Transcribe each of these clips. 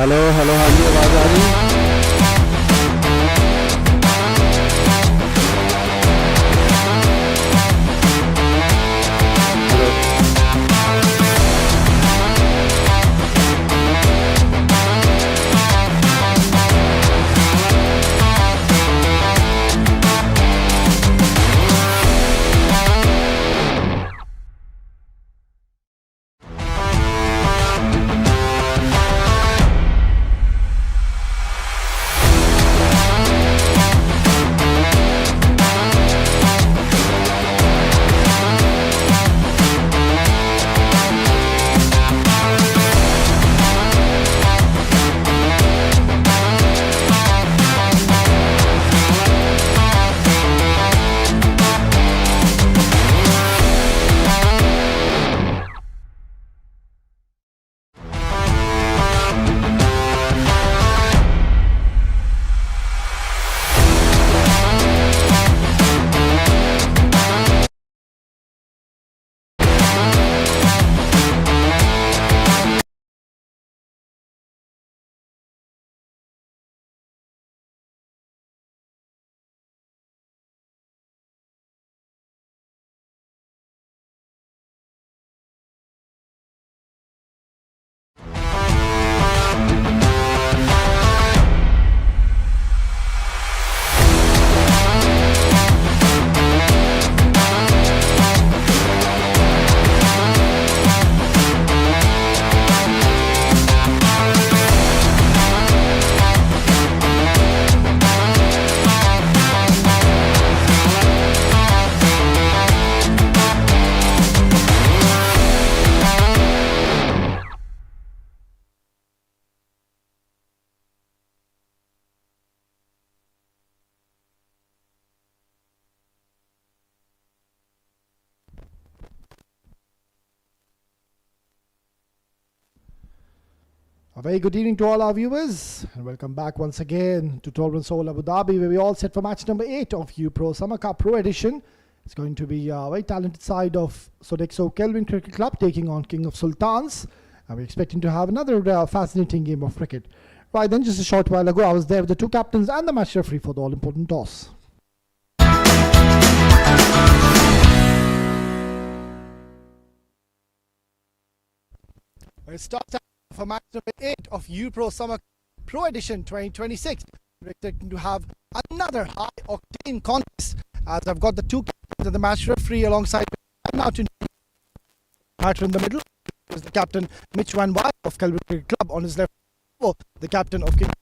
Hello hello, हाँ जी, आवाज़ आ रही है? A very good evening to all our viewers, and welcome back once again to Sultans Abu Dhabi, where we all set for match number 8 of UPRO Summer Cup Pro Edition. It's going to be a very talented side of Sodexo Kelvin Cricket Club taking on King of Sultans, and we're expecting to have another fascinating game of cricket. Right then, just a short while ago, I was there with the two captains and the match referee for the all-important toss. It starts for match number 8 of UPRO Summer Pro Edition 2026. We're expecting to have another high-octane contest, as I've got the two captains and the match referee alongside me. And now to match in the middle is the captain Mitch Van Wyk of Kelvin Cricket Club. On his left, the captain of King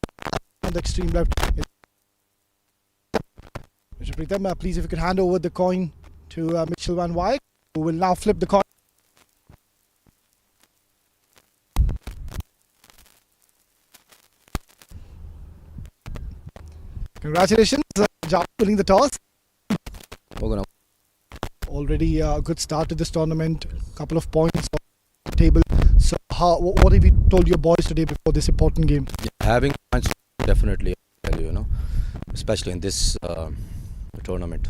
on the extreme left. Mr. Pritam, please if you could hand over the coin to Mitchell Van Wyk, who will now flip the coin. Congratulations, Jab winning the toss. Already a good start to this tournament, couple of points on the table. So what have you told your boys today before this important game? Yeah, having points, definitely, I tell you, especially in this tournament.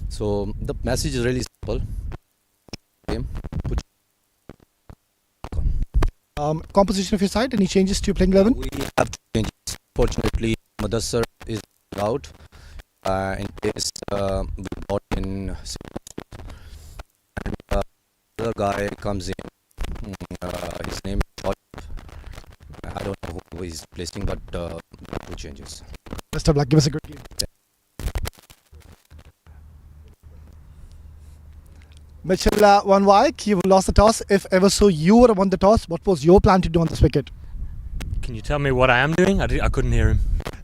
So the message is really simple. Game. Composition of your side, any changes to your playing 11? We have changes. Fortunately, Madassar is out. In case we brought in and the guy comes in, his name is George. I don't know who he's placing, but two changes. Best of luck, give us a good game. Mitchell Van Wyk, you've lost the toss. If ever so, you would have won the toss. What was your plan to do on this wicket? Can you tell me what I am doing? I couldn't hear him.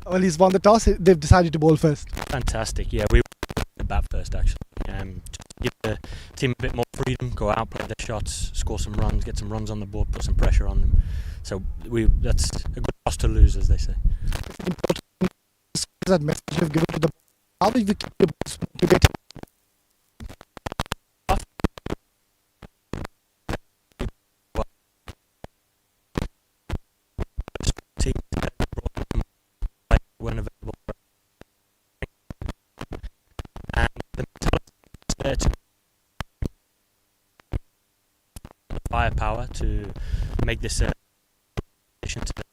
Well, he's won the toss. They've decided to bowl first. Fantastic. Yeah, we were the bat first actually. Just to give the team a bit more freedom, go out, play their shots, score some runs, get some runs on the board, put some pressure on them. So that's a good toss to lose, as they say. That message you've given to the how did you keep your balls to get when available, and the mentality is there to firepower to make this addition to them.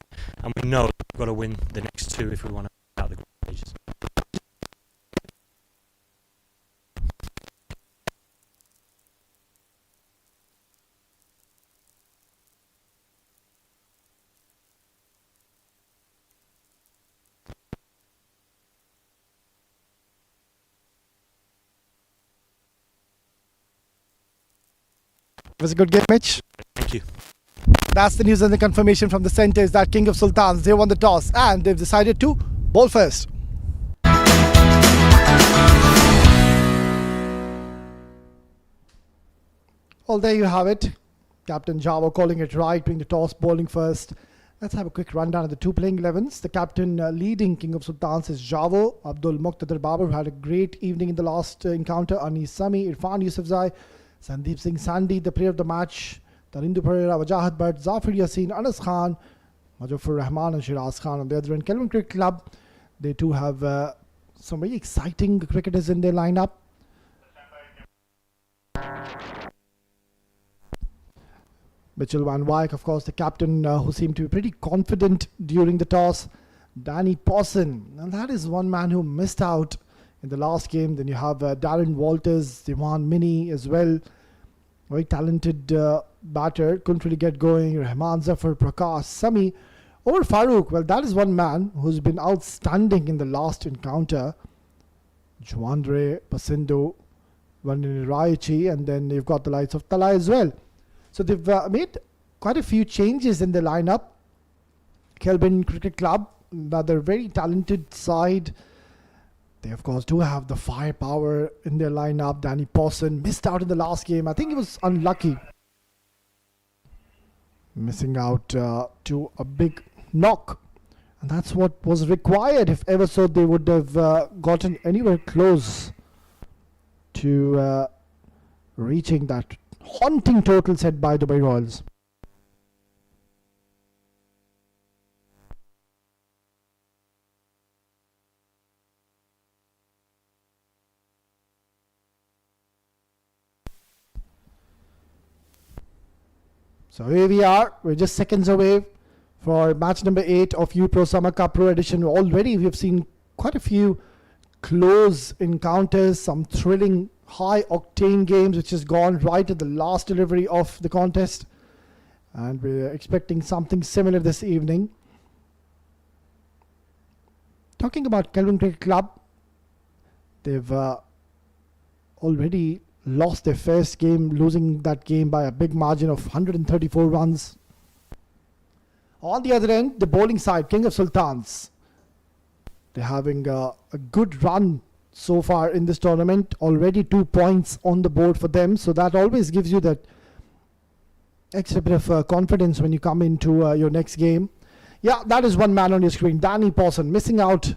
And we know we've got to win the next two if we want to out the group stages. It was a good game, Mitch. Thank you. That's the news and the confirmation from the centre is that King of Sultans, they won the toss and they've decided to bowl first. Well, there you have it. Captain Javo calling it right, doing the toss, bowling first. Let's have a quick rundown of the two playing 11s. The captain leading King of Sultans is Javo. Abdul Muqtadir Babar, who had a great evening in the last encounter. Anis Sami, Irfan Yusufzai, Sandeep Singh Sandhi, the player of the match. Tarindu Pereira, Wajahat Bhatt, Zafir Yassin, Anas Khan, Majufur Rahman and Shiraz Khan on the other end. Kelvin Cricket Club, they too have some very exciting cricketers in their lineup. Mitchell Van Wyk, of course, the captain who seemed to be pretty confident during the toss. Danny Pawson, and that is one man who missed out in the last game. Then you have Darren Walters, Diwan Mini as well. Very talented batter, couldn't really get going. Rahman Zafar, Prakash, Sami. Over Farooq, well, that is one man who's been outstanding in the last encounter. Juandre, Pasindo, Vandini Raichi, and then you've got the likes of Tala as well. So they've made quite a few changes in the lineup. Kelvin Cricket Club, another very talented side. They, of course, do have the firepower in their lineup. Danny Pawson missed out in the last game. I think he was unlucky. Missing out to a big knock. And that's what was required. If ever so, they would have gotten anywhere close to reaching that haunting total set by Dubai Royals. So here we are. We're just seconds away for match number 8 of UPRO Summer Cup Pro Edition. Already we have seen quite a few close encounters, some thrilling high octane games which has gone right at the last delivery of the contest, and we're expecting something similar this evening. Talking about Kelvin Cricket Club, they've already lost their first game, losing that game by a big margin of 134 runs. On the other end, the bowling side, King of Sultans, they're having a good run so far in this tournament. Already 2 points on the board for them, so that always gives you that extra bit of confidence when you come into your next game. Yeah, that is one man on your screen, Danny Pawson, missing out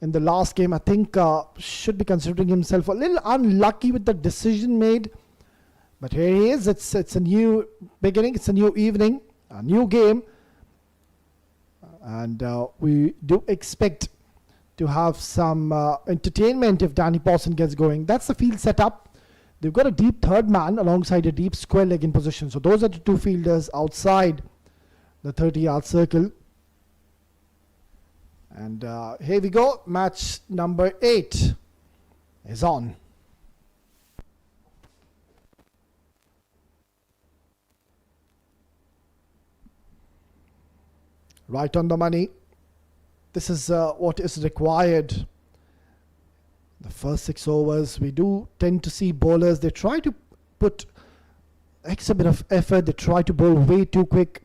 in the last game. I think should be considering himself a little unlucky with the decision made, but here he is. It's a new beginning, it's a new evening, a new game, and we do expect to have some entertainment if Danny Pawson gets going. That's the field setup. They've got a deep third man alongside a deep square leg in position. So those are the two fielders outside the 30-yard circle. And here we go. Match number 8 is on. Right on the money. This is what is required. The first 6 overs, we do tend to see bowlers, they try to put extra bit of effort, they try to bowl way too quick.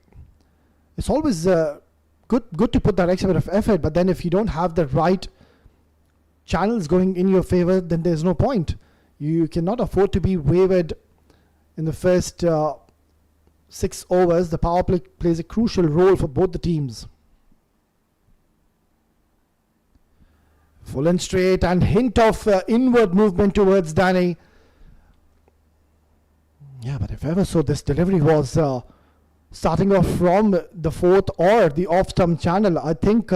It's always good to put that extra bit of effort, but then if you don't have the right channels going in your favor, then there's no point. You cannot afford to be wavered in the first 6 overs. The power play plays a crucial role for both the teams. Full and straight, and hint of inward movement towards Danny. Yeah, but if ever so, this delivery was starting off from the 4th or the off-stump channel. I think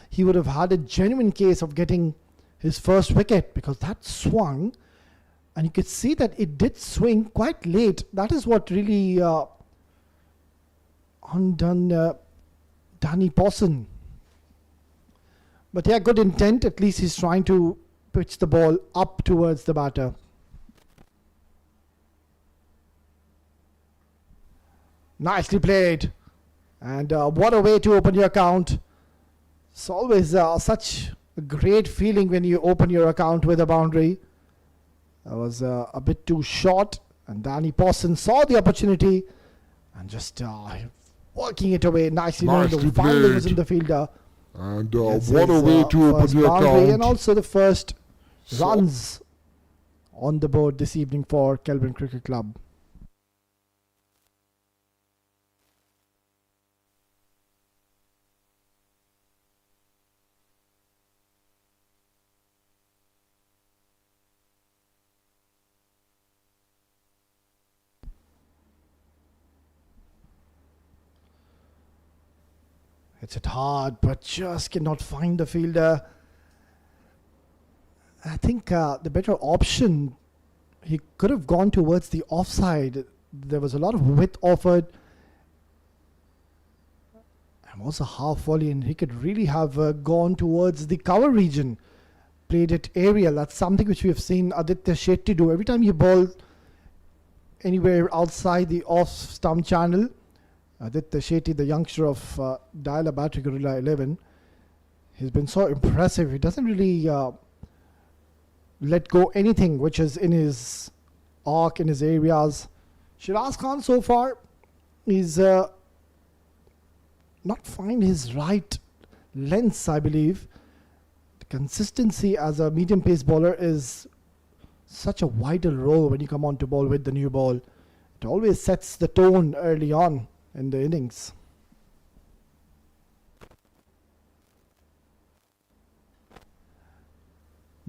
he would have had a genuine case of getting his first wicket, because that swung, and you could see that it did swing quite late. That is what really done Danny Pawson. But yeah, good intent. At least he's trying to pitch the ball up towards the batter. Nicely played. And what a way to open your account. It's always such a great feeling when you open your account with a boundary. That was a bit too short. And Danny Pawson saw the opportunity and just working it away nicely. Nicely The fielding was played. in the fielder. And Gets what a his, way to open first your boundary account. and also the first So- runs on the board this evening for Kelvin Cricket Club. Hits it hard, but just cannot find the fielder. I think the better option, he could have gone towards the offside. There was a lot of width offered. And also half volley, and he could really have gone towards the cover region. Played it aerial. That's something which we have seen Aditya Shetty do. Every time you bowl anywhere outside the off-stump channel, Aditya Shetty, the youngster of Dialer Battery Gorilla 11, he's been so impressive. He doesn't really let go anything which is in his arc, in his areas. Shiraz Khan so far is not find his right lengths, I believe. The consistency as a medium pace bowler is such a vital role when you come on to bowl with the new ball. It always sets the tone early on in the innings.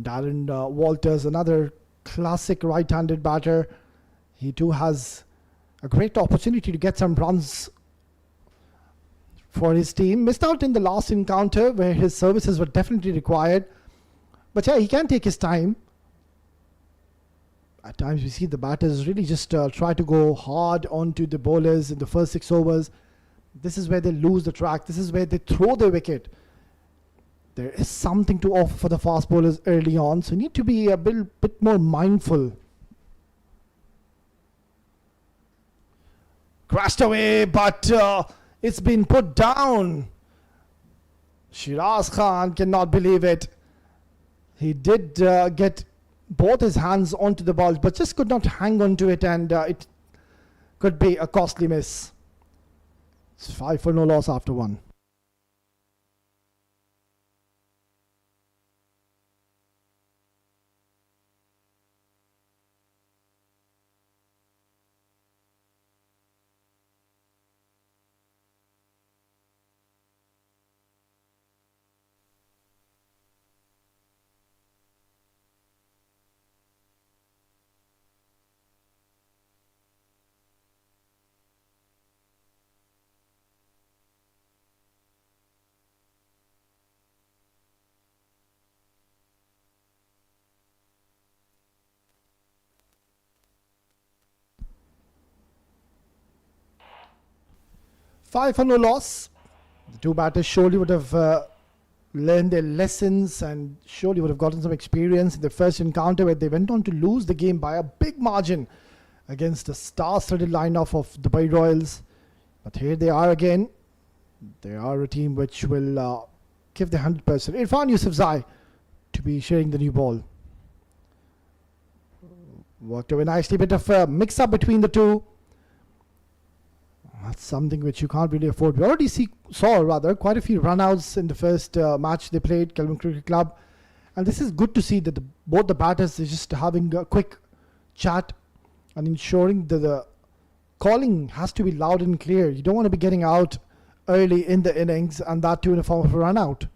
Darren Walters, another classic right-handed batter. He too has a great opportunity to get some runs for his team. Missed out in the last encounter where his services were definitely required. But yeah, he can take his time. At times we see the batters really just try to go hard onto the bowlers in the first 6 overs. This is where they lose the track. This is where they throw the wicket. There is something to offer for the fast bowlers early on, so you need to be a bit more mindful. Crashed away, but it's been put down. Shiraz Khan cannot believe it. He did get both his hands onto the ball, but just could not hang on to it, and it could be a costly miss. It's 5 for no loss after 1. Five for no loss. The two batters surely would have learned their lessons and surely would have gotten some experience in the first encounter where they went on to lose the game by a big margin against the star-studded lineup of Dubai Royals. But here they are again. They are a team which will give their 100%. Irfan Yusufzai to be sharing the new ball. Worked away nicely. Bit of a mix-up between the two. That's something which you can't really afford. We already saw quite a few runouts in the first match they played, Kelvin Cricket Club. And this is good to see that both the batters are just having a quick chat and ensuring that the calling has to be loud and clear. You don't want to be getting out early in the innings, and that too in the form of a run out.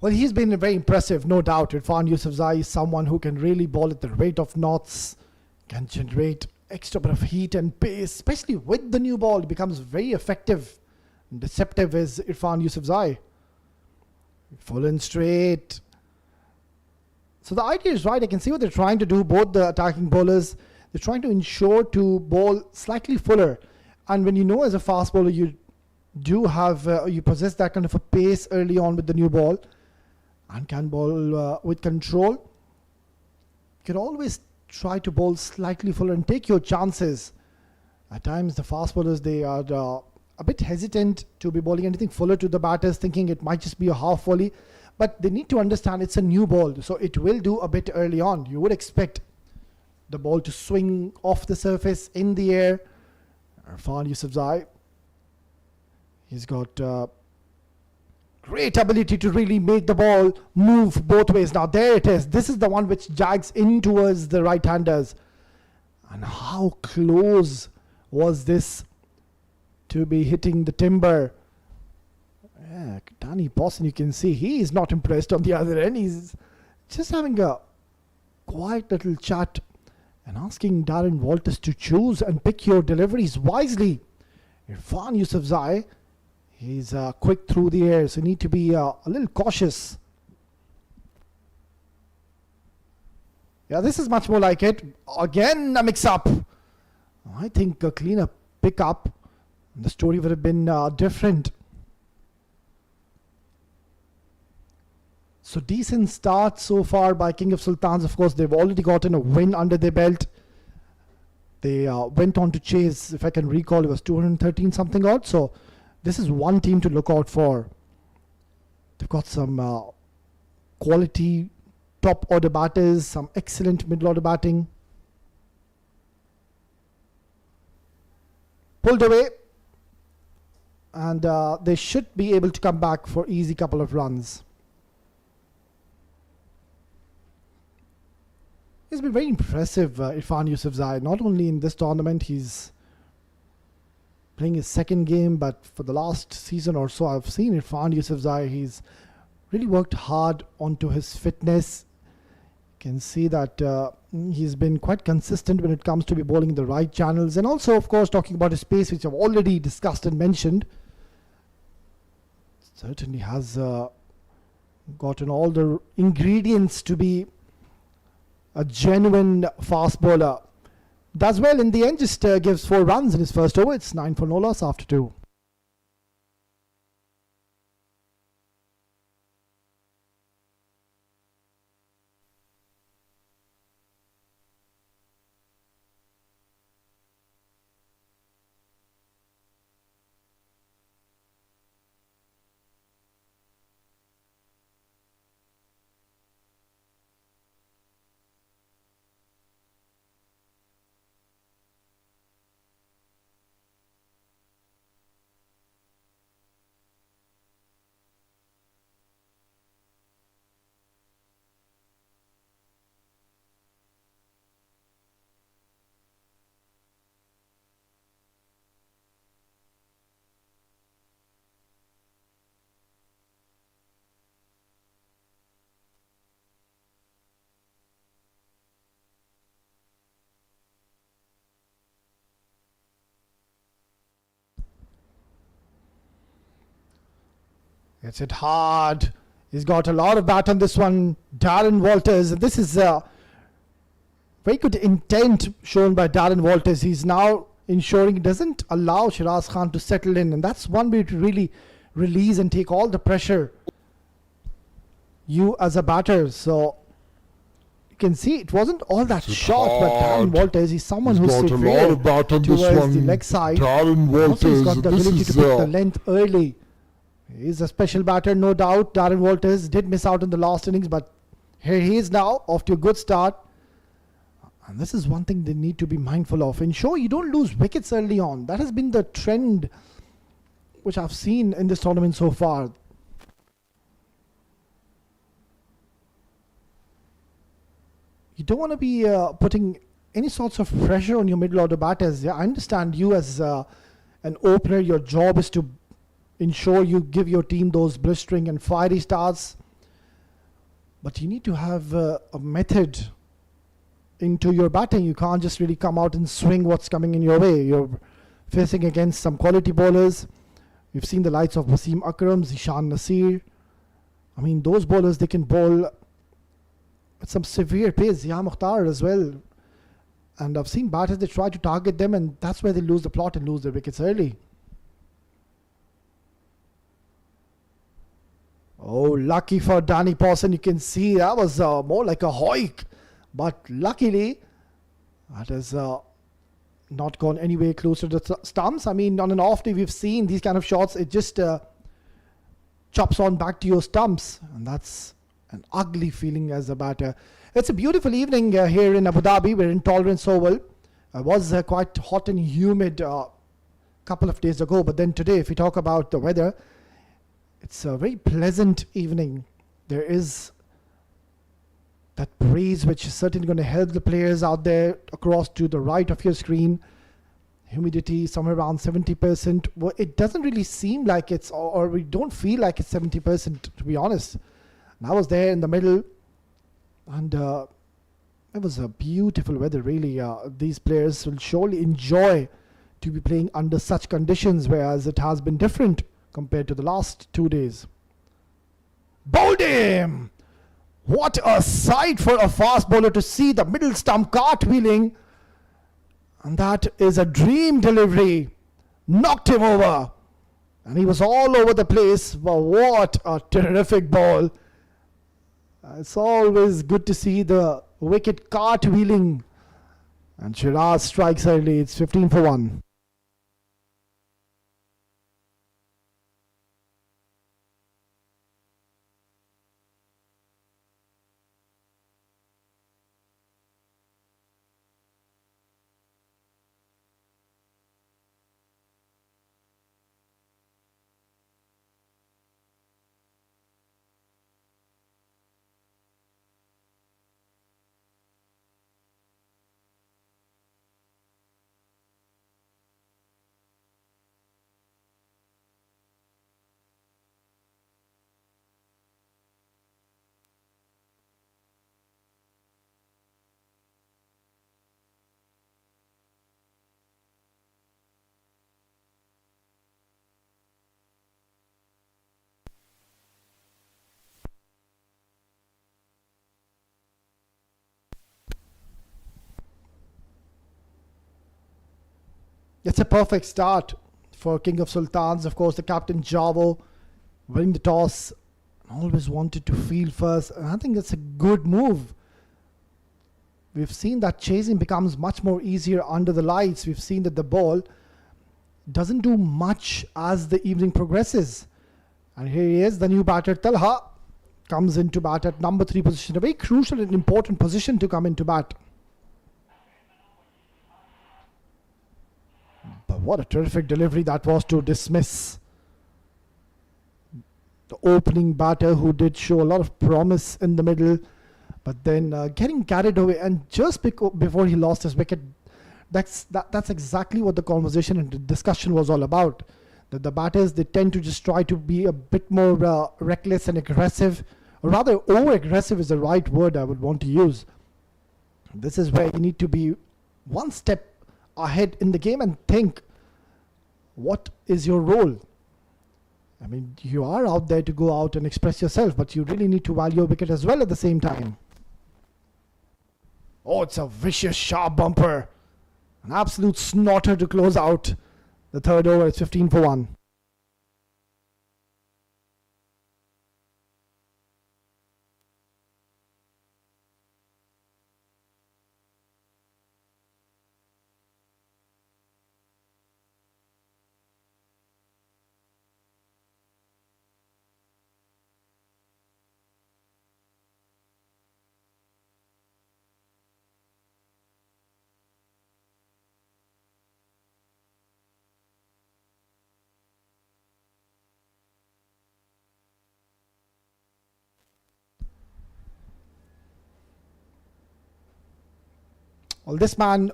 Well, he's been very impressive, no doubt. Irfan Yusufzai is someone who can really bowl at the rate of knots, can generate extra bit of heat and pace, especially with the new ball. It becomes very effective and deceptive is Irfan Yusufzai. Full and straight. So the idea is right. I can see what they're trying to do, both the attacking bowlers. They're trying to ensure to bowl slightly fuller. And when you know as a fast bowler, you do have, you possess that kind of a pace early on with the new ball and can bowl with control. You can always try to bowl slightly fuller and take your chances. At times, the fast bowlers, they are a bit hesitant to be bowling anything fuller to the batters, thinking it might just be a half volley. But they need to understand it's a new ball, so it will do a bit early on. You would expect the ball to swing off the surface in the air. Irfan Yusufzai, he's got great ability to really make the ball move both ways. Now there it is. This is the one which jags in towards the right-handers. And how close was this to be hitting the timber? Yeah, Danny Boston, you can see he is not impressed on the other end. He's just having a quiet little chat and asking Darren Walters to choose and pick your deliveries wisely. Irfan Yusufzai, he's quick through the air, so you need to be a little cautious. Yeah, this is much more like it. Again, a mix-up. I think a cleaner pick-up, the story would have been different. So decent start so far by King of Sultans. Of course, they've already gotten a win under their belt. They went on to chase, if I can recall, it was 213 something odd. So this is one team to look out for. They've got some quality top order batters, some excellent middle order batting. Pulled away. And they should be able to come back for easy couple of runs. He's been very impressive, Irfan Yusufzai. Not only in this tournament, he's playing his second game, but for the last season or so, I've seen Irfan Yusufzai. He's really worked hard onto his fitness. You can see that he's been quite consistent when it comes to be bowling in the right channels. And also, of course, talking about his pace, which I've already discussed and mentioned. Certainly has gotten all the ingredients to be a genuine fast bowler. Does well in the end, just gives 4 runs in his first over. It's 9 for no loss after 2. Gets it hard. He's got a lot of bat on this one. Darren Walters. This is very good intent shown by Darren Walters. He's now ensuring he doesn't allow Shiraz Khan to settle in. And that's one way to really release and take all the pressure you as a batter. So you can see it wasn't all that short, but Darren Walters, he's someone who's severe towards the leg side. Darren Walters, also he's got the ability to pick the length early. He's a special batter, no doubt. Darren Walters did miss out in the last innings, but here he is now, off to a good start. And this is one thing they need to be mindful of. Ensure you don't lose wickets early on. That has been the trend which I've seen in this tournament so far. You don't want to be putting any sorts of pressure on your middle order batters. Yeah, I understand you as an opener, your job is to ensure you give your team those blistering and fiery starts. But you need to have a method into your batting. You can't just really come out and swing what's coming in your way. You're facing against some quality bowlers. We've seen the likes of Wasim Akram, Zishan Nasir. I mean, those bowlers, they can bowl with some severe pace. Ziya Mukhtar as well. And I've seen batters, they try to target them, and that's where they lose the plot and lose their wickets early. Oh, lucky for Danny Pawson. You can see that was more like a hoik. But luckily, that has not gone anywhere closer to the stumps. I mean, on an off day, we've seen these kind of shots. It just chops on back to your stumps. And that's an ugly feeling as a batter. It's a beautiful evening here in Abu Dhabi. We're in Tolerance Oval. It was quite hot and humid a couple of days ago. But then today, if we talk about the weather, it's a very pleasant evening. There is that breeze which is certainly going to help the players out there across to the right of your screen. Humidity somewhere around 70%. Well, it doesn't really seem like it's, or we don't feel like it's 70%, to be honest. And I was there in the middle, and it was a beautiful weather, really. These players will surely enjoy to be playing under such conditions, whereas it has been different compared to the last 2 days. Bowled him! What a sight for a fast bowler to see the middle stump cartwheeling. And that is a dream delivery. Knocked him over. And he was all over the place. But what a terrific ball. It's always good to see the wicket cartwheeling. And Shiraz strikes early. It's 15 for 1. It's a perfect start for King of Sultans. Of course, the captain Javo winning the toss. Always wanted to field first. And I think that's a good move. We've seen that chasing becomes much more easier under the lights. We've seen that the ball doesn't do much as the evening progresses. And here he is, the new batter Talha comes into bat at number 3 position. A very crucial and important position to come into bat. But what a terrific delivery that was to dismiss the opening batter, who did show a lot of promise in the middle, but then getting carried away, and just before he lost his wicket. That's exactly what the conversation and the discussion was all about. That the batters, they tend to just try to be a bit more reckless and aggressive, or rather over-aggressive is the right word I would want to use. This is where you need to be one step ahead in the game and think, what is your role? I mean, you are out there to go out and express yourself, but you really need to value your wicket as well at the same time. Oh, it's a vicious sharp bumper. An absolute snorter to close out the third over. It's 15 for 1. Well, this man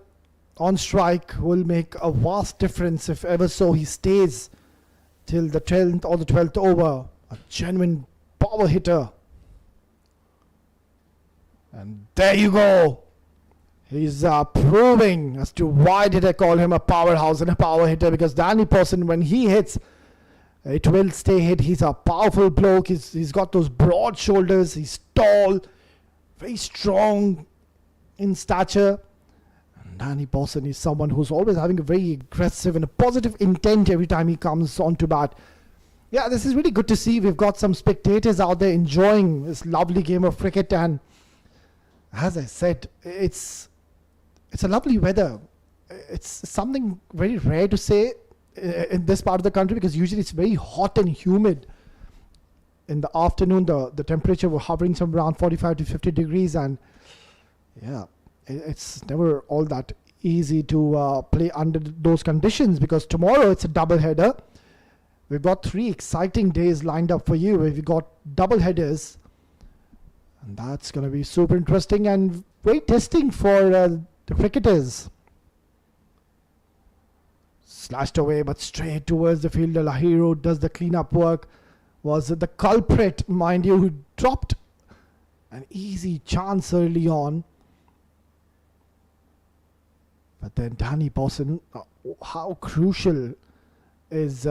on strike will make a vast difference if ever so he stays till the 10th or the 12th over. A genuine power hitter. And there you go. He's proving as to why did I call him a powerhouse and a power hitter, because Danny Pawson, when he hits, it will stay hit. He's a powerful bloke. He's got those broad shoulders. He's tall, very strong in stature. And Danny Pawson is someone who's always having a very aggressive and a positive intent every time he comes onto bat. Yeah, this is really good to see. We've got some spectators out there enjoying this lovely game of cricket, and as I said, it's a lovely weather. It's something very rare to say in this part of the country, because usually it's very hot and humid. In the afternoon, the temperature were hovering somewhere around 45 to 50 degrees, and yeah, it's never all that easy to play under those conditions, because tomorrow it's a double header. We've got 3 exciting days lined up for you. We've got double headers, and that's going to be super interesting and very testing for the cricketers. Slashed away, but straight towards the fielder. Lahiro does the cleanup work. Was the culprit, mind you, who dropped an easy chance early on. But then Danny Pawson, how crucial is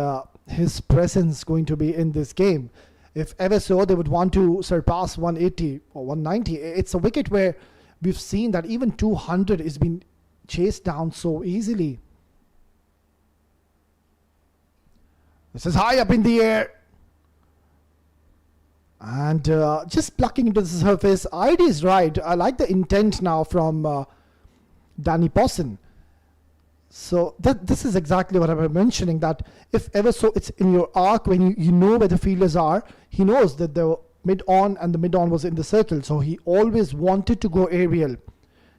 his presence going to be in this game? If ever so, they would want to surpass 180 or 190. It's a wicket where we've seen that even 200 is being chased down so easily. This is high up in the air. And just plucking into the surface. ID is right. I like the intent now from Danny Pawson. So this is exactly what I was mentioning, that if ever so it's in your arc, when you know where the fielders are, he knows that the mid-on and the mid-on was in the circle. So he always wanted to go aerial.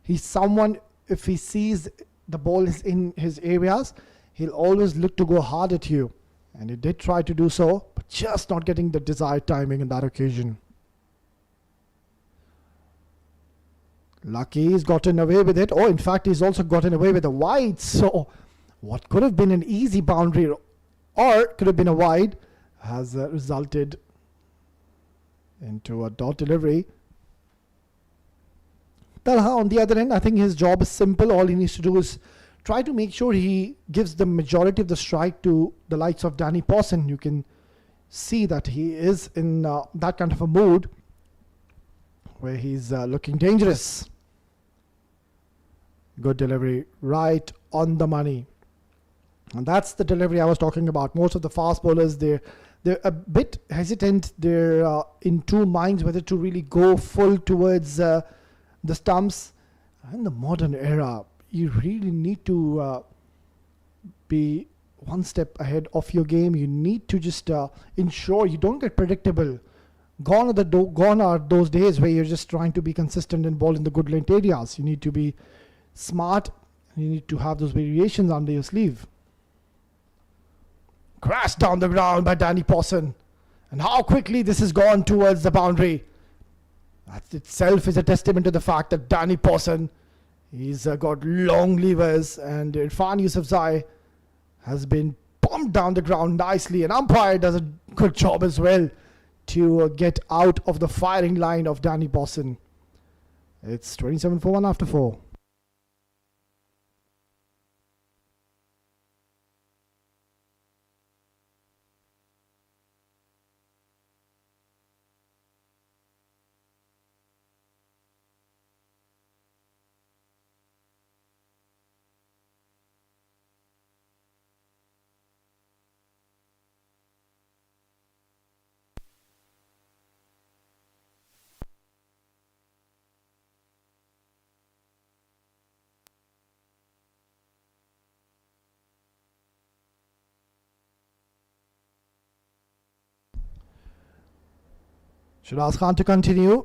He's someone, if he sees the ball is in his areas, he'll always look to go hard at you. And he did try to do so, but just not getting the desired timing on that occasion. Lucky he's gotten away with it. Oh, in fact, he's also gotten away with a wide. So what could have been an easy boundary or could have been a wide has resulted into a dot delivery. Talha, on the other end, I think his job is simple. All he needs to do is try to make sure he gives the majority of the strike to the likes of Danny Pawson. You can see that he is in that kind of a mood where he's looking dangerous. Good delivery, right on the money. And that's the delivery I was talking about. Most of the fast bowlers, they're a bit hesitant. They're in two minds whether to really go full towards the stumps. In the modern era, you really need to be one step ahead of your game. You need to just ensure you don't get predictable. Gone are those days where you're just trying to be consistent and ball in the good length areas. You need to be smart. You need to have those variations under your sleeve. Crashed down the ground by Danny Pawson. And how quickly this has gone towards the boundary. That itself is a testament to the fact that Danny Pawson, he's got long levers, and Irfan Yusufzai has been pumped down the ground nicely, and umpire does a good job as well to get out of the firing line of Danny Pawson. It's 27 for 1 after 4. Shiraz Khan to continue.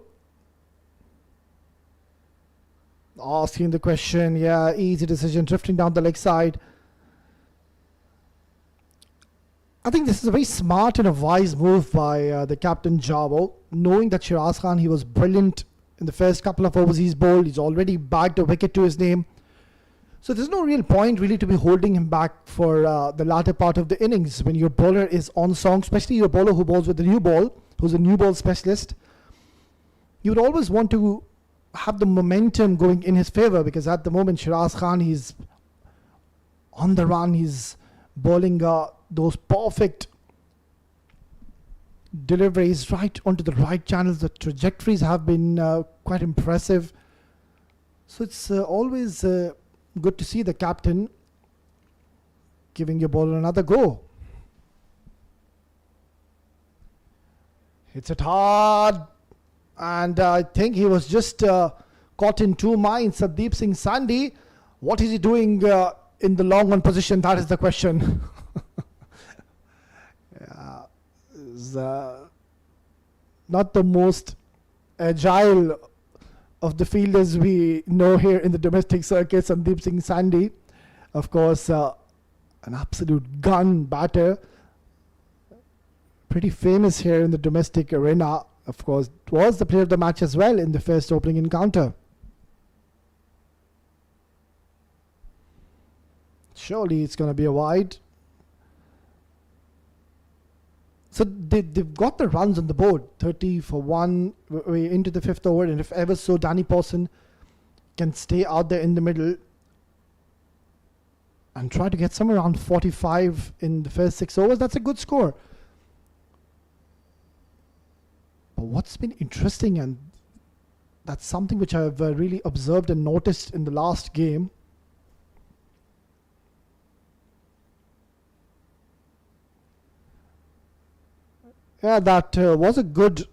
Asking the question, yeah, easy decision, drifting down the leg side. I think this is a very smart and a wise move by the captain Javo, knowing that Shiraz Khan, he was brilliant in the first couple of overs he's bowled. He's already bagged a wicket to his name. So there's no real point really to be holding him back for the latter part of the innings when your bowler is on song, especially your bowler who bowls with the new ball, who's a new ball specialist. You would always want to have the momentum going in his favor, because at the moment Shiraz Khan, he's on the run, he's bowling those perfect deliveries right onto the right channels. The trajectories have been quite impressive. So it's always good to see the captain giving your bowler another go. Hits it hard, and I think he was just caught in two minds. Sandeep Singh Sandhi, what is he doing in the long on position? That is the question. Is not the most agile of the fielders we know here in the domestic circuit. Sandeep Singh Sandhi, of course, an absolute gun batter, pretty famous here in the domestic arena. Of course, was the player of the match as well in the first opening encounter. Surely it's going to be a wide. So they've got the runs on the board, 30 for 1 way into the 5th over, and if ever so Danny Pawson can stay out there in the middle and try to get somewhere around 45 in the first 6 overs, that's a good score. But what's been interesting, and that's something which I've really observed and noticed in the last game, that was a good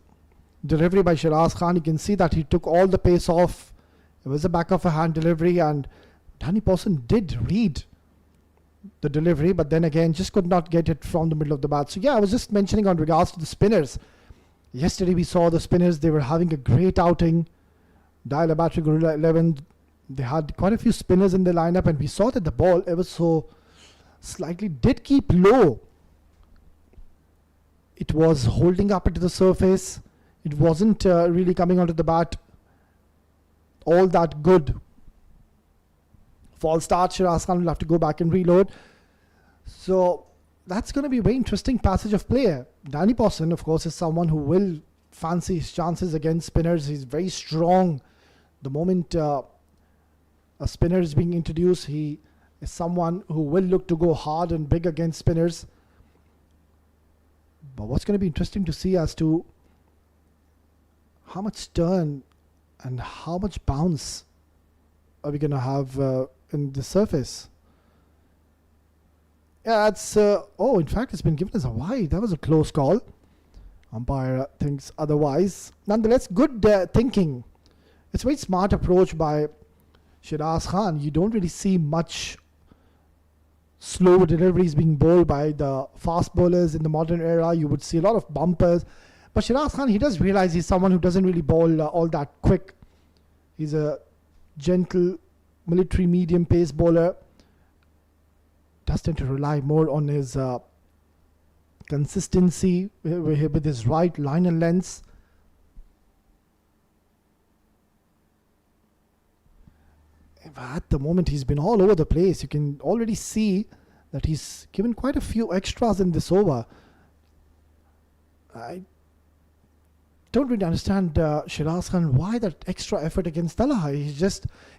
delivery by Shiraz Khan. You can see that he took all the pace off. It was a back of a hand delivery, and Danny Pawson did read the delivery, but then again just could not get it from the middle of the bat. So yeah, I was just mentioning on regards to the spinners. Yesterday we saw the spinners, they were having a great outing. Dial Battery Gorilla 11, they had quite a few spinners in their lineup, and we saw that the ball ever so slightly did keep low. It was holding up into the surface. It wasn't really coming onto the bat all that good. False start, Shiraz Khan will have to go back and reload. So that's going to be a very interesting passage of play. Danny Pawson, of course, is someone who will fancy his chances against spinners. He's very strong. The moment a spinner is being introduced, he is someone who will look to go hard and big against spinners. But what's going to be interesting to see as to how much turn and how much bounce are we going to have in the surface. Yeah, that's... in fact, it's been given as a wide. That was a close call. Umpire thinks otherwise. Nonetheless, good thinking. It's a very smart approach by Shiraz Khan. You don't really see much slow deliveries being bowled by the fast bowlers in the modern era. You would see a lot of bumpers. But Shiraz Khan, he does realize he's someone who doesn't really bowl all that quick. He's a gentle, military medium pace bowler. Does tend to rely more on his consistency with his right line and lengths. At the moment, he's been all over the place. You can already see that he's given quite a few extras in this over. I don't really understand Shiraz Khan, why that extra effort against Talaha.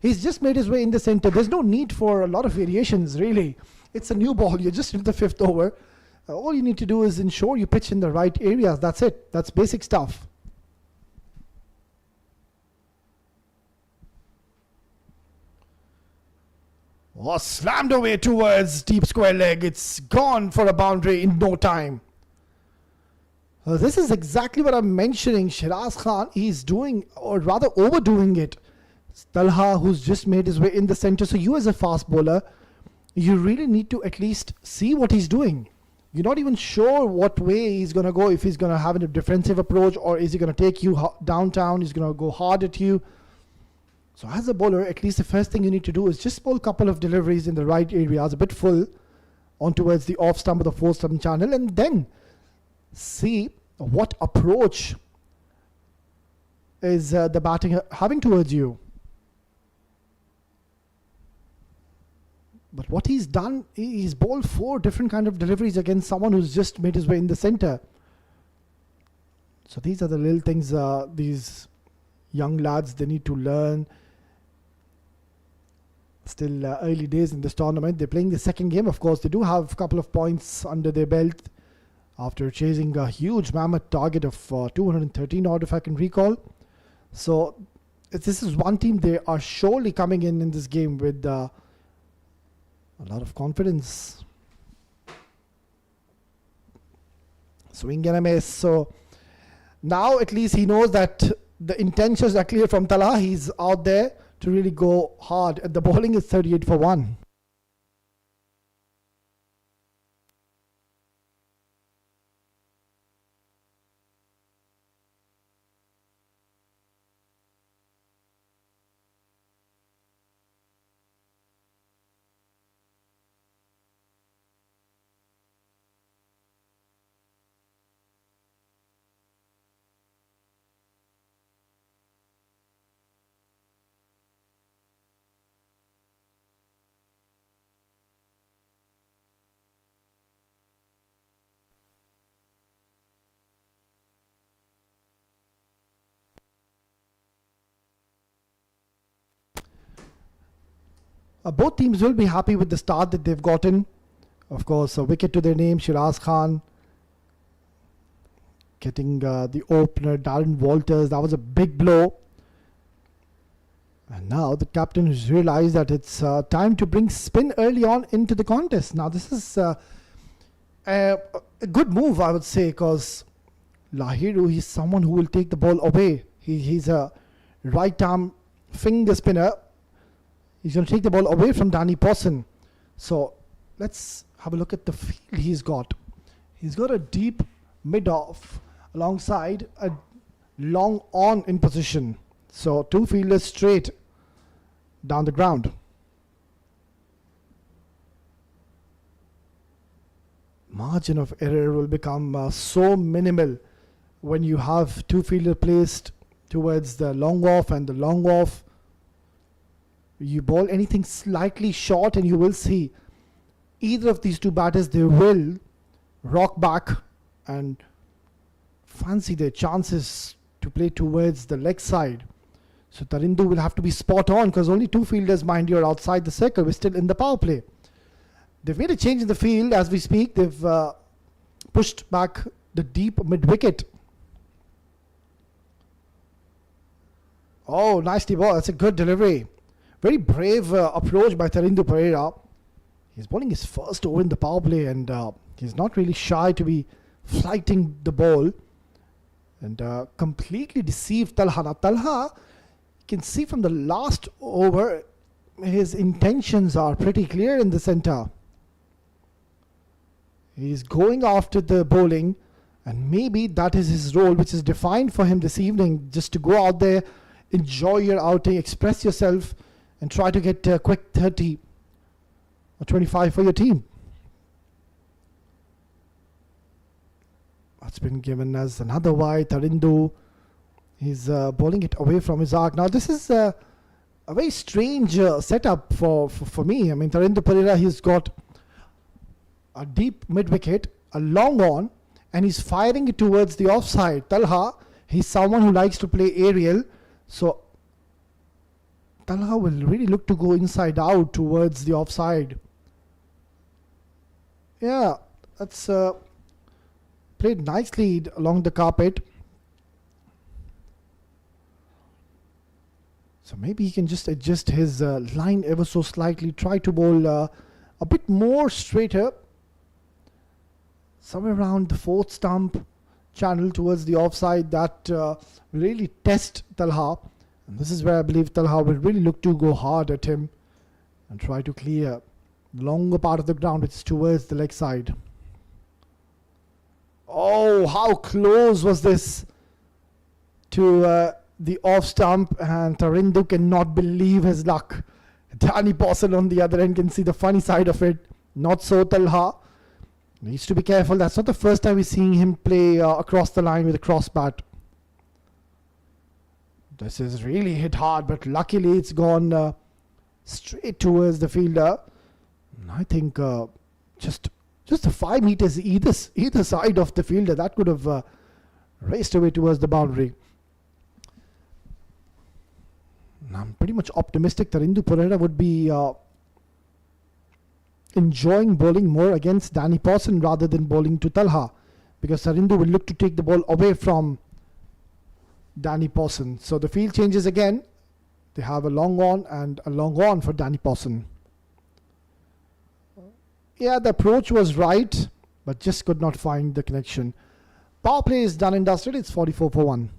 He's just made his way in the center. There's no need for a lot of variations, really. It's a new ball. You're just into the 5th over. All you need to do is ensure you pitch in the right areas. That's it. That's basic stuff. Oh, slammed away towards deep square leg. It's gone for a boundary in no time. This is exactly what I'm mentioning. Shiraz Khan, he's doing, or rather overdoing it. It's Talha who's just made his way in the center. So you as a fast bowler, you really need to at least see what he's doing. You're not even sure what way he's going to go, if he's going to have a defensive approach, or is he going to take you downtown, he's going to go hard at you. So as a bowler, at least the first thing you need to do is just bowl a couple of deliveries in the right areas, a bit full, on towards the off stump or the 4 stump channel, and then see what approach is the batting having towards you. But what he's done, he's bowled 4 different kind of deliveries against someone who's just made his way in the center. So these are the little things these young lads, they need to learn. Still early days in this tournament. They're playing the second game. Of course, they do have a couple of points under their belt after chasing a huge mammoth target of 213 odd, if I can recall. So this is one team, they are surely coming in this game with a lot of confidence. Swing and a miss. So now at least he knows that the intentions are clear from Talha. He's out there to really go hard. And the bowling is 38 for 1. Both teams will be happy with the start that they've gotten. Of course, a wicket to their name, Shiraz Khan getting the opener, Darren Walters. That was a big blow. And now the captain has realized that it's time to bring spin early on into the contest. Now this is a good move, I would say, because Lahiru, he's someone who will take the ball away. He's a right arm finger spinner. He's going to take the ball away from Danny Posson. So let's have a look at the field he's got. He's got a deep mid-off alongside a long on in position. So 2 fielders straight down the ground. Margin of error will become so minimal when you have 2 fielders placed towards the long off and the long off. You bowl anything slightly short and you will see either of these 2 batters, they will rock back and fancy their chances to play towards the leg side. So Tarindu will have to be spot on because only 2 fielders, mind you, are outside the circle. We're still in the power play. They've made a change in the field as we speak. They've pushed back the deep mid-wicket. Oh, nicely ball. That's a good delivery. Very brave approach by Tarindu Pereira. He's bowling his first over in the power play and he's not really shy to be flighting the ball and completely deceived Talha. Now Talha, you can see from the last over, his intentions are pretty clear in the centre. He's going after the bowling and maybe that is his role, which is defined for him this evening, just to go out there, enjoy your outing, express yourself and try to get a quick 30 or 25 for your team. That's been given as another wide. Tarindu, he's bowling it away from his arc. Now this is a very strange setup for me. I mean, Tarindu Pereira, he's got a deep mid-wicket, a long on, and he's firing it towards the offside. Talha, he's someone who likes to play aerial, so Talha will really look to go inside out towards the offside. Yeah, that's played nicely along the carpet. So maybe he can just adjust his line ever so slightly, try to bowl a bit more straighter, somewhere around the 4th stump channel towards the offside. That will really test Talha. And this is where I believe Talha will really look to go hard at him and try to clear the longer part of the ground, which is towards the leg side. Oh, how close was this to the off stump, and Tarindu cannot believe his luck. Danny Posson on the other end can see the funny side of it. Not so Talha. Needs to be careful. That's not the first time we're seeing him play across the line with a cross bat. This is really hit hard, but luckily it's gone straight towards the fielder. And I think just the 5 meters either side of the fielder, that could have raced away towards the boundary. I'm pretty much optimistic that Indu Pereira would be enjoying bowling more against Danny Pawson rather than bowling to Talha, because Sarindu will look to take the ball away from Danny Pawson. So the field changes again. They have a long on and a long on for Danny Pawson. Yeah, the approach was right, but just could not find the connection. Power play is done and dusted. It's 44 for 1.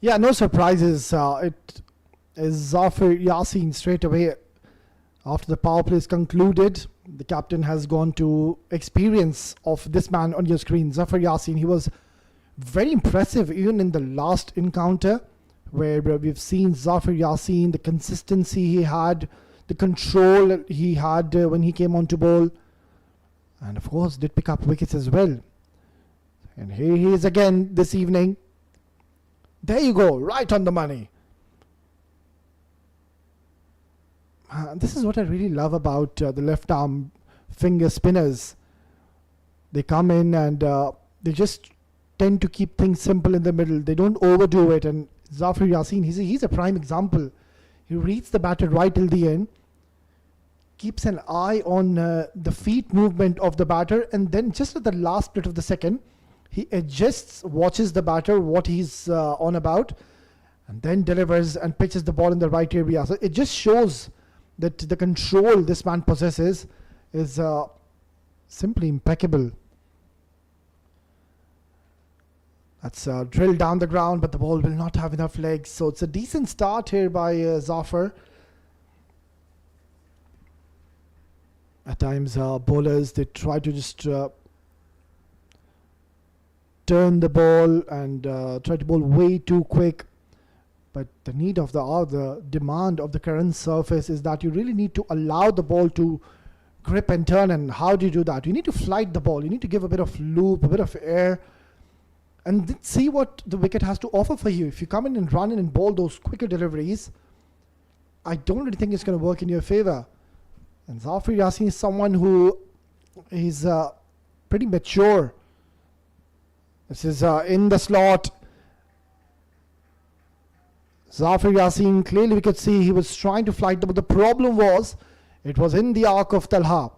Yeah, no surprises. It is Zafar Yassin straight away after the power play is concluded. The captain has gone to experience of this man on your screen, Zafar Yassin. He was very impressive even in the last encounter, where we've seen Zafar Yassin, the consistency he had, the control he had when he came on to bowl, and of course did pick up wickets as well. And here he is again this evening. There you go, right on the money. This is what I really love about the left arm finger spinners. They come in and they just tend to keep things simple in the middle. They don't overdo it. And Zafar Yassin, he's a prime example. He reads the batter right till the end, keeps an eye on the feet movement of the batter, and then just at the last split of the second, he adjusts, watches the batter, what he's on about, and then delivers and pitches the ball in the right area. So it just shows that the control this man possesses is simply impeccable. That's drilled down the ground, but the ball will not have enough legs. So it's a decent start here by Zafar. At times, bowlers, they try to just turn the ball and try to bowl way too quick. But the need of the demand of the current surface is that you really need to allow the ball to grip and turn. And how do you do that? You need to flight the ball. You need to give a bit of loop, a bit of air, and see what the wicket has to offer for you. If you come in and run in and bowl those quicker deliveries, I don't really think it's going to work in your favor. And Zafar Yassin is someone who is pretty mature. This is in the slot. Zafar Yassin, clearly we could see he was trying to flight, but the problem was it was in the arc of Talha.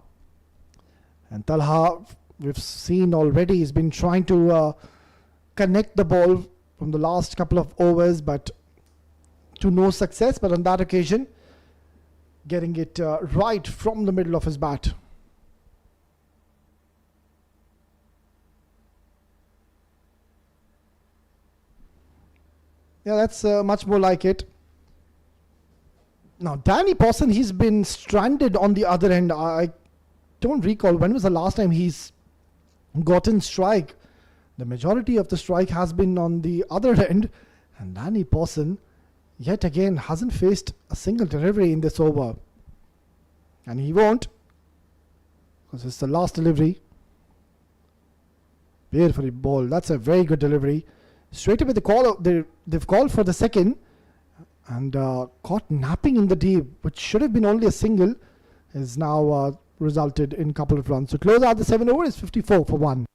And Talha, we've seen already, he's been trying to connect the ball from the last couple of overs, but to no success. But on that occasion, getting it right from the middle of his bat. Yeah, that's much more like it. Now, Danny Pawson, he's been stranded on the other end. I don't recall when was the last time he's gotten strike. The majority of the strike has been on the other end. And Danny Pawson, yet again, hasn't faced a single delivery in this over. And he won't, because it's the last delivery. Beautifully bowled. That's a very good delivery. Straight away, they've called for the second and caught napping in the deep, which should have been only a single, is now resulted in a couple of runs. So close out the 7 over is 54 for 1.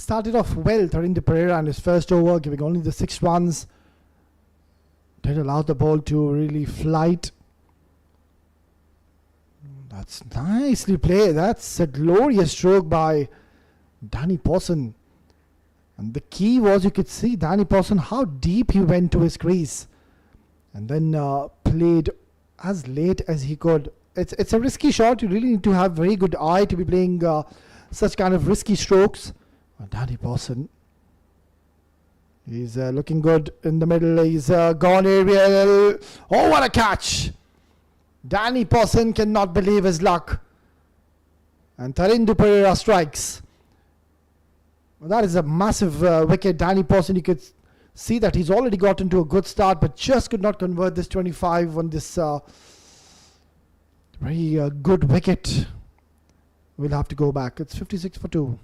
started off well, Tharinder Pereira, in his first over, giving only the 6 runs. Did allow the ball to really flight. That's nicely played. That's a glorious stroke by Danny Pawson. And the key was, you could see Danny Pawson, how deep he went to his crease. And then played as late as he could. It's a risky shot. You really need to have very good eye to be playing such kind of risky strokes. Danny Pawson, he's looking good in the middle. He's gone aerial. Oh, what a catch! Danny Pawson cannot believe his luck. And Tharinder Pereira strikes. Well, that is a massive wicket. Danny Pawson, you could see that he's already got into a good start, but just could not convert this 25 on this very good wicket. We'll have to go back. It's 56 for 2.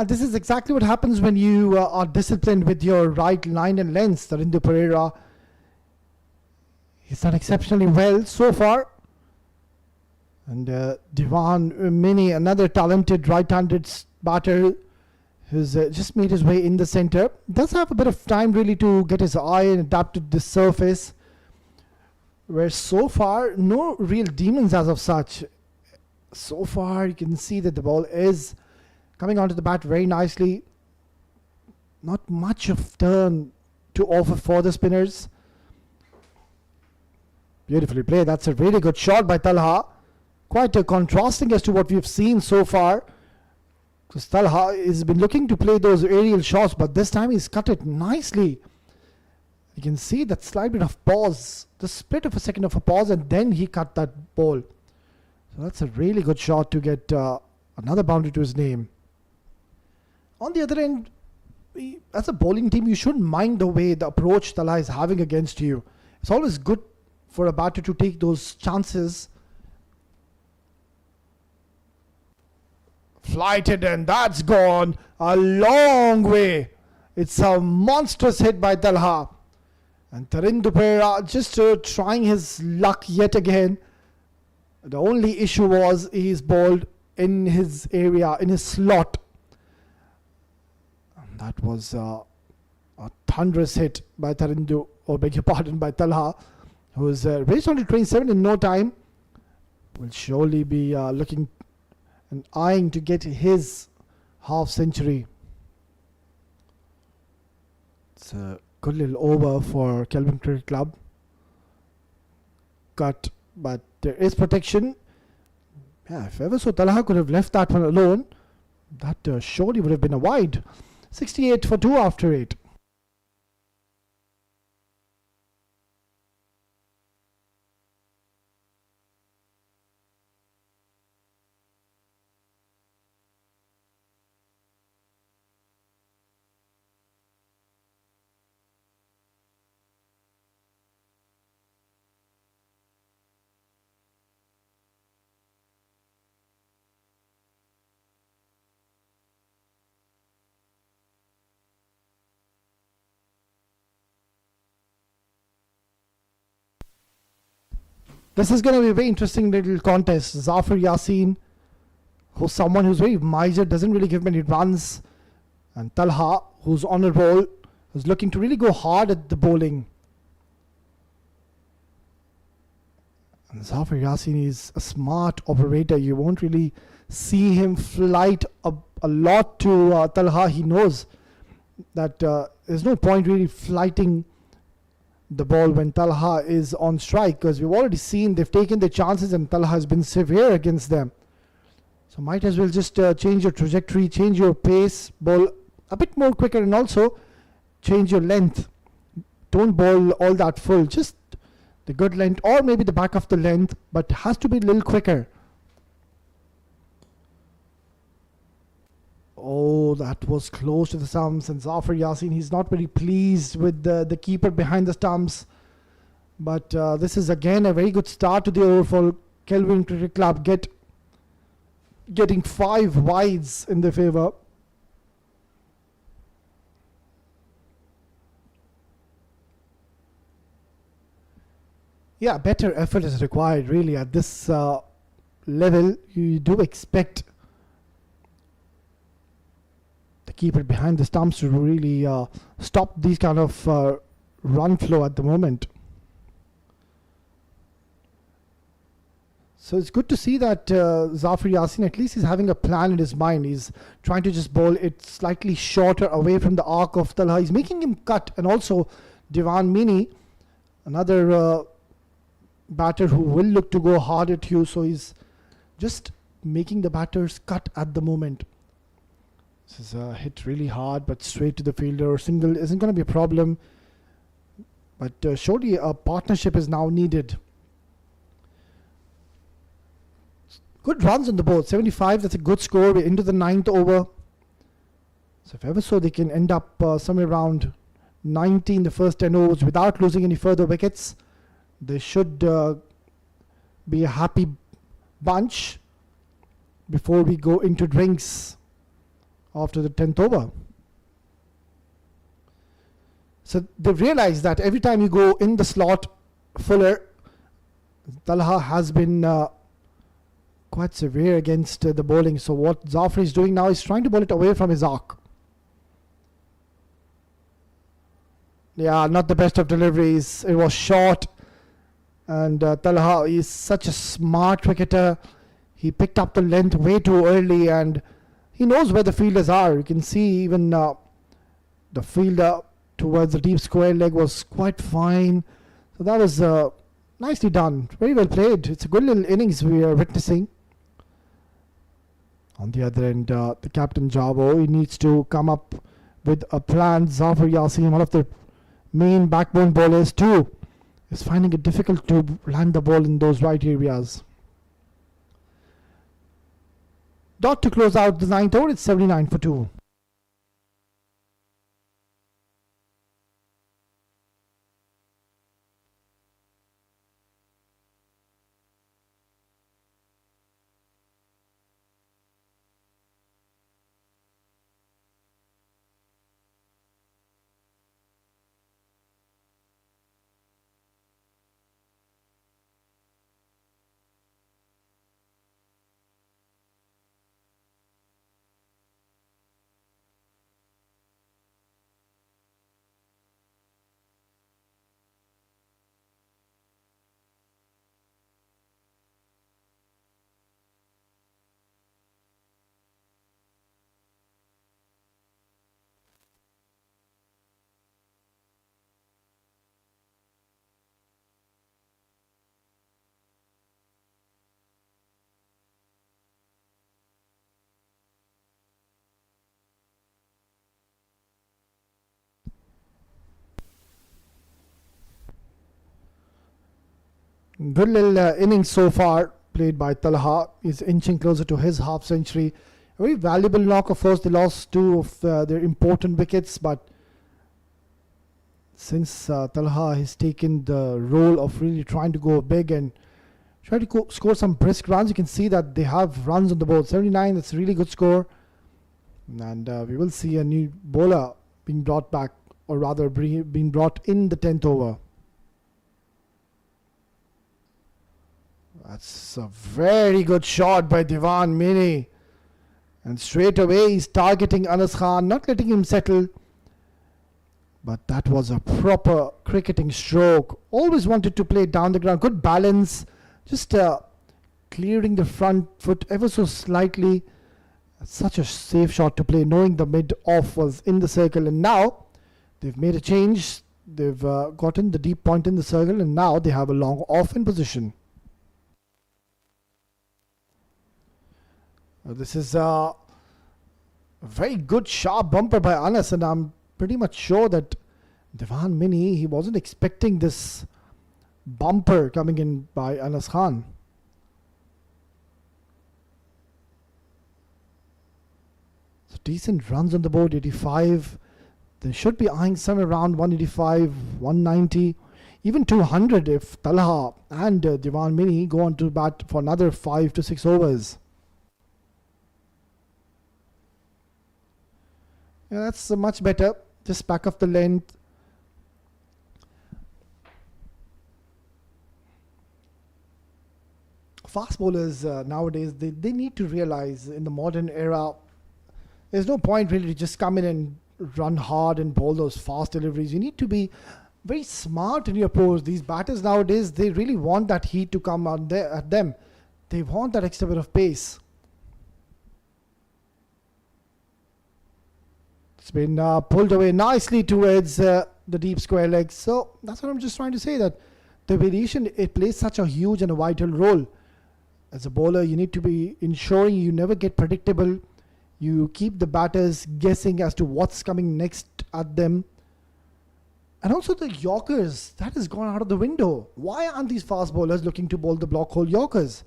This is exactly what happens when you are disciplined with your right line and length. Tharinder Pereira, he's done exceptionally well so far. And Divan Mini, another talented right-handed batter, who's just made his way in the centre. Does have a bit of time really to get his eye and adapt to this surface, where so far no real demons as of such. So far you can see that the ball is coming onto the bat very nicely. Not much of turn to offer for the spinners. Beautifully played. That's a really good shot by Talha. Quite contrasting as to what we've seen so far. Because Talha has been looking to play those aerial shots, but this time he's cut it nicely. You can see that slight bit of pause, the split of a second of a pause, and then he cut that ball. So that's a really good shot to get another boundary to his name. On the other end, as a bowling team, you shouldn't mind the way the approach Talha is having against you. It's always good for a batter to take those chances. Flighted, and that's gone a long way. It's a monstrous hit by Talha. And Tharinder Pereira just trying his luck yet again. The only issue was he's bowled in his area, in his slot. And that was a thunderous hit by Tharinder, or beg your pardon, by Talha, who is reached only 27 in no time. Will surely be looking and eyeing to get his half century. It's a good little over for Kelvin Cricket Club. Cut, but there is protection. Yeah, if ever so Talha could have left that one alone, that surely would have been a wide. 68 for 2 after 8. This is going to be a very interesting little contest. Zafar Yassin, who's someone who's very miser, doesn't really give many runs. And Talha, who's on a roll, who's looking to really go hard at the bowling. And Zafar Yassin is a smart operator. You won't really see him flight a lot to Talha. He knows that there's no point really flighting the ball when Talha is on strike, because we've already seen they've taken their chances and Talha has been severe against them. So might as well just change your trajectory, change your pace, bowl a bit more quicker, and also change your length. Don't bowl all that full, just the good length or maybe the back of the length, but has to be a little quicker. Oh, that was close to the stumps, and Zafar Yassin, he's not very pleased with the keeper behind the stumps. But this is again a very good start to the over for Kelvin Cricket Club, getting 5 wides in their favour. Yeah, better effort is required really at this level. You do expect the keeper behind the stumps to really stop these kind of run flow at the moment. So it's good to see that Zafar Yassin, at least he's having a plan in his mind. He's trying to just bowl it slightly shorter away from the arc of Talha. He's making him cut, and also Diwan Mini, another batter who will look to go hard at you. So he's just making the batters cut at the moment. This is a hit really hard, but straight to the fielder. Single isn't going to be a problem. But surely a partnership is now needed. Good runs on the board. 75, that's a good score. We're into the 9th over. So if ever so, they can end up somewhere around 90 in the first 10 overs without losing any further wickets. They should be a happy bunch before we go into drinks after the 10th over. So they've realized that every time you go in the slot fuller, Talha has been quite severe against the bowling. So what Zafar is doing now is trying to bowl it away from his arc. Yeah, not the best of deliveries. It was short. And Talha is such a smart cricketer. He picked up the length way too early, and he knows where the fielders are. You can see even the fielder towards the deep square leg was quite fine. So that was nicely done. Very well played. It's a good little innings we are witnessing. On the other end, the captain Javo, he needs to come up with a plan. Zafar Yassin, one of the main backbone bowlers too, is finding it difficult to land the ball in those right areas. Dot to close out the 9th over. It's 79 for 2. Good little innings so far played by Talha. He's inching closer to his half century. A very valuable knock. Of course, they lost 2 of their important wickets, but since Talha has taken the role of really trying to go big and try to score some brisk runs, you can see that they have runs on the board. 79, that's a really good score. And we will see a new bowler being brought back, or rather being brought in the 10th over. That's a very good shot by Divan Mini. And straight away he's targeting Anas Khan, not letting him settle. But that was a proper cricketing stroke. Always wanted to play down the ground. Good balance. Just clearing the front foot ever so slightly. Such a safe shot to play, knowing the mid-off was in the circle. And now they've made a change. They've gotten the deep point in the circle. And now they have a long off in position. This is a very good sharp bumper by Anas, and I'm pretty much sure that Divan Mini, he wasn't expecting this bumper coming in by Anas Khan. So decent runs on the board, 85. They should be eyeing somewhere around 185, 190, even 200 if Talha and Divan Mini go on to bat for another 5 to 6 overs. Yeah, that's much better. Just back of the length. Fast bowlers nowadays, they need to realize in the modern era, there's no point really to just come in and run hard and bowl those fast deliveries. You need to be very smart in your approach. These batters nowadays, they really want that heat to come on at them. They want that extra bit of pace. It's been pulled away nicely towards the deep square leg. So that's what I'm just trying to say, that the variation, it plays such a huge and a vital role. As a bowler, you need to be ensuring you never get predictable. You keep the batters guessing as to what's coming next at them. And also the Yorkers, that has gone out of the window. Why aren't these fast bowlers looking to bowl the block hole Yorkers?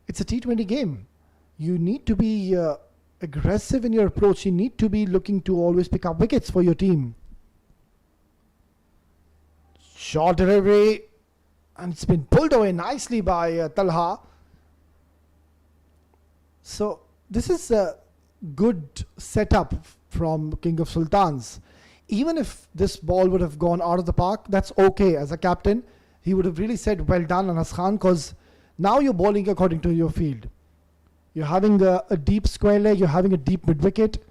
It's a T20 game. You need to be aggressive in your approach. You need to be looking to always pick up wickets for your team. Short delivery, and it's been pulled away nicely by Talha. So this is a good setup from King of Sultans. Even if this ball would have gone out of the park, that's okay. As a captain, he would have really said, well done, Anas Khan, because now you're bowling according to your field. You're having a deep square leg, you're having a deep mid-wicket.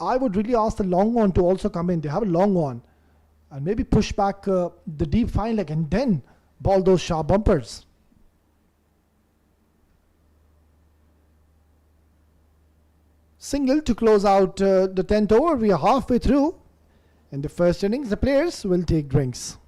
I would really ask the long one to also come in. They have a long one. And maybe push back the deep fine leg and then ball those sharp bumpers. Single to close out the 10th over. We are halfway through. In the first innings, the players will take drinks.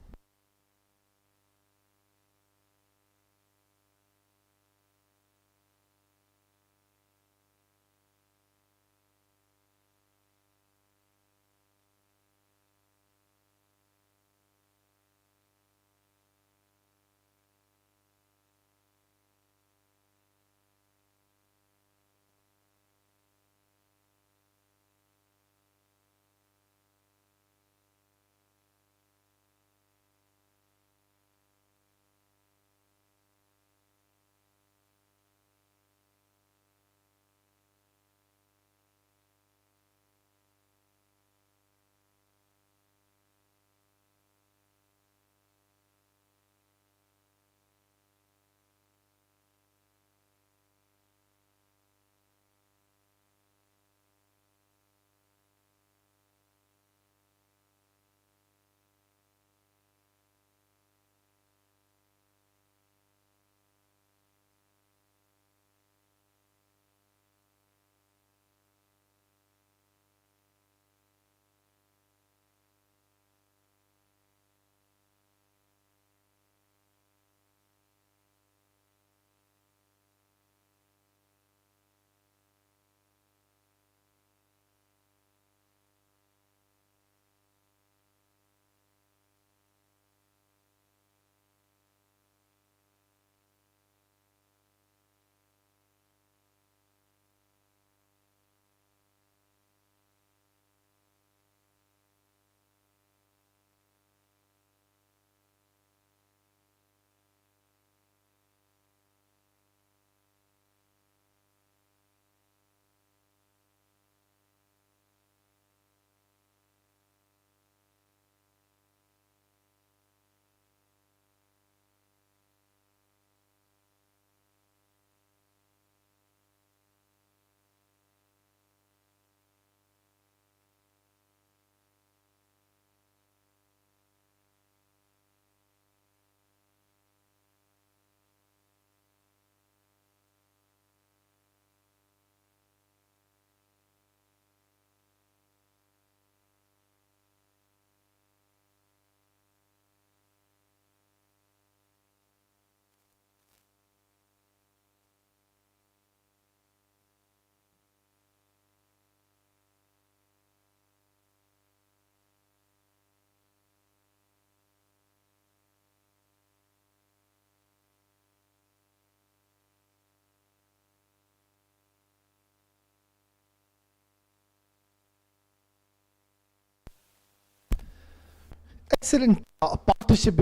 excellent partnership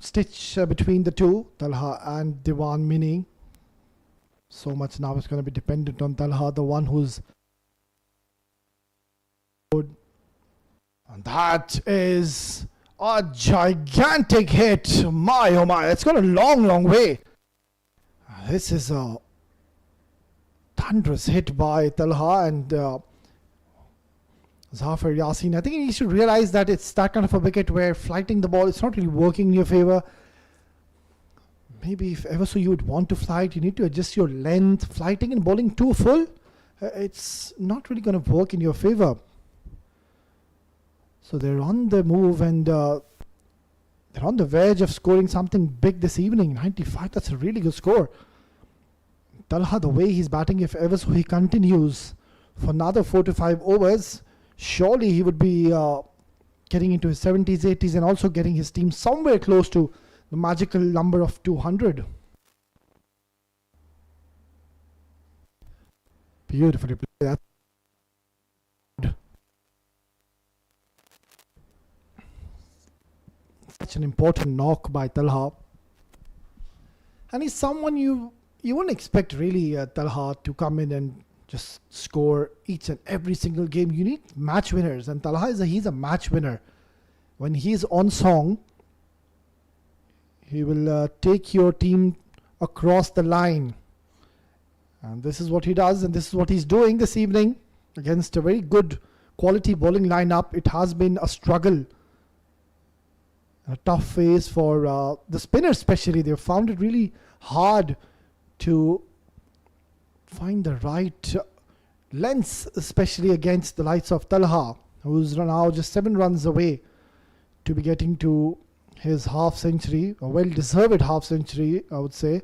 stitch between the two, Talha and Diwan Mini. So much now is going to be dependent on Talha, the one who's good. And that is a gigantic hit. My oh my, it's gone a long, long way. This is a thunderous hit by Talha and Zafar Yassin. I think you should realize that it's that kind of a wicket where flighting the ball, it's not really working in your favor. Maybe if ever so you would want to flight, you need to adjust your length. Flighting and bowling too full, it's not really going to work in your favor. So they're on the move and they're on the verge of scoring something big this evening. 95, that's a really good score. Talha, the way he's batting, if ever so he continues for another 4 to 5 overs, surely he would be getting into his 70s, 80s and also getting his team somewhere close to the magical number of 200. Beautifully played. Such an important knock by Talha. And he's someone you wouldn't expect really Talha to come in and just score each and every single game. You need match winners, and Talha he's a match winner. When he's on song, he will take your team across the line. And this is what he does, and this is what he's doing this evening against a very good quality bowling lineup. It has been a struggle, a tough phase for the spinners especially. They've found it really hard to find the right lengths, especially against the likes of Talha, who's now just 7 runs away to be getting to his half century, a well-deserved half century, I would say.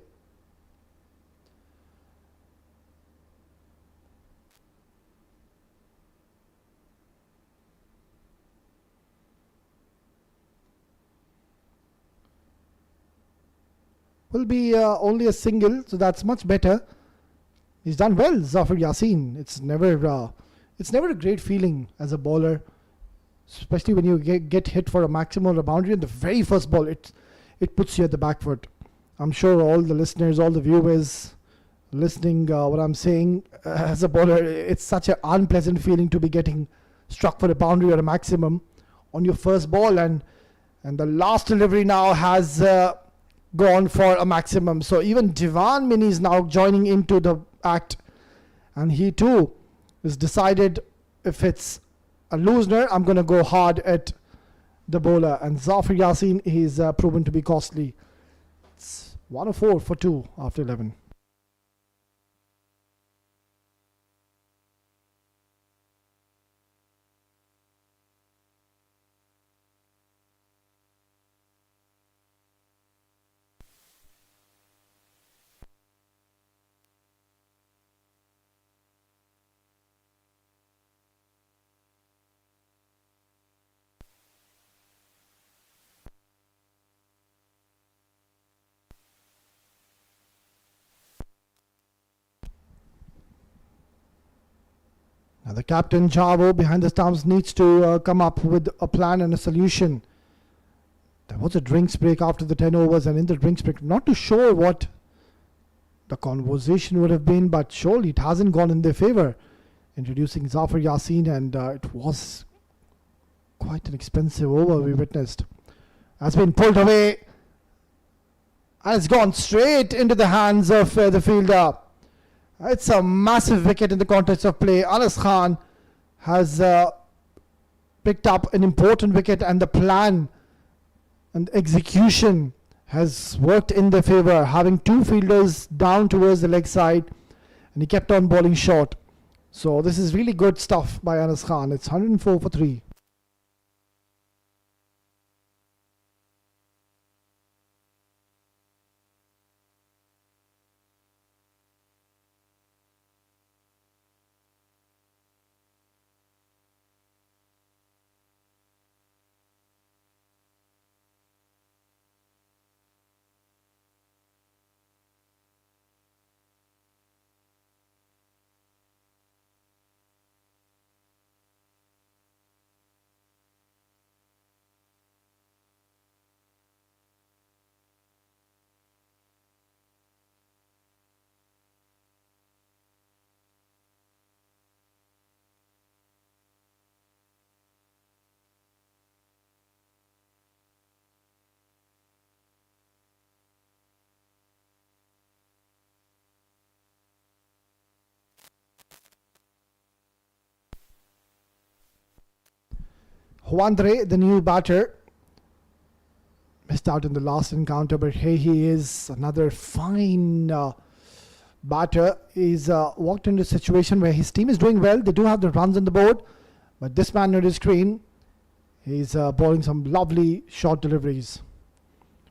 Will be only a single, so that's much better. He's done well, Zafar Yassin. It's never a great feeling as a bowler, especially when you get hit for a maximum or a boundary in the very first ball. It puts you at the back foot. I'm sure all the listeners, all the viewers listening what I'm saying, as a bowler, it's such an unpleasant feeling to be getting struck for a boundary or a maximum on your first ball, and the last delivery now has gone for a maximum. So even Diwan Mini is now joining into the act, and he too is decided, if it's a loosener, I'm going to go hard at the bowler. And Zafar Yassin is proven to be costly. It's 104 for 2 after 11. Now the captain Javo behind the stumps needs to come up with a plan and a solution. There was a drinks break after the 10 overs, and in the drinks break, not too sure what the conversation would have been, but surely it hasn't gone in their favor. Introducing Zafar Yassin, and it was quite an expensive over we witnessed. Has been pulled away, and it's gone straight into the hands of the fielder. It's a massive wicket in the context of play. Anas Khan has picked up an important wicket, and the plan and execution has worked in their favour, having 2 fielders down towards the leg side, and he kept on bowling short. So this is really good stuff by Anas Khan. It's 104 for 3. Juandre, the new batter, missed out in the last encounter, but here he is, another fine batter. He's walked into a situation where his team is doing well. They do have the runs on the board, but this man on his screen, he's bowling some lovely short deliveries.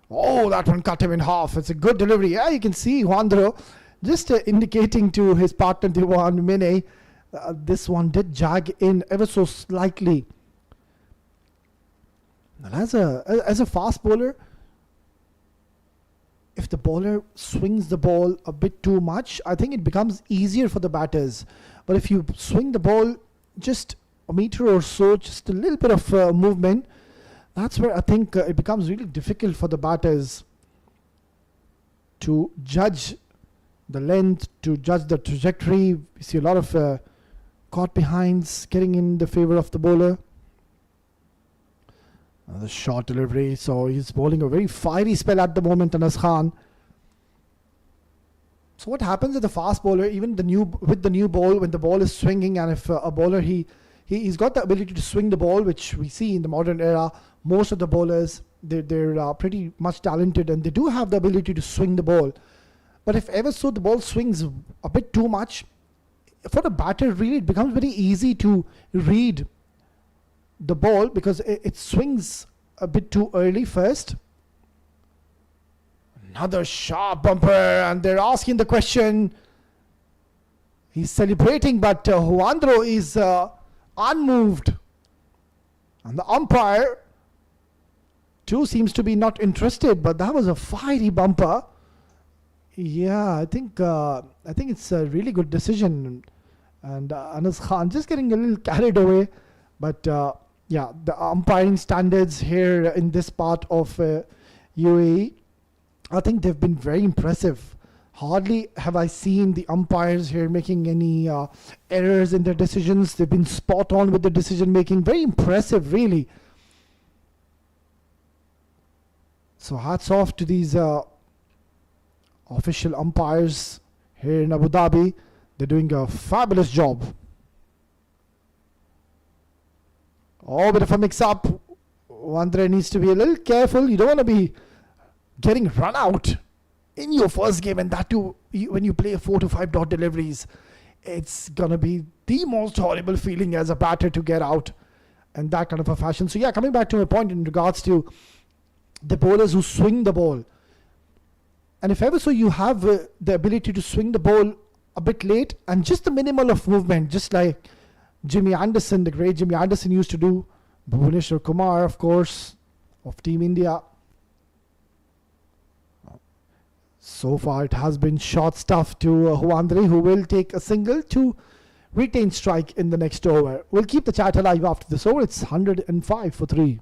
Oh, that one cut him in half. It's a good delivery. Yeah, you can see Juandre just indicating to his partner Dewan Mine, this one did jag in ever so slightly. And as a fast bowler, if the bowler swings the ball a bit too much, I think it becomes easier for the batters. But if you swing the ball just a meter or so, just a little bit of movement, that's where I think it becomes really difficult for the batters to judge the length, to judge the trajectory. You see a lot of caught behinds getting in the favor of the bowler. Another short delivery, so he's bowling a very fiery spell at the moment, Anas Khan. So what happens with the fast bowler, even with the new ball, when the ball is swinging, and if a bowler, he's got the ability to swing the ball, which we see in the modern era. Most of the bowlers, they're pretty much talented, and they do have the ability to swing the ball. But if ever so the ball swings a bit too much, for the batter, really it becomes very easy to read the ball because it swings a bit too early first. Another sharp bumper, and they're asking the question. He's celebrating, but Juandre is unmoved. And the umpire too seems to be not interested, but that was a fiery bumper. Yeah, I think it's a really good decision. And Anas Khan just getting a little carried away. But yeah, the umpiring standards here in this part of UAE, I think they've been very impressive. Hardly have I seen the umpires here making any errors in their decisions. They've been spot on with the decision making. Very impressive, really. So hats off to these official umpires here in Abu Dhabi. They're doing a fabulous job. Oh, bit of a mix-up. Juandre needs to be a little careful. You don't want to be getting run out in your first game, and that too when you play 4 to 5 dot deliveries. It's gonna be the most horrible feeling as a batter to get out in that kind of a fashion. So yeah, coming back to my point in regards to the bowlers who swing the ball, and if ever so you have the ability to swing the ball a bit late and just the minimal of movement, just like Jimmy Anderson, the great Jimmy Anderson used to do, Bhuvneshwar Kumar, of course, of Team India. So far it has been short stuff to Juandre, who will take a single to retain strike in the next over. We'll keep the chat alive after this over. It's 105 for 3.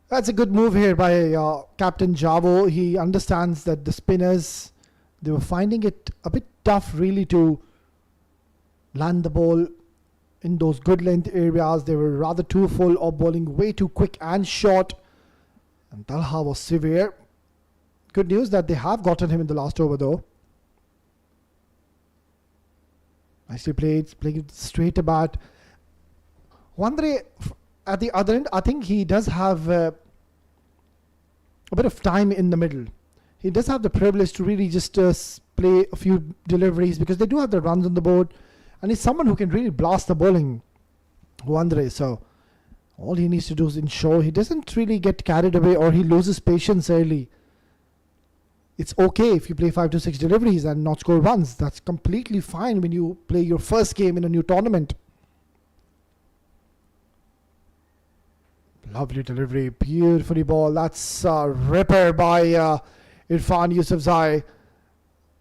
That's a good move here by Captain Javo. He understands that the spinners, they were finding it a bit tough really to land the ball in those good length areas. They were rather too full or bowling way too quick and short. And Talha was severe. Good news that they have gotten him in the last over though. Nicely played, playing it straight to bat. Juandre at the other end, I think he does have a bit of time in the middle. He does have the privilege to really just play a few deliveries because they do have the runs on the board, and he's someone who can really blast the bowling, Juandre. So all he needs to do is ensure he doesn't really get carried away or he loses patience early. It's okay if you play 5 to 6 deliveries and not score runs. That's completely fine when you play your first game in a new tournament. Lovely delivery, beautifully ball. That's a ripper by Irfan Yusufzai.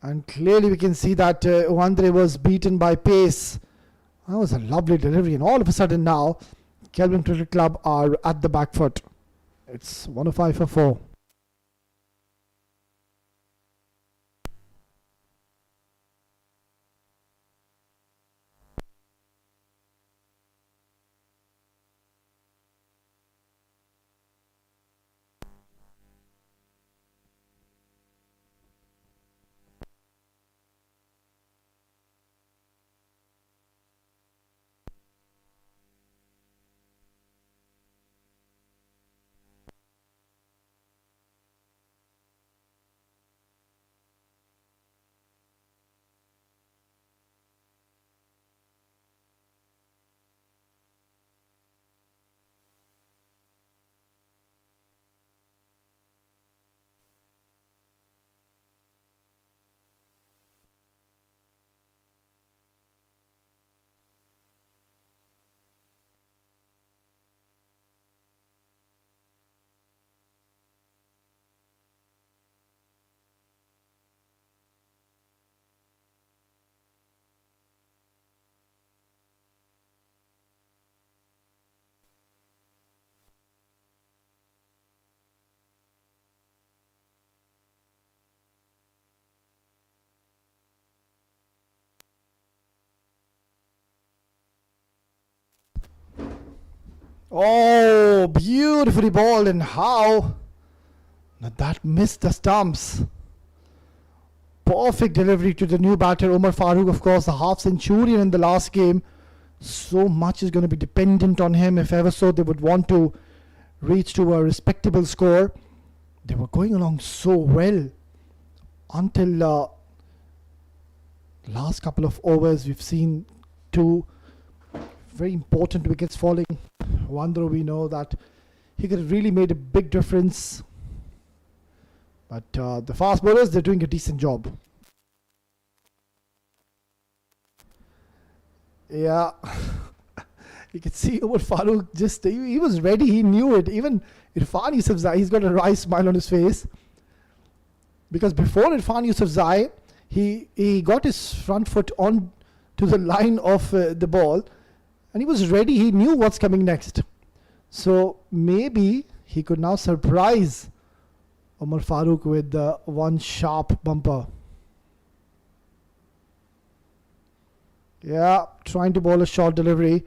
And clearly we can see that Uandre was beaten by pace. That was a lovely delivery. And all of a sudden now, Kelvin Cricket Club are at the back foot. It's 105 for 4. Oh, beautifully balled, and how that missed the stumps. Perfect delivery to the new batter, Umar Farooq, of course, the half centurion in the last game. So much is going to be dependent on him. If ever so, they would want to reach to a respectable score. They were going along so well until last couple of overs. We've seen two very important wickets falling. Wonder, we know that he could have really made a big difference. But the fast bowlers, they're doing a decent job. Yeah. You can see Umar Farooq just, he was ready, he knew it. Even Irfan Yusufzai, he's got a wry smile on his face. Because before Irfan Yusufzai, he got his front foot on to the line of the ball. And he was ready, he knew what's coming next. So maybe he could now surprise Umar Farooq with one sharp bumper. Yeah, trying to bowl a short delivery,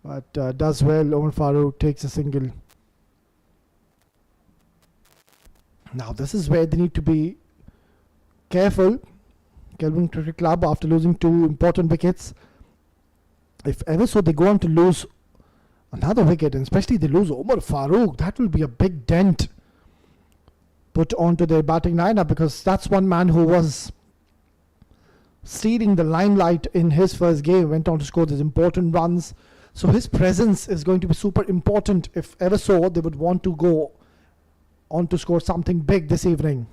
but does well. Umar Farooq takes a single. Now this is where they need to be careful. Kelvin Cricket Club, after losing two important wickets, if ever so they go on to lose another wicket, and especially they lose Umar Farooq, that will be a big dent put onto their batting lineup, because that's one man who was stealing the limelight in his first game, went on to score these important runs. So his presence is going to be super important if ever so they would want to go on to score something big this evening.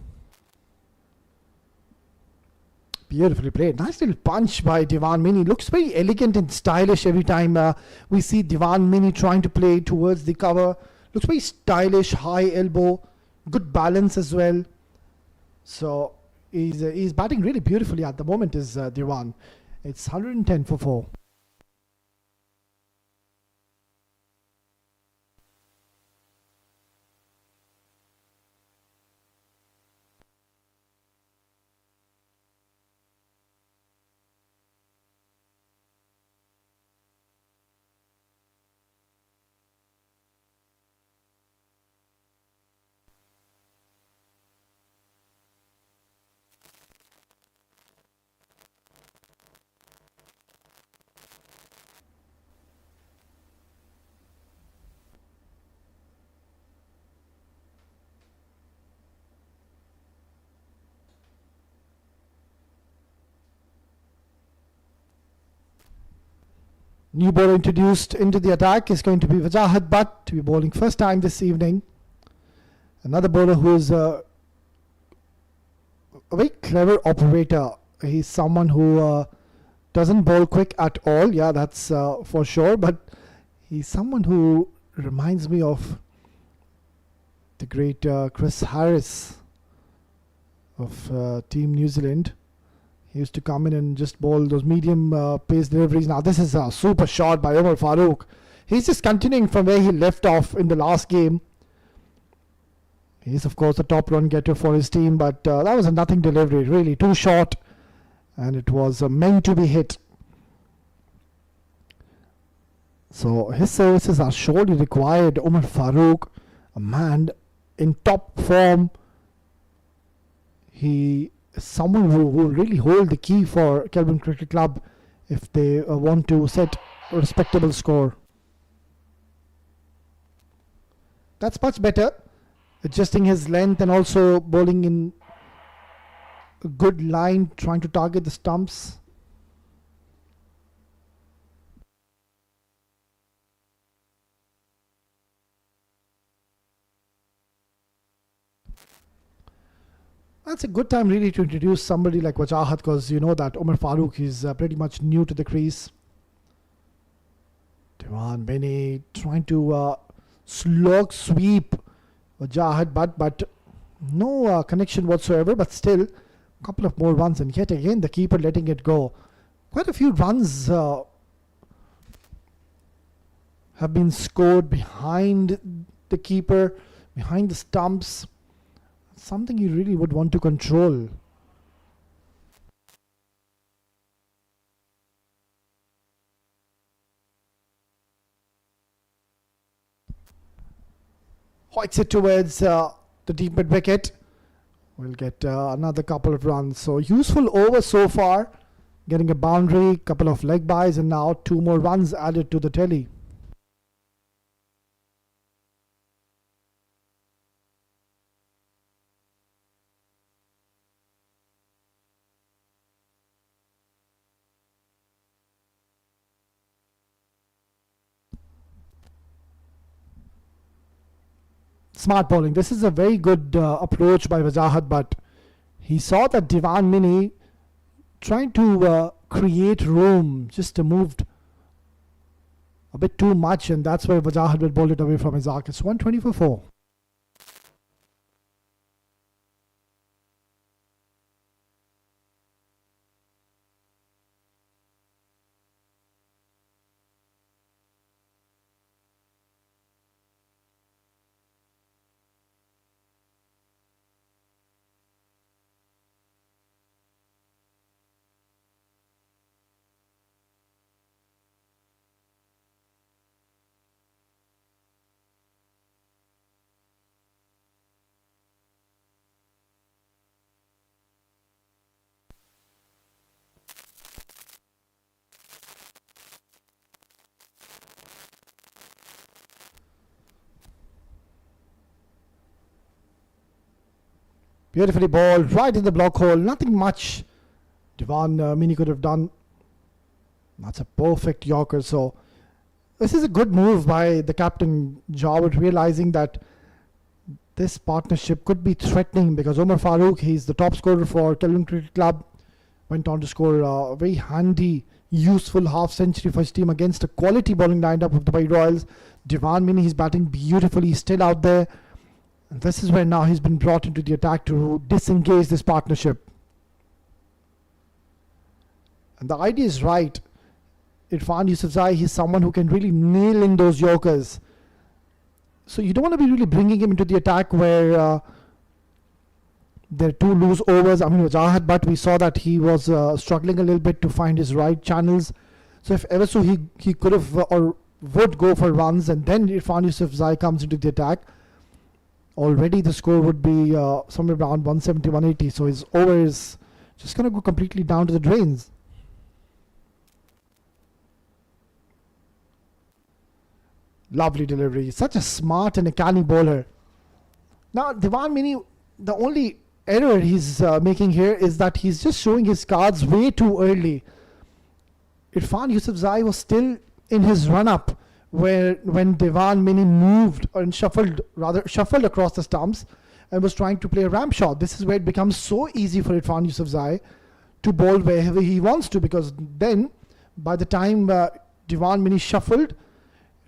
Beautifully played. Nice little punch by Dewan Mini. Looks very elegant and stylish every time we see Dewan Mini trying to play towards the cover. Looks very stylish, high elbow, good balance as well. So he's batting really beautifully at the moment, is Dewan. It's 110 for 4. New bowler introduced into the attack is going to be Wajahat Butt, to be bowling first time this evening. Another bowler who is a very clever operator. He's someone who doesn't bowl quick at all. Yeah, that's for sure. But he's someone who reminds me of the great Chris Harris of Team New Zealand. He used to come in and just bowl those medium pace deliveries. Now this is a super shot by Umar Farooq. He's just continuing from where he left off in the last game. He's of course the top run getter for his team, but that was a nothing delivery, really too short, and it was meant to be hit. So his services are surely required. Umar Farooq, a man in top form. He is someone who will really hold the key for Kelvin Cricket Club if they want to set a respectable score. That's much better. Adjusting his length and also bowling in a good line, trying to target the stumps. That's a good time really to introduce somebody like Wajahat, because you know that Umar Farooq is pretty much new to the crease. Dewan Beni trying to slog sweep Wajahat, but no connection whatsoever, but still a couple of more runs, and yet again the keeper letting it go. Quite a few runs have been scored behind the keeper, behind the stumps. Something you really would want to control. Hoiks it towards the deep mid wicket. We'll get another couple of runs. So useful over so far. Getting a boundary, couple of leg byes, and now 2 more runs added to the tally. Smart bowling. This is a very good approach by Wajahat, but he saw that Dewan Mini trying to create room, just moved a bit too much, and that's why Wajahat will bowl it away from his arc. It's 120 for 4. Beautifully bowled, right in the block hole. Nothing much Dewan Mini could have done. That's a perfect Yorker. So this is a good move by the captain, Javed, realizing that this partnership could be threatening, because Umar Farooq, he's the top scorer for Kelvin Cricket Club, went on to score a very handy, useful half century for his team against a quality bowling lineup of the Dubai Royals. Dewan Mini, he's batting beautifully, still out there. And this is where now he's been brought into the attack to disengage this partnership. And the idea is right. Irfan Yusufzai, he's someone who can really nail in those Yorkers. So you don't want to be really bringing him into the attack where there are 2 loose overs. I mean, Wajahat, but we saw that he was struggling a little bit to find his right channels. So if ever so, he could have or would go for runs, and then Irfan Yusufzai comes into the attack. Already the score would be somewhere around 170, 180. So his over is just going to go completely down to the drains. Lovely delivery. Such a smart and a canny bowler. Now, Dewan Mini, the only error he's making here is that he's just showing his cards way too early. Irfan Yusufzai was still in his run-up when Dewan Mini moved and shuffled across the stumps and was trying to play a ramp shot. This is where it becomes so easy for Irfan Yusufzai to bowl wherever he wants to, because then by the time Dewan Mini shuffled,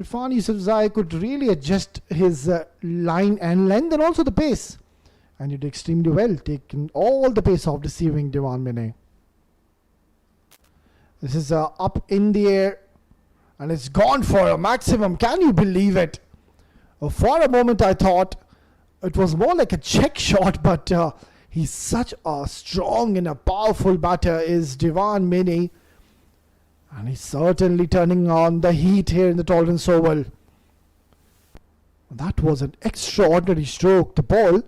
Irfan Yusufzai could really adjust his line and length and also the pace. And he did extremely well, taking all the pace off deceiving Dewan Mene. This is up in the air and it's gone for a maximum. Can you believe it? For a moment I thought it was more like a check shot, but he's such a strong and a powerful batter is Dewan Mene. And he's certainly turning on the heat here in the Tolerance Oval. That was an extraordinary stroke. The ball,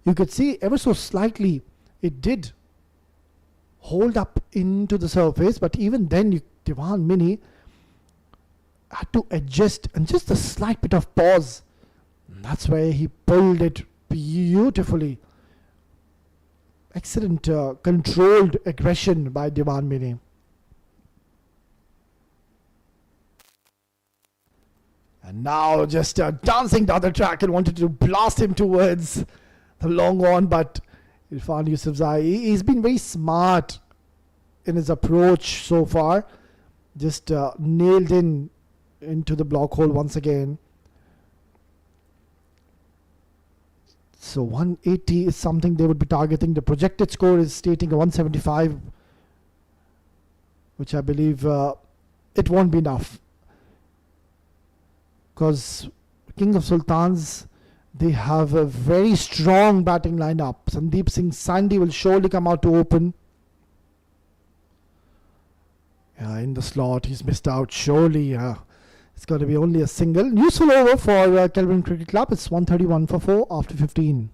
you could see ever so slightly, it did hold up into the surface. But even then, Dewan Mene had to adjust and just a slight bit of pause. And that's where he pulled it beautifully. Excellent controlled aggression by Dewan Mene. And now just dancing down the track and wanted to blast him towards the long one. But Irfan Yusufzai, he's been very smart in his approach so far. Just nailed into the block hole once again. So 180 is something they would be targeting. The projected score is stating a 175, which I believe it won't be enough. Because King of Sultans, they have a very strong batting lineup. Sandeep Singh Sandhi will surely come out to open. In the slot, he's missed out surely. It's going to be only a single. Useful over for Kelvin Cricket Club. It's 131 for 4 after 15.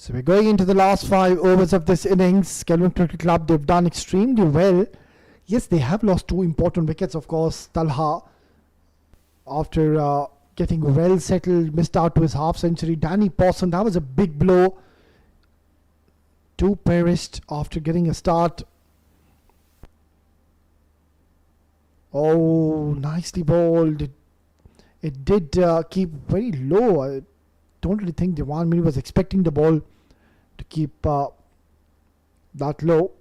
So we're going into the last 5 overs of this innings. Kelvin Cricket Club, they've done extremely well. Yes, they have lost 2 important wickets, of course. Talha, after getting well settled, missed out to his half century. Danny Pawson, that was a big blow. 2 perished after getting a start. Oh, nicely bowled. It did keep very low. I don't really think Dewan Mene was expecting the ball to keep that low.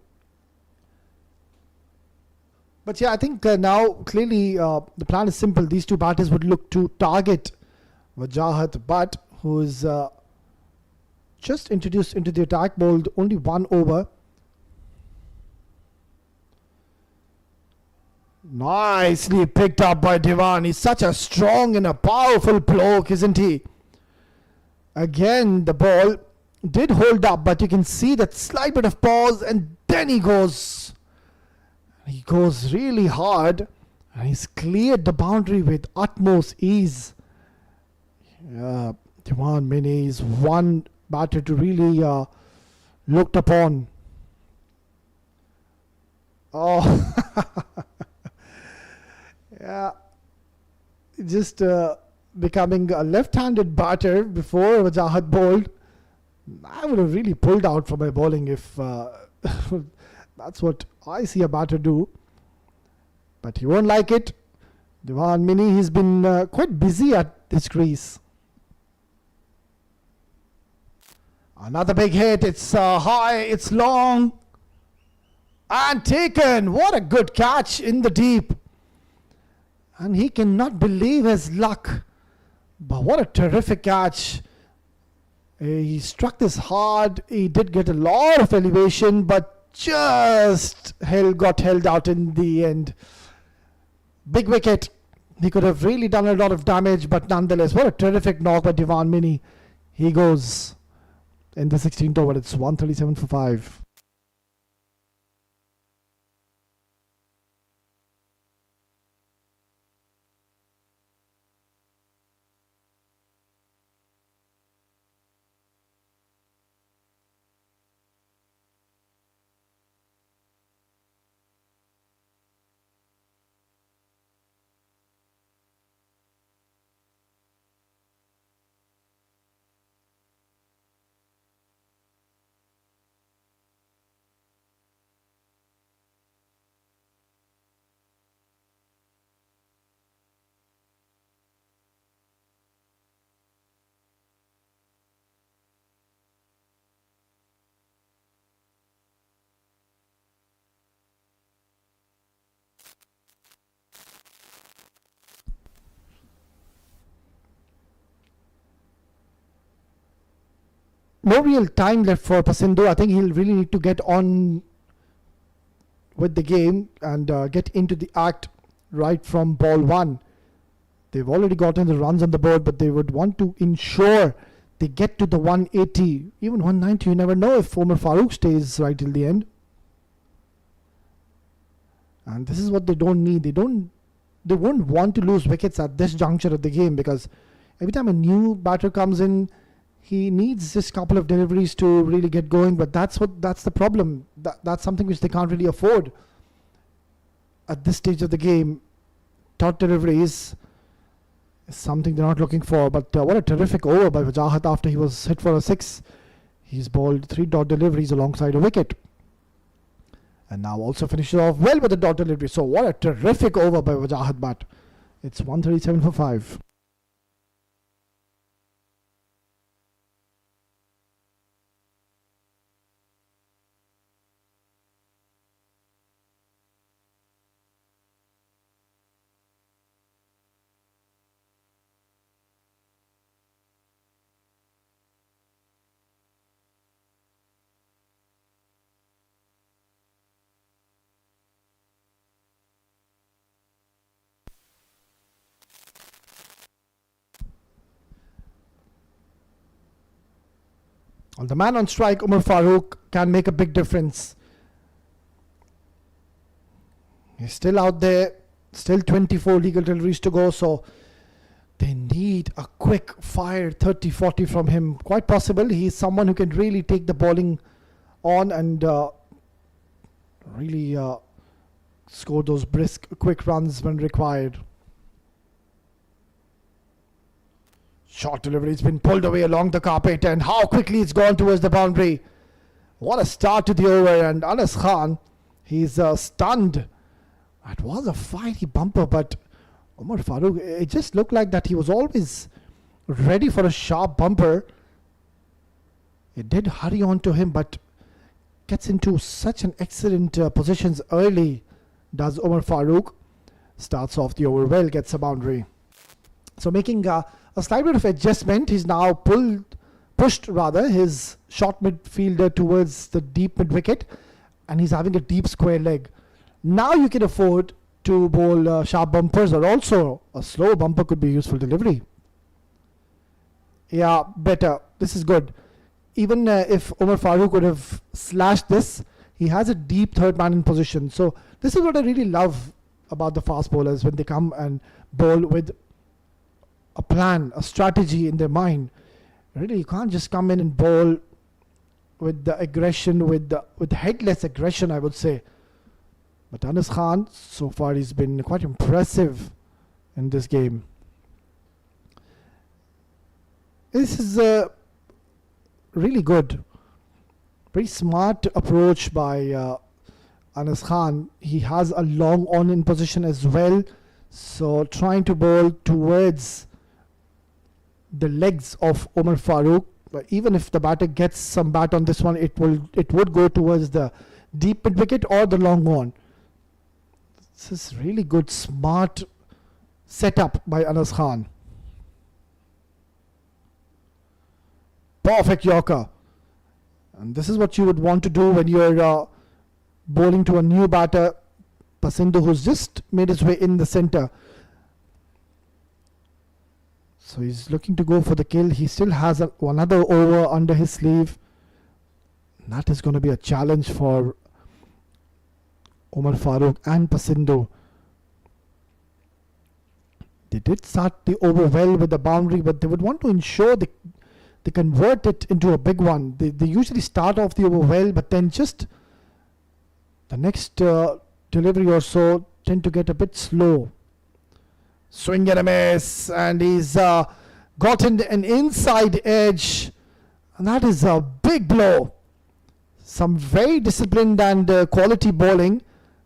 But yeah, I think now clearly the plan is simple. These 2 batters would look to target Wajahat Butt, who is just introduced into the attack, bowled only 1 over. Nicely picked up by Dewan. He's such a strong and a powerful bloke, isn't he? Again, the ball did hold up, but you can see that slight bit of pause, and then he goes. He goes really hard, and he's cleared the boundary with utmost ease. Dewan Mene is one batter to really looked upon. Oh, yeah, just becoming a left-handed batter before Wajahat bowled. I would have really pulled out from my bowling if that's what I see a batter do. But he won't like it. Dewan Mene, he's been quite busy at this crease. Another big hit. It's high, it's long. And taken. What a good catch in the deep. And he cannot believe his luck. But what a terrific catch. He struck this hard. He did get a lot of elevation, but just got held out in the end. Big wicket. He could have really done a lot of damage, but nonetheless, what a terrific knock by Devan Mini. He goes in the 16th over. It's 137 for 5. No real time left for Pasindu. I think he'll really need to get on with the game and get into the act right from ball 1. They've already gotten the runs on the board, but they would want to ensure they get to the 180, even 190. You never know if Omar Farooq stays right till the end. And this is what they don't need. They won't want to lose wickets at this juncture of the game, because every time a new batter comes in, he needs just a couple of deliveries to really get going, but that's the problem. That's something which they can't really afford at this stage of the game. Dot deliveries is something they're not looking for, but what a terrific over by Wajahat after he was hit for a 6. He's bowled 3 dot deliveries alongside a wicket. And now also finishes off well with a dot delivery. So what a terrific over by Wajahat bat. It's 137 for 5. Well, the man on strike, Umar Farooq, can make a big difference. He's still out there, still 24 legal deliveries to go, so they need a quick fire 30-40 from him. Quite possible he's someone who can really take the bowling on and really score those brisk, quick runs when required. Short delivery, it's been pulled away along the carpet, and how quickly it's gone towards the boundary. What a start to the over, and Anas Khan, he's stunned. It was a fiery bumper, but Umar Farooq, it just looked like that he was always ready for a sharp bumper. It did hurry on to him, but gets into such an excellent positions early, does Umar Farooq. Starts off the over well, gets a boundary. So making a slight bit of adjustment, he's now pushed his short midfielder towards the deep mid wicket, and he's having a deep square leg. Now you can afford to bowl sharp bumpers, or also a slow bumper could be useful delivery. Yeah, better. This is good. Even if Umar Farooq would have slashed this, he has a deep third man in position. So this is what I really love about the fast bowlers, when they come and bowl with a plan, a strategy in their mind. Really, you can't just come in and bowl with the aggression, with headless aggression, I would say. But Anas Khan, so far, he's been quite impressive in this game. This is really good. Very smart approach by Anas Khan. He has a long on in position as well. So trying to bowl towards the legs of Umar Farooq. Even if the batter gets some bat on this one, it would go towards the deep mid wicket or the long on. This is really good, smart setup by Anas Khan. perfect Yorker. And this is what you would want to do when you're bowling to a new batter, Pasindu, who's just made his way in the center. So he's looking to go for the kill. He still has another over under his sleeve. That is going to be a challenge for Omar Farooq and Pasindu. They did start the over well with the boundary, but they would want to ensure they convert it into a big one. They usually start off the over well, but then just the next delivery or so tend to get a bit slow. Swing and a miss, and he's gotten an inside edge, and that is a big blow. Some very disciplined and quality bowling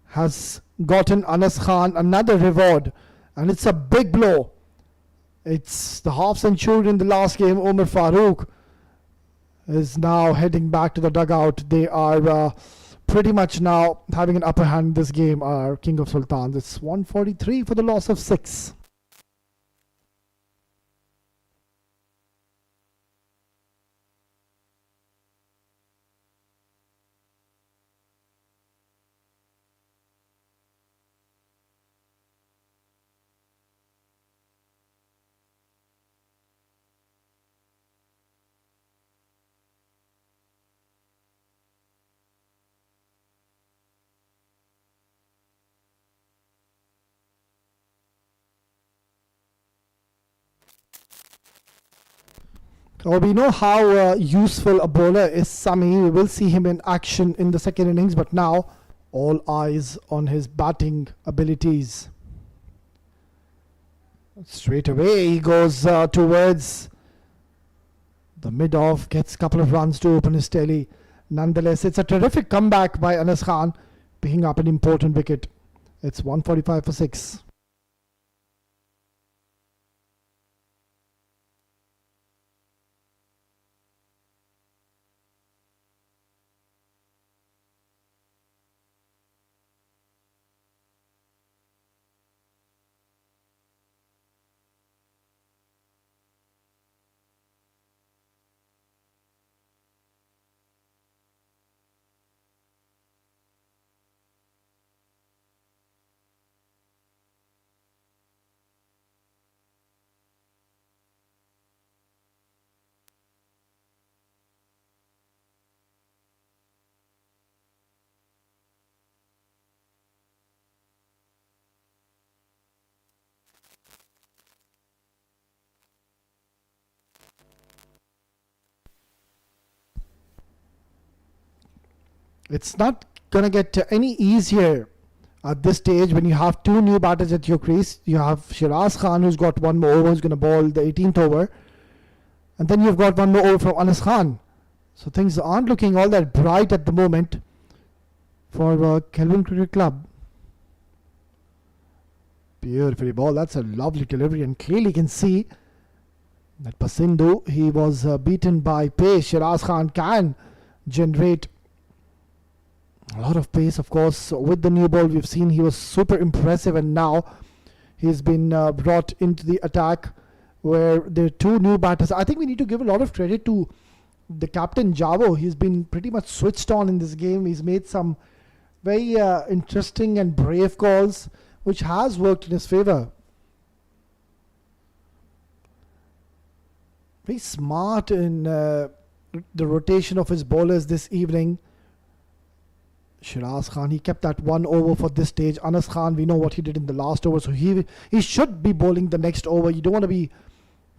has gotten Anas Khan another reward, and it's a big blow. It's the half century in the last game. Omar Farooq is now heading back to the dugout. They are pretty much now having an upper hand in this game, are King of Sultans. It's 143 for the loss of 6. We know how useful a bowler is Sami. We will see him in action in the second innings, but now all eyes on his batting abilities. Straight away he goes towards the mid-off, gets a couple of runs to open his tally. Nonetheless, it's a terrific comeback by Anas Khan, picking up an important wicket. It's 145 for 6. It's not going to get any easier at this stage when you have two new batters at your crease. You have Shiraz Khan, who's got one more over, who's going to bowl the 18th over. And then you've got one more over from Anas Khan. So things aren't looking all that bright at the moment for Kelvin Cricket Club. Beautifully ball. That's a lovely delivery, and clearly you can see that Pasindu, he was beaten by pace. Shiraz Khan can generate a lot of pace, of course. With the new ball, we've seen he was super impressive, and now he's been brought into the attack where there are two new batters. I think we need to give a lot of credit to the captain, Javo. He's been pretty much switched on in this game. He's made some very interesting and brave calls, which has worked in his favor. Very smart in the rotation of his bowlers this evening. Shiraz Khan, he kept that one over for this stage. Anas Khan, we know what he did in the last over, so he should be bowling the next over. You don't want to be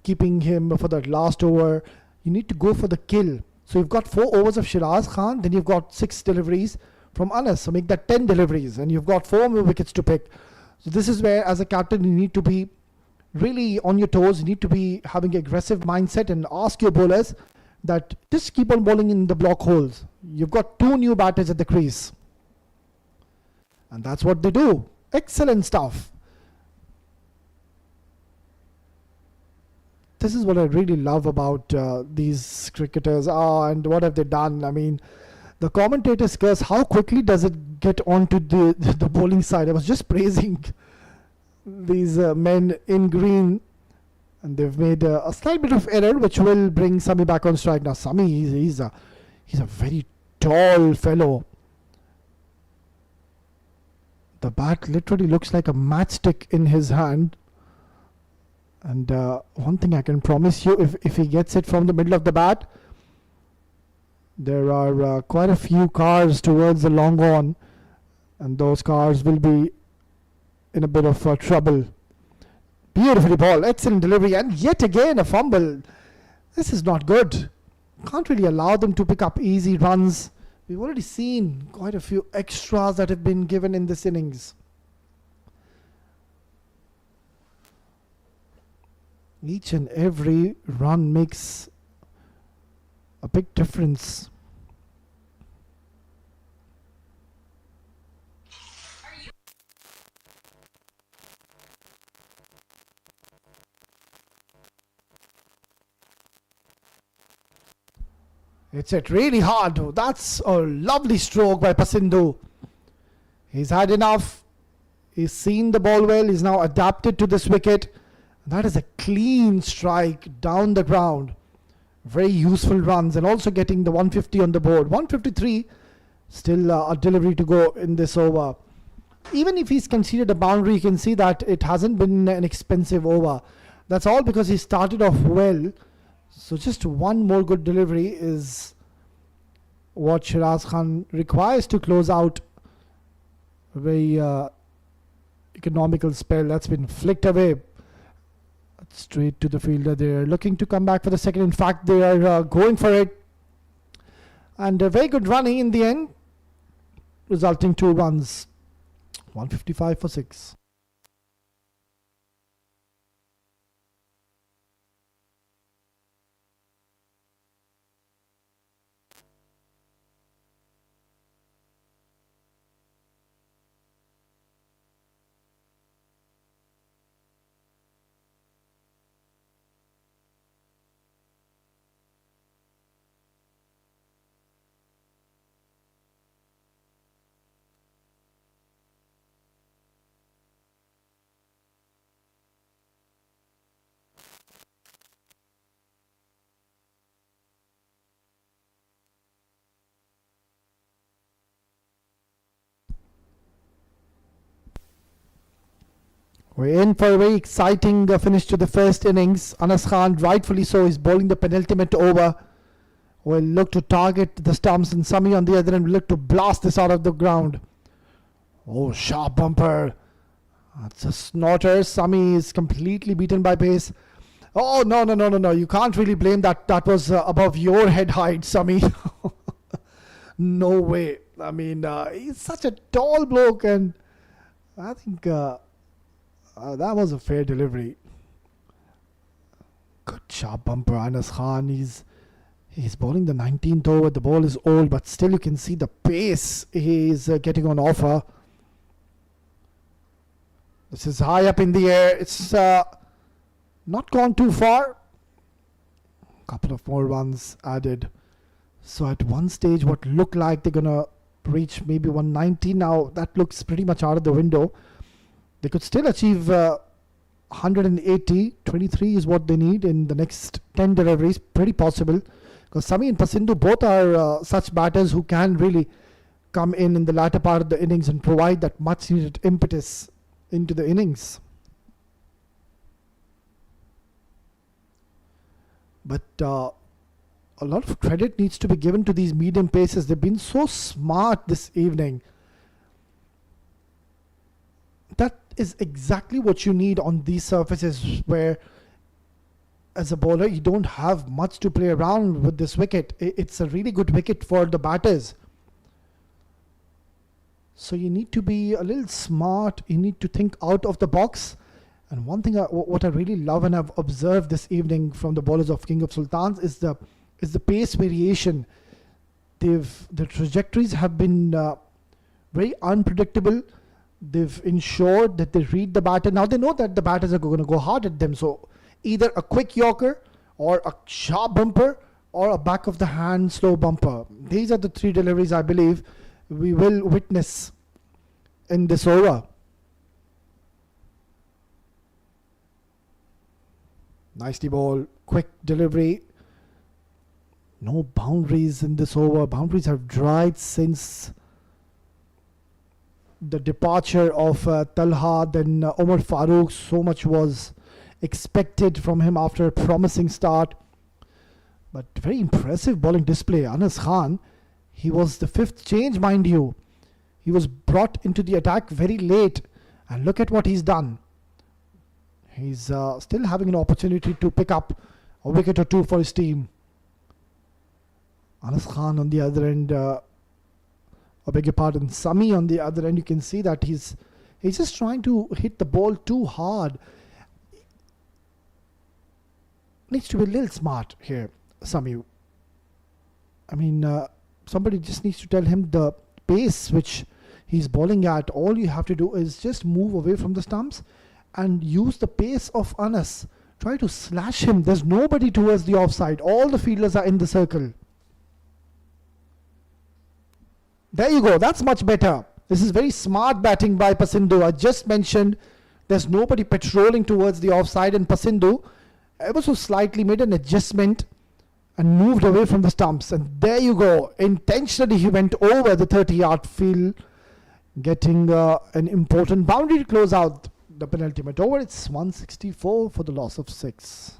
keeping him for that last over. You need to go for the kill. So you've got 4 overs of Shiraz Khan, then you've got 6 deliveries from Anas, so make that 10 deliveries, and you've got 4 more wickets to pick. So this is where, as a captain, you need to be really on your toes. You need to be having an aggressive mindset and ask your bowlers that just keep on bowling in the block holes. You've got 2 new batters at the crease, and that's what they do. Excellent stuff. This is what I really love about these cricketers. And what have they done? I mean, the commentators curse. How quickly does it get onto the bowling side? I was just praising these men in green, And they've made a slight bit of error, which will bring Sami back on strike. Now, Sami, he's a very tall fellow. The bat literally looks like a matchstick in his hand. And one thing I can promise you, if he gets it from the middle of the bat, there are quite a few cars towards the long on, and those cars will be in a bit of trouble. Beautifully ball, excellent delivery, and yet again a fumble. This is not good. Can't really allow them to pick up easy runs. We've already seen quite a few extras that have been given in this innings. Each and every run makes a big difference. It's hit really hard. That's a lovely stroke by Pasindu. He's had enough. He's seen the ball well. He's now adapted to this wicket. That is a clean strike down the ground. Very useful runs, and also getting the 150 on the board. 153, still a delivery to go in this over. Even if he's conceded a boundary, you can see that it hasn't been an expensive over. That's all because he started off well. So just one more good delivery is what Shiraz Khan requires to close out a very economical spell that's been flicked away. Straight to the fielder. They're looking to come back for the second. In fact, they are going for it. And a very good running in the end, resulting 2 runs. 155 for 6. We're in for a very exciting finish to the first innings. Anas Khan, rightfully so, is bowling the penultimate over. Will look to target the stumps, and Sami on the other end will look to blast this out of the ground. Oh, sharp bumper. That's a snorter. Sami is completely beaten by pace. Oh, no. You can't really blame that. That was above your head height, Sami. No way. I mean, he's such a tall bloke, and I think that was a fair delivery. Good sharp bumper, Anas Khan. He's bowling the 19th over. The ball is old, but still you can see the pace he's getting on offer. This is high up in the air. It's not gone too far. Couple of more runs added. So at one stage, what looked like they're going to reach maybe 190 now, that looks pretty much out of the window. They could still achieve 180. 23 is what they need in the next 10 deliveries. Pretty possible. Because Sami and Pasindu both are such batters who can really come in the latter part of the innings and provide that much needed impetus into the innings. But a lot of credit needs to be given to these medium paces. They've been so smart this evening. That is exactly what you need on these surfaces where, as a bowler, you don't have much to play around with this wicket. It's a really good wicket for the batters. So you need to be a little smart. You need to think out of the box. And one thing, what I really love and I've observed this evening from the bowlers of King of Sultans is the pace variation. The trajectories have been very unpredictable. They've ensured that they read the batter. Now they know that the batters are going to go hard at them. So either a quick yorker or a sharp bumper or a back of the hand slow bumper. These are the 3 deliveries I believe we will witness in this over. Nicely ball, quick delivery. No boundaries in this over. Boundaries have dried since the departure of Talha, then Omar Farooq. So much was expected from him after a promising start. But very impressive bowling display. Anas Khan, he was the fifth change, mind you. He was brought into the attack very late. And look at what he's done. He's still having an opportunity to pick up a wicket or two for his team. Anas Khan on the other end, I beg your pardon, Sami on the other end, you can see that he's just trying to hit the ball too hard. Needs to be a little smart here, Sami. I mean, somebody just needs to tell him the pace which he's bowling at. All you have to do is just move away from the stumps and use the pace of Anas. Try to slash him. There's nobody towards the offside. All the fielders are in the circle. There you go. That's much better. This is very smart batting by Pasindu. I just mentioned there's nobody patrolling towards the offside, and Pasindu ever so slightly made an adjustment and moved away from the stumps. And there you go. Intentionally he went over the 30-yard field, getting an important boundary to close out the penultimate over. It's 164 for the loss of 6.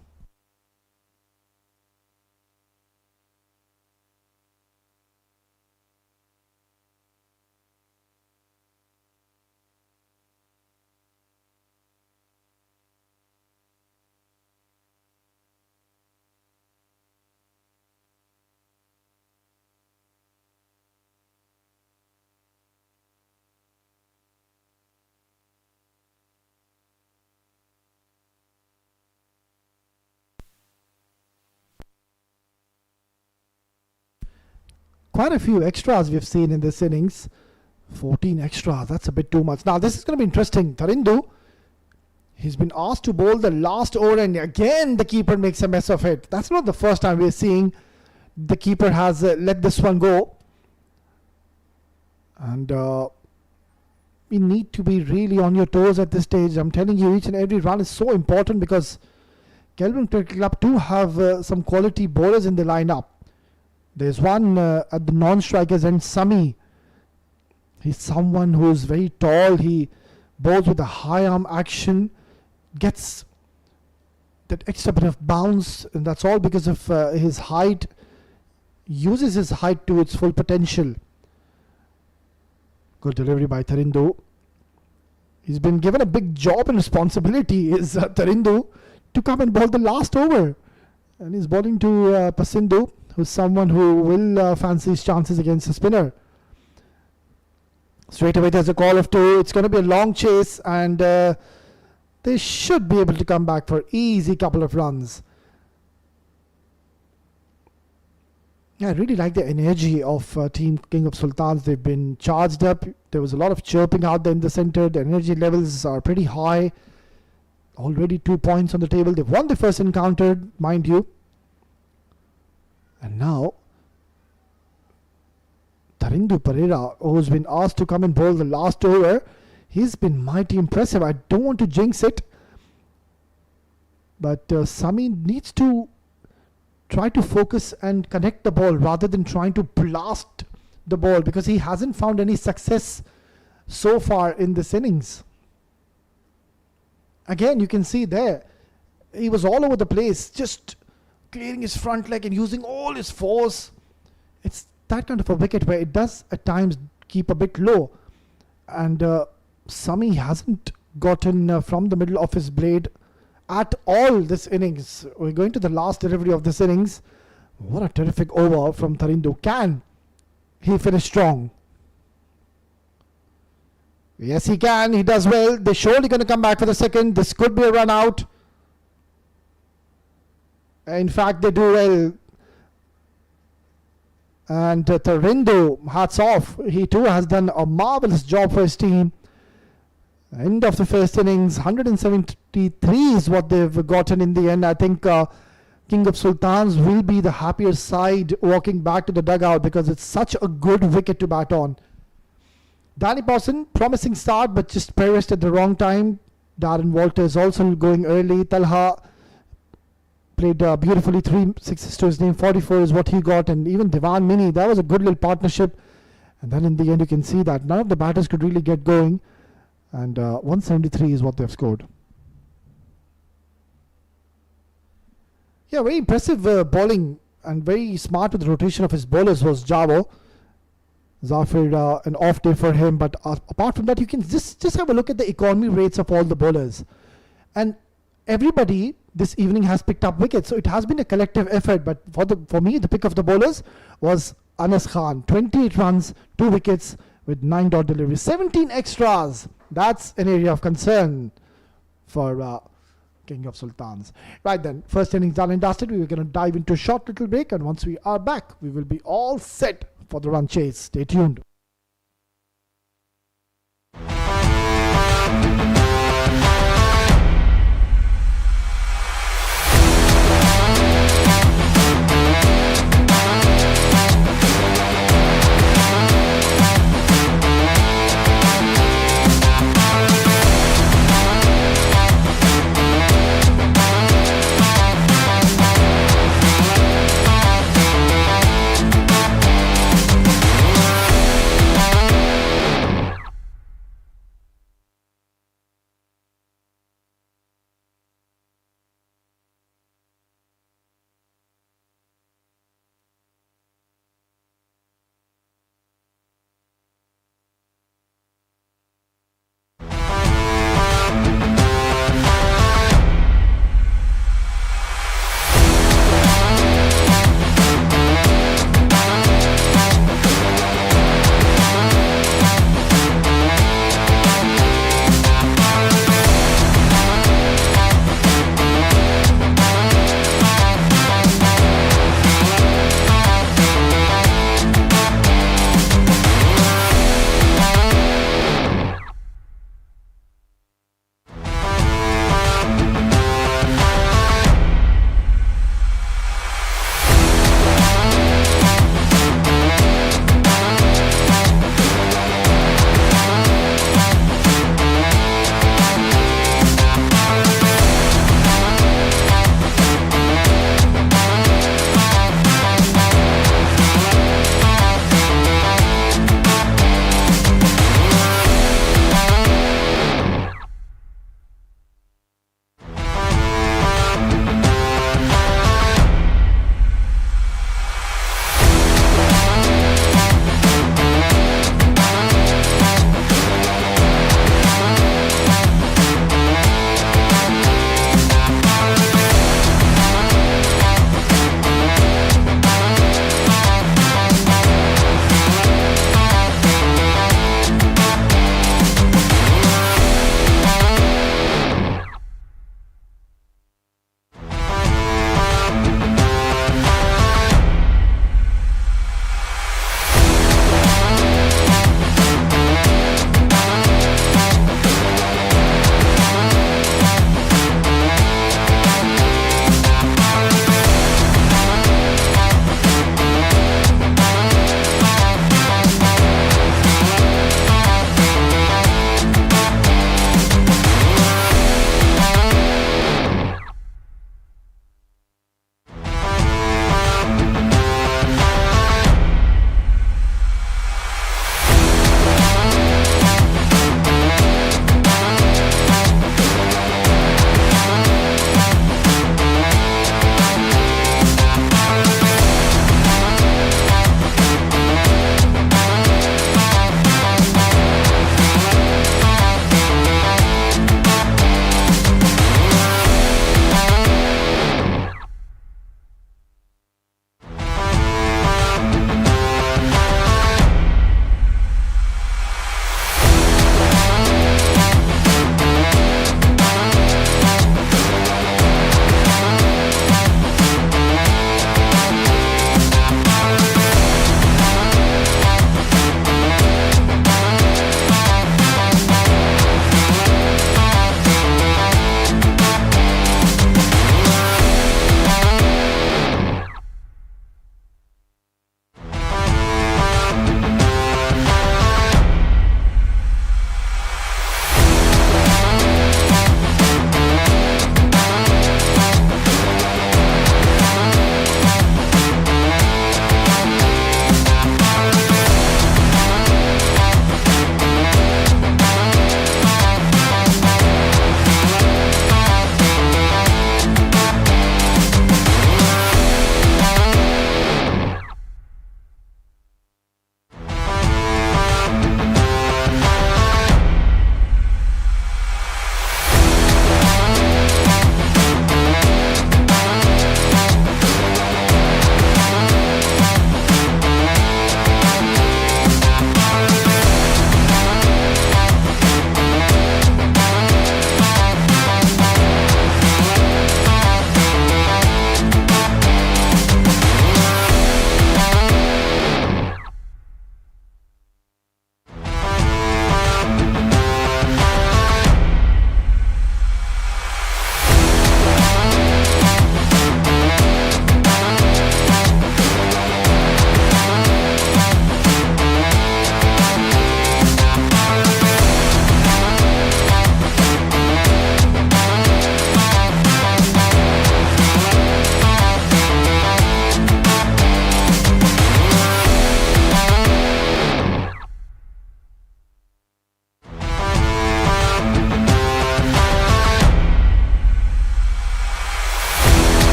Quite a few extras we've seen in this innings. 14 extras, that's a bit too much. Now this is going to be interesting. Tarindu, he's been asked to bowl the last over, and again the keeper makes a mess of it. That's not the first time we're seeing the keeper has let this one go. And you need to be really on your toes at this stage. I'm telling you, each and every run is so important because Kelvin Cricket Club do have some quality bowlers in the lineup. There's one at the non-strikers end, Sami. He's someone who is very tall. He bowls with a high arm action, gets that extra bit of bounce, and that's all because of his height. Uses his height to its full potential. Good delivery by Tarindu. He's been given a big job and responsibility, is Tarindu, to come and bowl the last over. And he's bowling to Pasindu, who's someone who will fancy his chances against the spinner. Straight away there's a call of 2. It's going to be a long chase, and they should be able to come back for easy couple of runs. Yeah, I really like the energy of Team King of Sultans. They've been charged up. There was a lot of chirping out there in the center. The energy levels are pretty high. Already 2 points on the table. They've won the first encounter, mind you. And now, Tarindu Pereira, who's been asked to come and bowl the last over, he's been mighty impressive. I don't want to jinx it, but Sami needs to try to focus and connect the ball rather than trying to blast the ball, because he hasn't found any success so far in this innings. Again, you can see there, he was all over the place, just clearing his front leg and using all his force. It's that kind of a wicket where it does at times keep a bit low, and Sami hasn't gotten from the middle of his blade at all this innings. We're going to the last delivery of this innings. What a terrific over from Tarindu. Can he finish strong? Yes, he can. He does well. They're surely going to come back for the second. This could be a run out. In fact, they do well. And Tarindu, hats off. He too has done a marvelous job for his team. End of the first innings, 173 is what they've gotten in the end. I think King of Sultans will be the happier side walking back to the dugout, because it's such a good wicket to bat on. Danny Pawson, promising start, but just perished at the wrong time. Darren Walters also going early. Talha played beautifully. 3 sixes to his name. 44 is what he got. And even Devan Mini, that was a good little partnership. And then in the end, you can see that none of the batters could really get going. And 173 is what they've scored. Yeah, very impressive bowling and very smart with the rotation of his bowlers was Javo. Zafir, an off day for him. But apart from that, you can just have a look at the economy rates of all the bowlers. And everybody this evening has picked up wickets. So it has been a collective effort. But for me, the pick of the bowlers was Anas Khan. 28 runs, 2 wickets with 9 dot deliveries. 17 extras. That's an area of concern for King of Sultans. Right then, first innings done and dusted. We were going to dive into a short little break. And once we are back, we will be all set for the run chase. Stay tuned.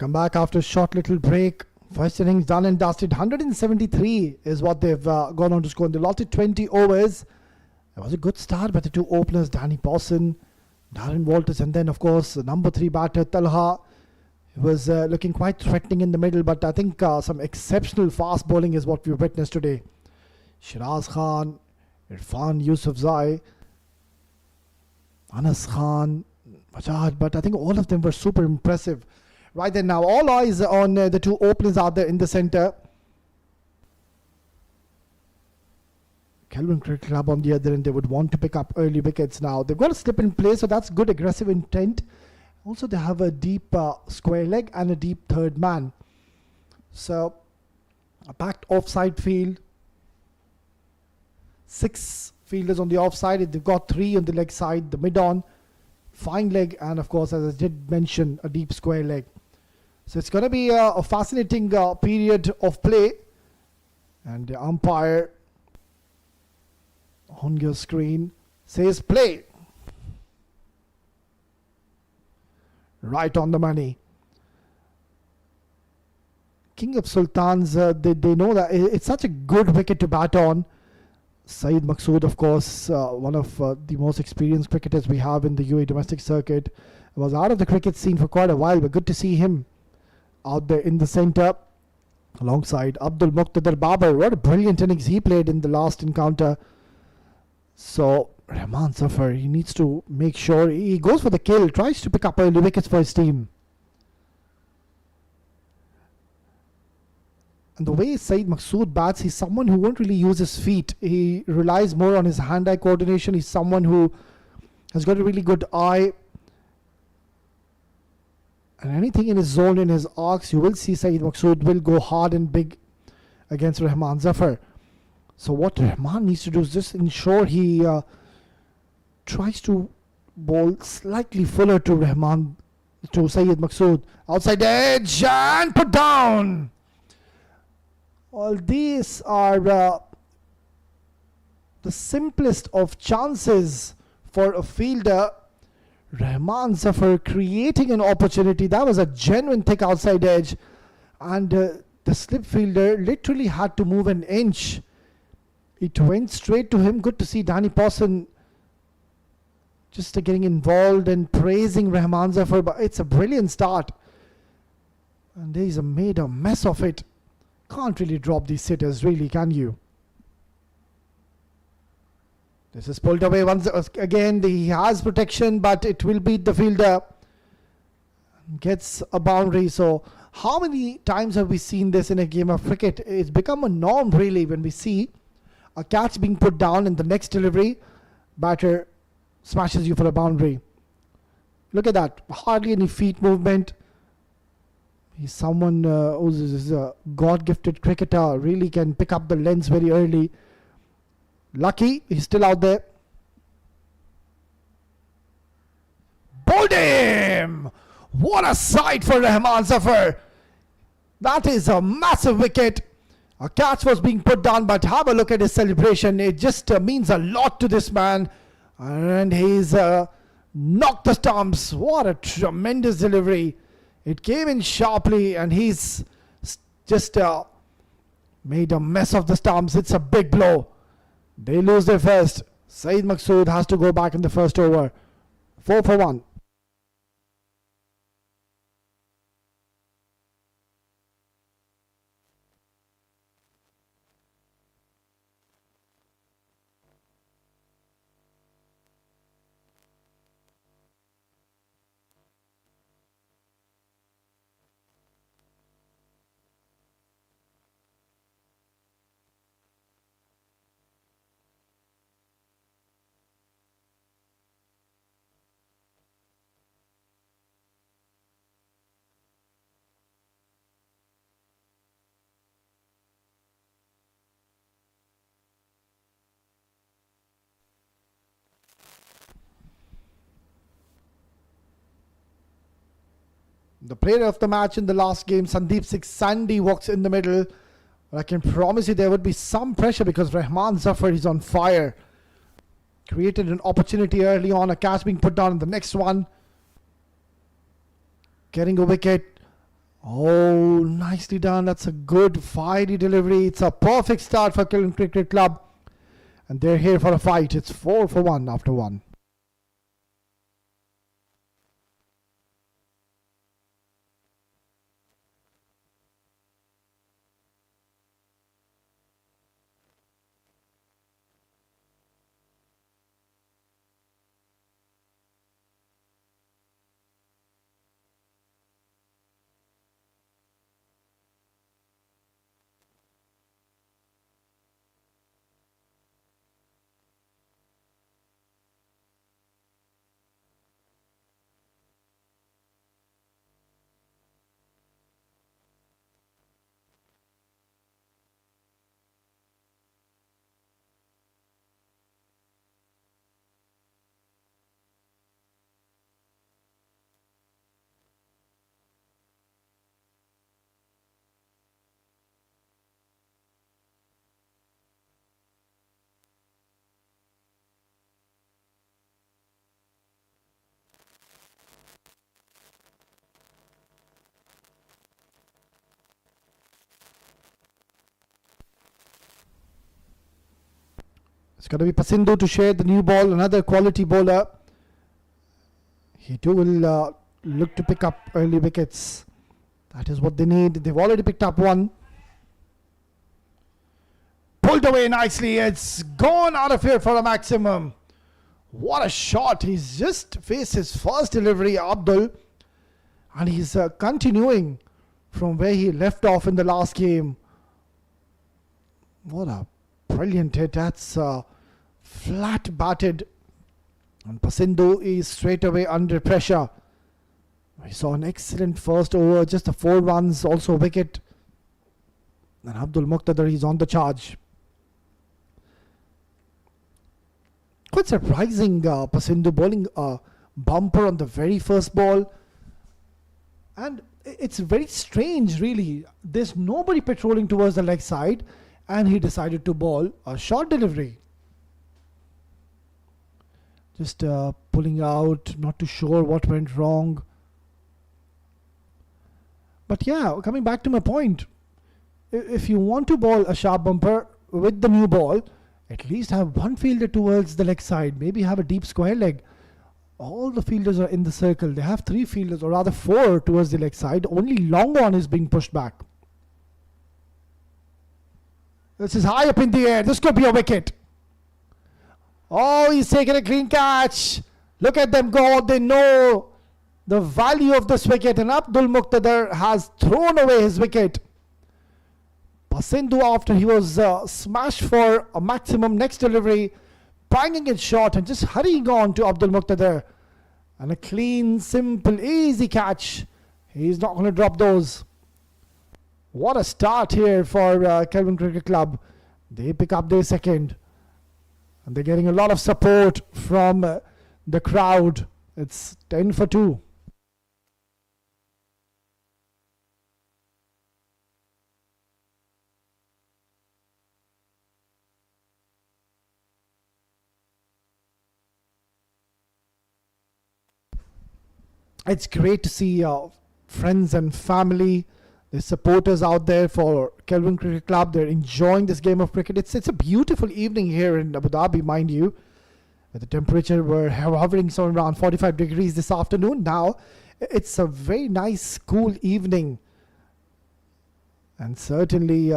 Welcome back after a short little break. First innings done and dusted. 173 is what they've gone on to score in the allotted 20 overs. It was a good start by the two openers, Danny Pawson, Darren Walters, and then of course number 3 batter Talha. He was looking quite threatening in the middle, but I think some exceptional fast bowling is what we've witnessed today. Shiraz Khan, Irfan Yusufzai, Anas Khan, Majad, but I think all of them were super impressive. Right then now, all eyes on the two openers out there in the centre. Kelvin Cricket Club on the other end, they would want to pick up early wickets now. They've got a slip in play, so that's good aggressive intent. Also, they have a deep square leg and a deep third man. So, a packed offside field. 6 fielders on the offside. They've got 3 on the leg side, the mid-on, fine leg, and of course, as I did mention, a deep square leg. So it's going to be a fascinating period of play. And the umpire on your screen says play. Right on the money. King of Sultans, they know that it's such a good wicket to bat on. Saeed Maqsood, of course, one of the most experienced cricketers we have in the UAE domestic circuit, was out of the cricket scene for quite a while, but good to see him out there in the centre alongside Abdul Muqtadar Babar. What a brilliant innings he played in the last encounter. So Rahman Zafar, he needs to make sure he goes for the kill, tries to pick up early wickets for his team. And the way Saeed Maqsood bats, he's someone who won't really use his feet. He relies more on his hand-eye coordination. He's someone who has got a really good eye. And anything in his zone, in his arcs, you will see Saeed Maqsood will go hard and big against Rahman Zafar. So what Rahman needs to do is just ensure he tries to bowl slightly fuller to Saeed Maqsood. Outside edge and put down. All these are the simplest of chances for a fielder. Rahman Zafar creating an opportunity. That was a genuine thick outside edge. And the slip fielder literally had to move an inch. It went straight to him. Good to see Danny Pawson just getting involved and praising Rahman Zafar. But it's a brilliant start. And he's made a mess of it. Can't really drop these sitters, really, can you? This is pulled away once again. He has protection, but it will beat the fielder. Gets a boundary. So how many times have we seen this in a game of cricket? It's become a norm, really, when we see a catch being put down in the next delivery, batter smashes you for a boundary. Look at that. Hardly any feet movement. He's someone who's a God-gifted cricketer. Really can pick up the lens very early. Lucky, he's still out there. Bowled him! What a sight for Rahman Zafar. That is a massive wicket. A catch was being put down, but have a look at his celebration. It just means a lot to this man. And he's knocked the stumps. What a tremendous delivery. It came in sharply, and he's just made a mess of the stumps. It's a big blow. They lose their first. Saeed Maqsood has to go back in the first over. 4 for 1. The player of the match in the last game, Sandeep Singh Sandy, walks in the middle. But I can promise you there would be some pressure because Rahman Zafar is on fire. Created an opportunity early on, a catch being put down in the next one. Getting a wicket. Oh, nicely done. That's a good fiery delivery. It's a perfect start for Kelvin Cricket Club. And they're here for a fight. It's 4 for 1 after 1. It's going to be Pasindu to share the new ball. Another quality bowler. He too will look to pick up early wickets. That is what they need. They've already picked up one. Pulled away nicely. It's gone out of here for a maximum. What a shot. He's just faced his first delivery, Abdul. And he's continuing from where he left off in the last game. What a brilliant hit. That's flat batted. And Pasindu is straight away under pressure. We saw an excellent first over. Just the 4 runs. Also a wicket. And Abdul Muqtadar is on the charge. Quite surprising, Pasindu bowling a bumper on the very first ball. And it's very strange, really. There's nobody patrolling towards the leg side, and he decided to bowl a short delivery. Just pulling out, not too sure what went wrong. But yeah, coming back to my point, if you want to bowl a sharp bumper with the new ball, at least have one fielder towards the leg side. Maybe have a deep square leg. All the fielders are in the circle. They have 3 fielders, or rather 4 towards the leg side. Only long on is being pushed back. This is high up in the air. This could be a wicket. Oh, he's taken a clean catch. Look at them go. They know the value of this wicket. And Abdul Muqtadar has thrown away his wicket. Pasindu, after he was smashed for a maximum next delivery, banging it short and just hurrying on to Abdul Muqtadar. And a clean, simple, easy catch. He's not going to drop those. What a start here for Kelvin Cricket Club. They pick up their second. And they're getting a lot of support from the crowd. It's 10 for 2. It's great to see friends and family, the supporters out there for Kelvin Cricket Club. They're enjoying this game of cricket. It's a beautiful evening here in Abu Dhabi, mind you. The temperature were hovering somewhere around 45 degrees this afternoon. Now it's a very nice, cool evening. And certainly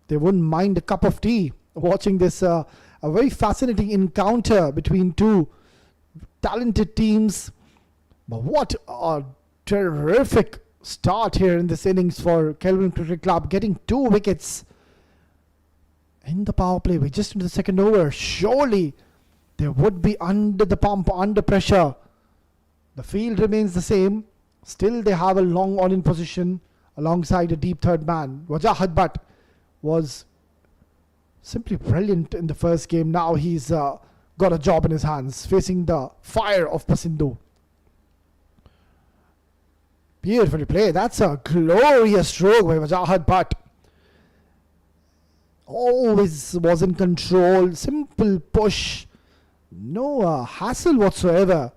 they wouldn't mind a cup of tea watching this a very fascinating encounter between 2 talented teams. But what a terrific start here in this innings for Kelvin Cricket Club, getting 2 wickets in the power play. We're just into the second over. Surely they would be under the pump, under pressure. The field remains the same. Still they have a long on in position alongside a deep third man. Wajahat Butt was simply brilliant in the first game. Now he's got a job in his hands, facing the fire of Pasindu. Beautifully played. That's a glorious stroke by Wajahat Butt. Always was in control. Simple push. No hassle whatsoever.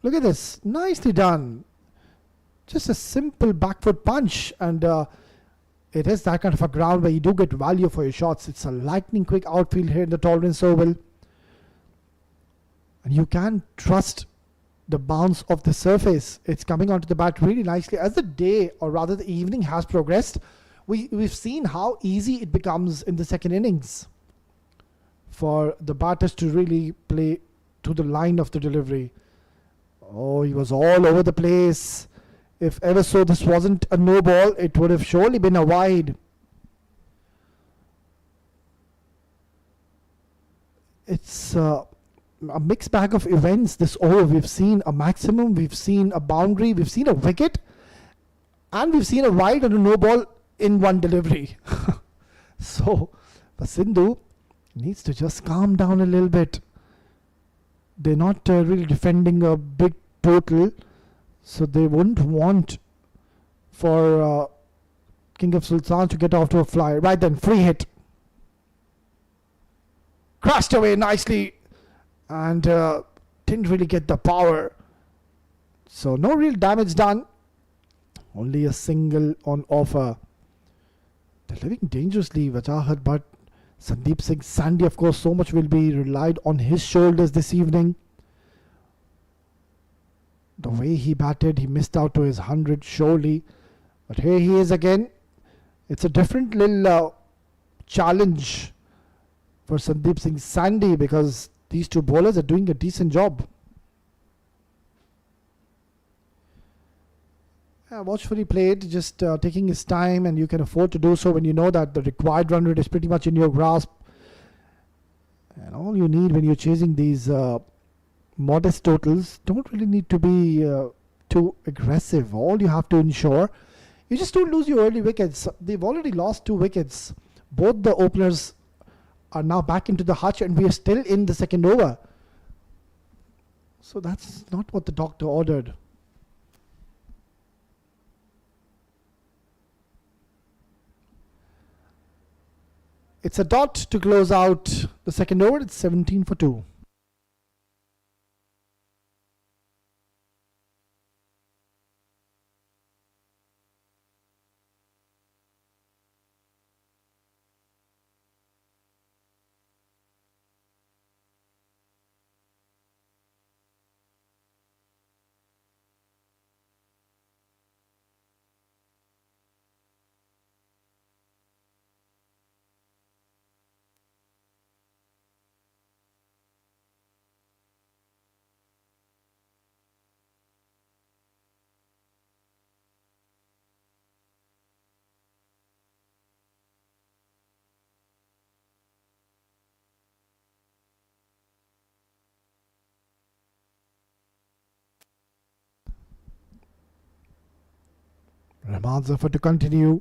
Look at this. Nicely done. just a simple back foot punch, and it is that kind of a ground where you do get value for your shots. It's a lightning quick outfield here in the Tolerance Oval, and you can trust the bounce of the surface. It's coming onto the bat really nicely. As the day, or rather the evening, has progressed, we've seen how easy it becomes in the second innings for the batters to really play to the line of the delivery. Oh, he was all over the place. If ever so this wasn't a no ball, it would have surely been a wide. It's a mixed bag of events this over. We've seen a maximum, we've seen a boundary, we've seen a wicket, and we've seen a wide and a no ball in one delivery. So Sindhu needs to just calm down a little bit. They're not really defending a big total, so they wouldn't want for King of Sultans to get off to a fly. Right then, free hit. Crashed away nicely, and didn't really get the power. So no real damage done. Only a single on offer. They're living dangerously, Wajahat, but Sandeep Singh Sandy, of course, so much will be relied on his shoulders this evening. The way he batted, he missed out to his 100 surely. But here he is again. It's a different little challenge for Sandeep Singh Sandy, because these two bowlers are doing a decent job. Watchfully played, just taking his time, and you can afford to do so when you know that the required run rate is pretty much in your grasp. And all you need when you're chasing these modest totals, don't really need to be too aggressive. All you have to ensure, you just don't lose your early wickets. They've already lost 2 wickets. Both the openers are now back into the hutch, and we are still in the second over. So that's not what the doctor ordered. It's a dot to close out the second over. It's 17 for 2. Rahman Zafar to continue.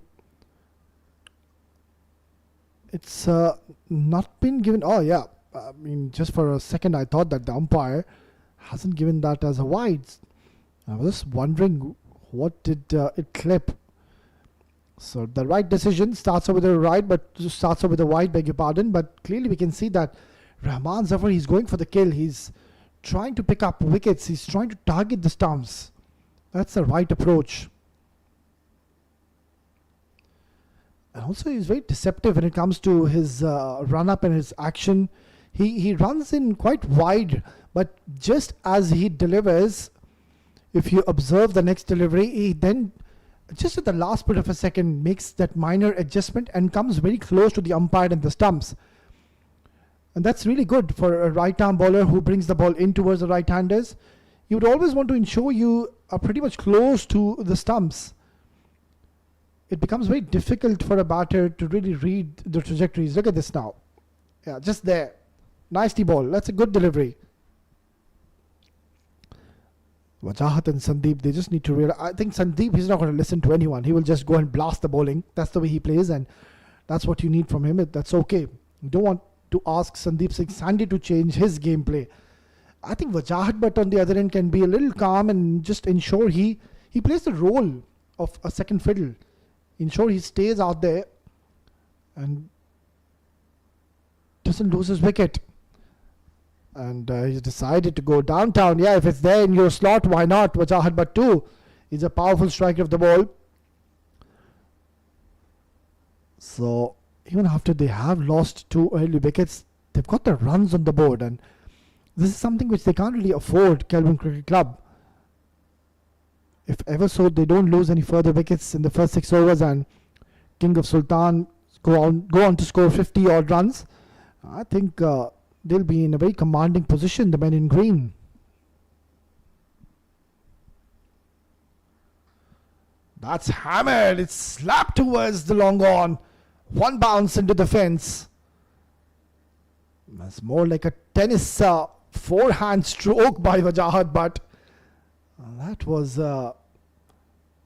It's not been given. Oh yeah, I mean, just for a second I thought that the umpire hasn't given that as a wide. I was just wondering what did it clip. So the right decision starts off with a right, but starts off with a wide, beg your pardon. But clearly we can see that Rahman Zafar, he's going for the kill. He's trying to pick up wickets. He's trying to target the stumps. That's the right approach. And also he's very deceptive when it comes to his run-up and his action. He runs in quite wide, but just as he delivers, if you observe the next delivery, he then, just at the last bit of a second, makes that minor adjustment and comes very close to the umpire and the stumps. And that's really good for a right-arm bowler who brings the ball in towards the right-handers. You would always want to ensure you are pretty much close to the stumps. It becomes very difficult for a batter to really read the trajectories. Look at this now. Yeah, just there. Nicely ball. That's a good delivery. Wajahat and Sandeep, they just need to realize. I think Sandeep, he's not going to listen to anyone. He will just go and blast the bowling. That's the way he plays, and that's what you need from him. That's okay. You don't want to ask Sandeep Singh Sandy to change his gameplay. I think Wajahat, but on the other end, can be a little calm and just ensure he plays the role of a second fiddle. Ensure he stays out there and doesn't lose his wicket. And he's decided to go downtown. Yeah, if it's there in your slot, why not? Wajahat, but too. He's a powerful striker of the ball. So even after they have lost 2 early wickets, they've got the runs on the board, and this is something which they can't really afford, Kelvin Cricket Club. If ever so, they don't lose any further wickets in the first 6 overs, and King of Sultan go on to score 50 odd runs, I think they'll be in a very commanding position, the men in green. That's hammered. It's slapped towards the long on. One bounce into the fence. That's more like a tennis forehand stroke by Wajahat, but that was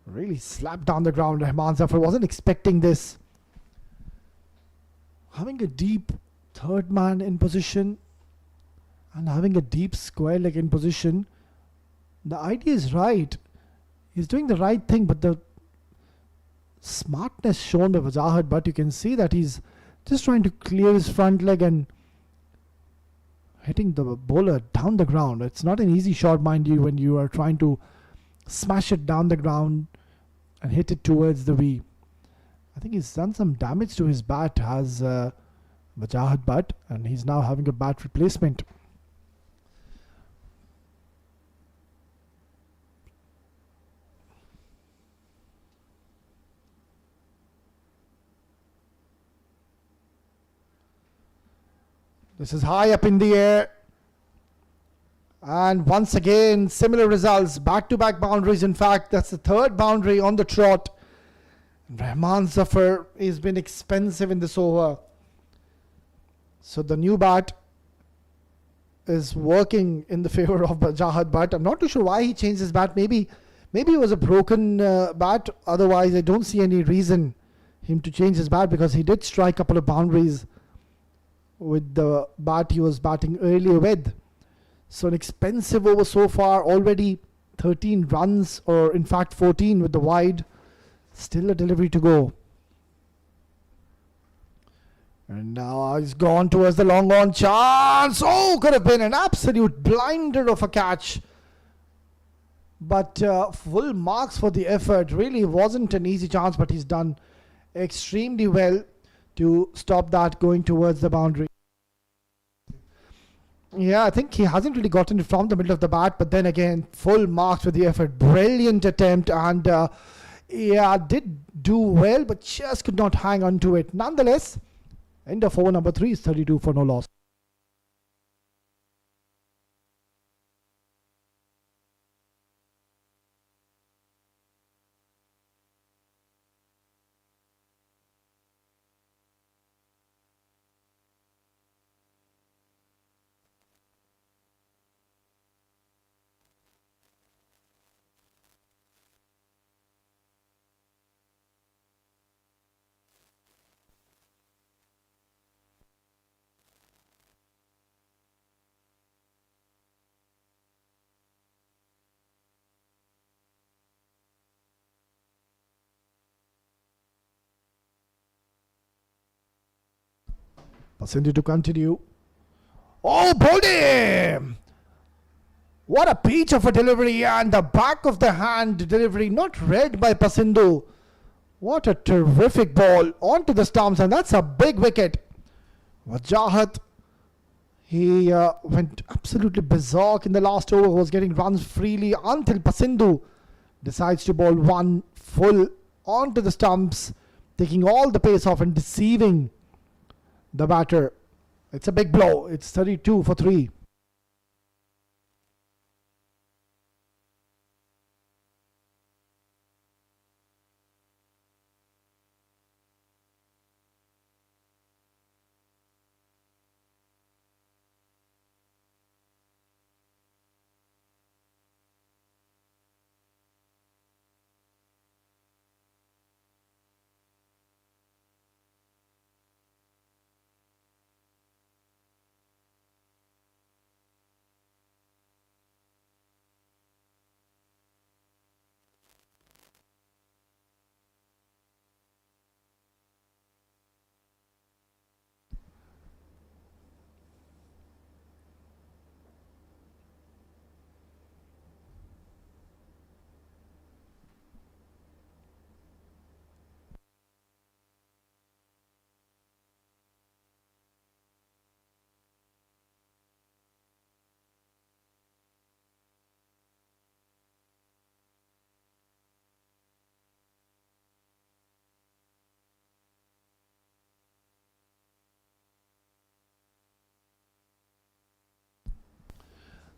really slapped down the ground. Rahman Zafar wasn't expecting this. Having a deep third man in position and having a deep square leg in position, the idea is right. He's doing the right thing, but the smartness shown by Wajahat, but you can see that he's just trying to clear his front leg and hitting the bowler down the ground. It's not an easy shot, mind you, when you are trying to smash it down the ground and hit it towards the V. I think he's done some damage to his bat as Wajahat, but and he's now having a bat replacement. This is high up in the air. And once again, similar results. Back-to-back boundaries. In fact, that's the third boundary on the trot. Rahman Zafar has been expensive in this over. So the new bat is working in the favor of Wajahat, but I'm not too sure why he changed his bat. Maybe it was a broken bat. Otherwise, I don't see any reason him to change his bat, because he did strike a couple of boundaries with the bat he was batting earlier with. So an expensive over so far, already 13 runs, or in fact 14 with the wide. Still a delivery to go. And now he's gone towards the long on chance. Oh, could have been an absolute blinder of a catch. But full marks for the effort. Really wasn't an easy chance, but he's done extremely well to stop that going towards the boundary. Yeah, I think he hasn't really gotten it from the middle of the bat, but then again, full marks for the effort. Brilliant attempt, and yeah, did do well, but just could not hang on to it. Nonetheless, end of over number 3 is 32 for no loss. Pasindu to continue. Oh, bowled! What a peach of a delivery, and the back of the hand delivery not read by Pasindu. What a terrific ball onto the stumps, and that's a big wicket. Wajahat, he went absolutely berserk in the last over, was getting runs freely until Pasindu decides to bowl one full onto the stumps, taking all the pace off and deceiving the batter. It's a big blow. It's 32 for 3.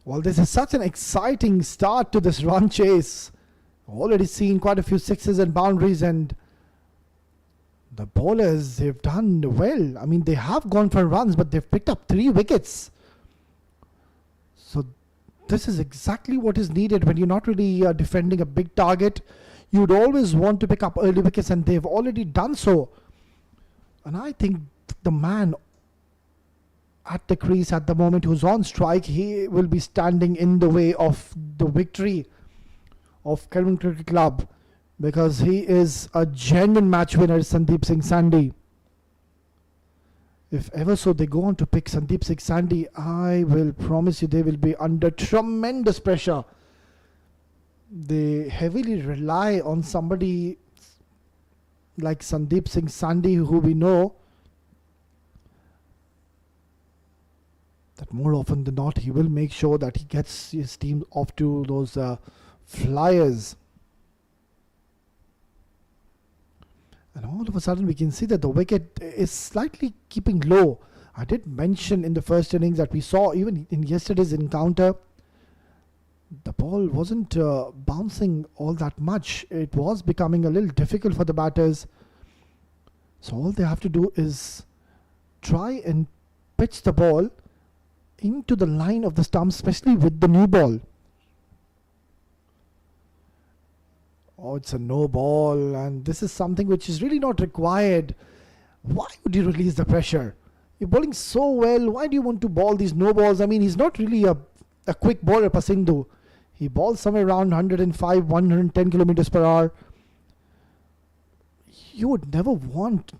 Well, this is such an exciting start to this run chase. Already seen quite a few sixes and boundaries, and the bowlers, they've done well. I mean, they have gone for runs, but they've picked up 3 wickets. So this is exactly what is needed when you're not really defending a big target. You'd always want to pick up early wickets, and they've already done so. And I think the man at the crease at the moment who's on strike, he will be standing in the way of the victory of Kelvin Cricket Club, because he is a genuine match winner, Sandeep Singh Sandhi. If ever so they go on to pick Sandeep Singh Sandhi, I will promise you they will be under tremendous pressure. They heavily rely on somebody like Sandeep Singh Sandhi, who we know that more often than not he will make sure that he gets his team off to those flyers. And all of a sudden we can see that the wicket is slightly keeping low. I did mention in the first innings that we saw even in yesterday's encounter, the ball wasn't bouncing all that much. It was becoming a little difficult for the batters. So all they have to do is try and pitch the ball into the line of the stumps, especially with the new ball. Oh, it's a no ball, and this is something which is really not required. Why would you release the pressure? You're bowling so well. Why do you want to ball these no balls? I mean, he's not really a quick bowler, Pasindhu. He balls somewhere around 105, 110 kilometers per hour. You would never want,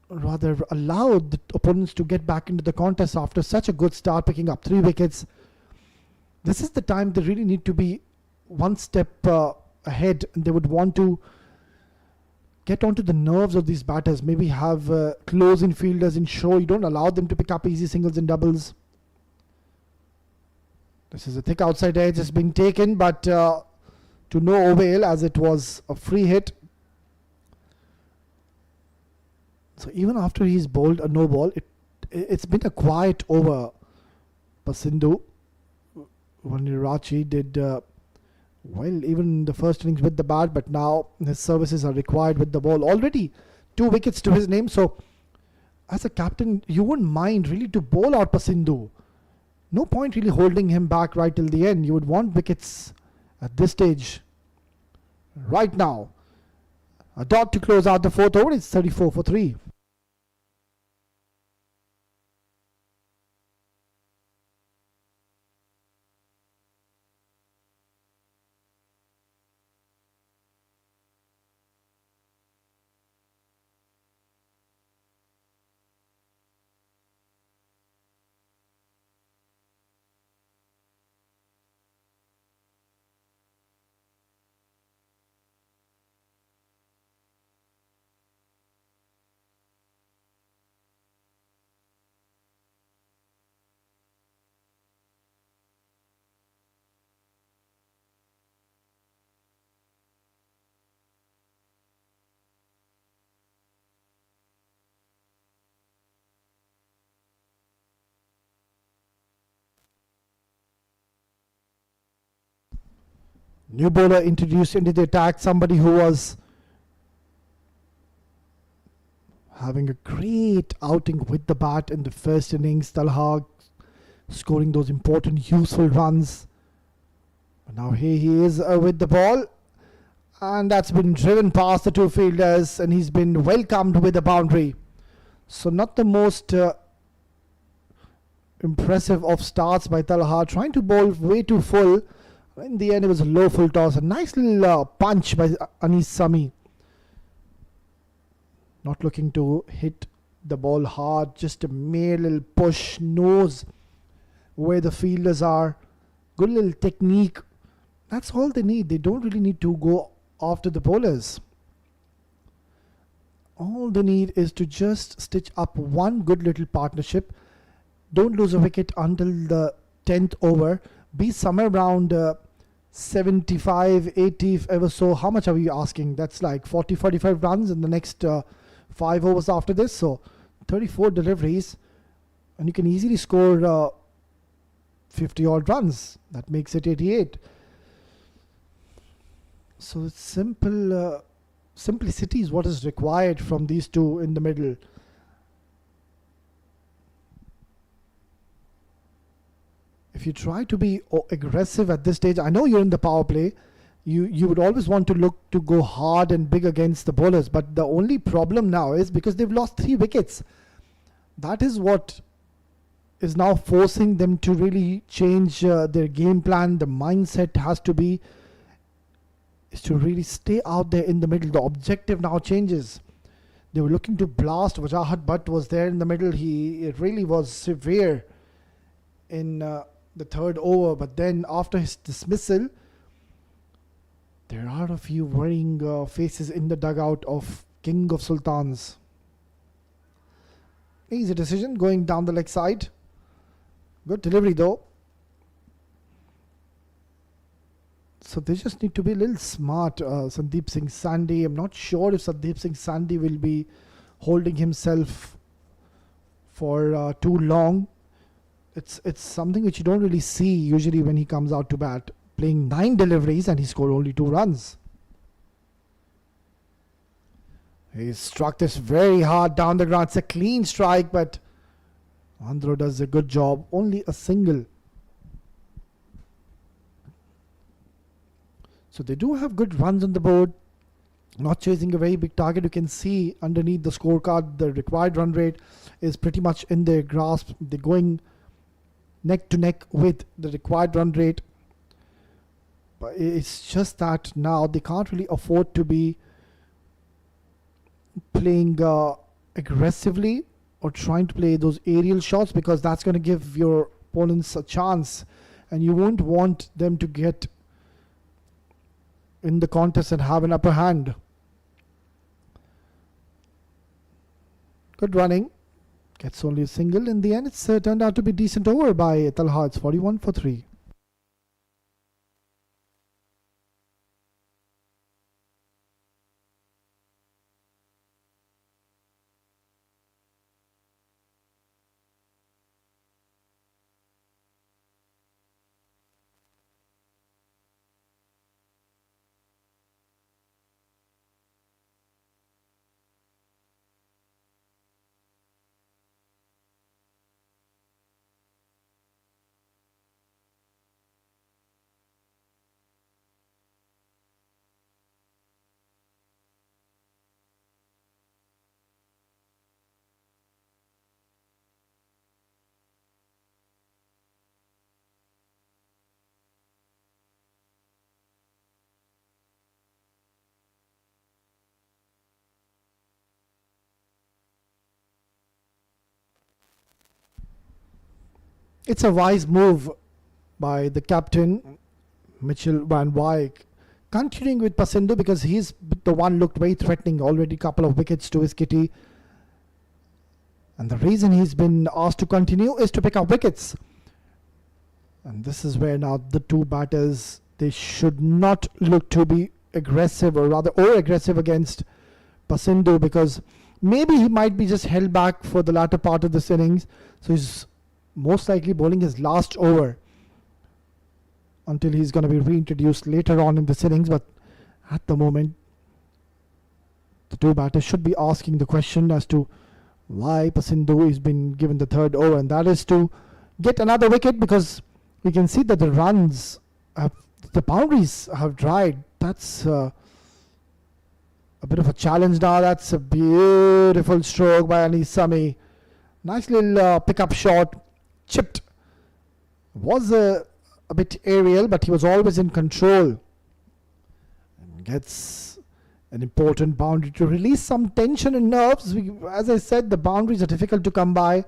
rather allow the opponents to get back into the contest after such a good start, picking up 3 wickets. This is the time they really need to be one step ahead, and they would want to get onto the nerves of these batters. Maybe have close infielders in show. You don't allow them to pick up easy singles and doubles. This is a thick outside edge. It's been taken, but to no avail, as it was a free hit. So even after he's bowled a no ball, it's been a quiet over. Pasindhu Vanirachi did well even in the first innings with the bat, but now his services are required with the ball. Already 2 wickets to his name, so as a captain you wouldn't mind really to bowl out Pasindhu. No point really holding him back right till the end. You would want wickets at this stage. Right now, a dot to close out the 4th over. It's 34 for 3. New bowler introduced into the attack, somebody who was having a great outing with the bat in the first innings. Talha scoring those important, useful runs. But now here he is with the ball, and that's been driven past the 2 fielders, and he's been welcomed with a boundary. So not the most impressive of starts by Talha, trying to bowl way too full. In the end, it was a low full toss. A nice little punch by Anis Sami. Not looking to hit the ball hard, just a mere little push, knows where the fielders are. Good little technique. That's all they need. They don't really need to go after the bowlers. All they need is to just stitch up one good little partnership. Don't lose a wicket until the 10th over. Be somewhere around 75, 80 if ever so. How much are we asking? That's like 40, 45 runs in the next 5 overs after this. So 34 deliveries, and you can easily score 50 odd runs. That makes it 88. So it's simple. Simplicity is what is required from these two in the middle. If you try to be aggressive at this stage, I know you're in the power play. You would always want to look to go hard and big against the bowlers. But the only problem now is because they've lost 3 wickets. That is what is now forcing them to really change their game plan. The mindset has to be is to really stay out there in the middle. The objective now changes. They were looking to blast. Wajahat Butt was there in the middle. It really was severe in the 3rd over. But then after his dismissal, there are a few worrying faces in the dugout of King of Sultans. Easy decision going down the leg side. Good delivery though. So they just need to be a little smart. Sandeep Singh Sandhi, I'm not sure if Sandeep Singh Sandhi will be holding himself for too long. It's something which you don't really see usually when he comes out to bat. Playing 9 deliveries and he scored only 2 runs. He struck this very hard down the ground. It's a clean strike, but Andhra does a good job. Only a single. So they do have good runs on the board. Not chasing a very big target. You can see underneath the scorecard the required run rate is pretty much in their grasp. They're going neck to neck with the required run rate. But it's just that now they can't really afford to be playing aggressively or trying to play those aerial shots, because that's going to give your opponents a chance, and you won't want them to get in the contest and have an upper hand. Good running. Gets only a single. In the end, it's turned out to be decent over by Talha. It's 41 for 3. It's a wise move by the captain, Mitchell Van Wyk, continuing with Pasindu, because he's the one looked very threatening. Already couple of wickets to his kitty. And the reason he's been asked to continue is to pick up wickets. And this is where now the two batters, they should not look to be aggressive, or rather over-aggressive against Pasindu, because maybe he might be just held back for the latter part of this innings. So he's most likely bowling his last over until he's going to be reintroduced later on in this innings. But at the moment, the two batters should be asking the question as to why Pasindu has been given the 3rd over, and that is to get another wicket, because we can see that the runs have, the boundaries have dried. That's a bit of a challenge now. That's a beautiful stroke by Anis Sami. Nice little pickup shot. Chipped. Was a bit aerial, but he was always in control. And gets an important boundary to release some tension and nerves. As I said, the boundaries are difficult to come by.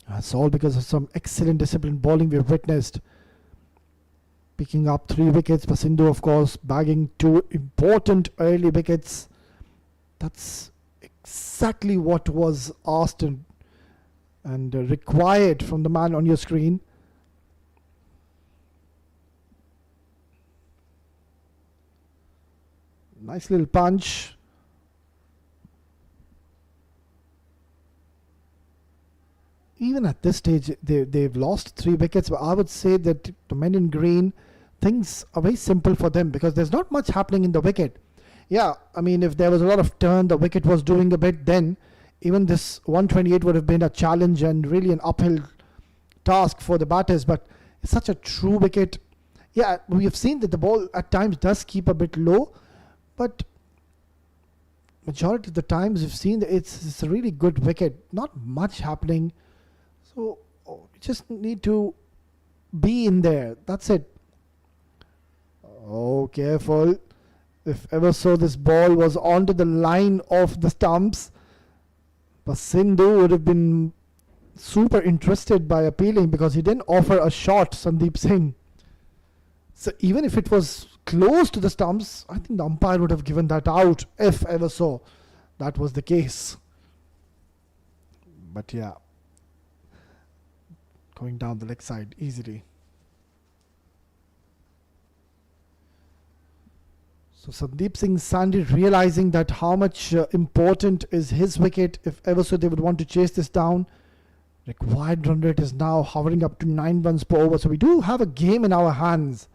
That's all because of some excellent disciplined bowling we've witnessed. Picking up 3 wickets. Pasindu, of course, bagging 2 important early wickets. That's exactly what was asked and required from the man on your screen. Nice little punch. even at this stage, they've lost 3 wickets. But I would say that the men in green, things are very simple for them because there's not much happening in the wicket. Yeah, I mean, if there was a lot of turn, the wicket was doing a bit, then even this 128 would have been a challenge and really an uphill task for the batters. But it's such a true wicket. Yeah, we have seen that the ball at times does keep a bit low, but majority of the times we've seen that it's a really good wicket. Not much happening. So you just need to be in there. That's it. Oh, careful. If ever so, this ball was onto the line of the stumps. But Sindhu would have been super interested by appealing because he didn't offer a shot, Sandeep Singh. So even if it was close to the stumps, I think the umpire would have given that out, if ever so that was the case. But yeah, going down the leg side easily. So Sandeep Singh Sandy realizing that how much important is his wicket. If ever so they would want to chase this down. Required run rate is now hovering up to 9 runs per over. So we do have a game in our hands.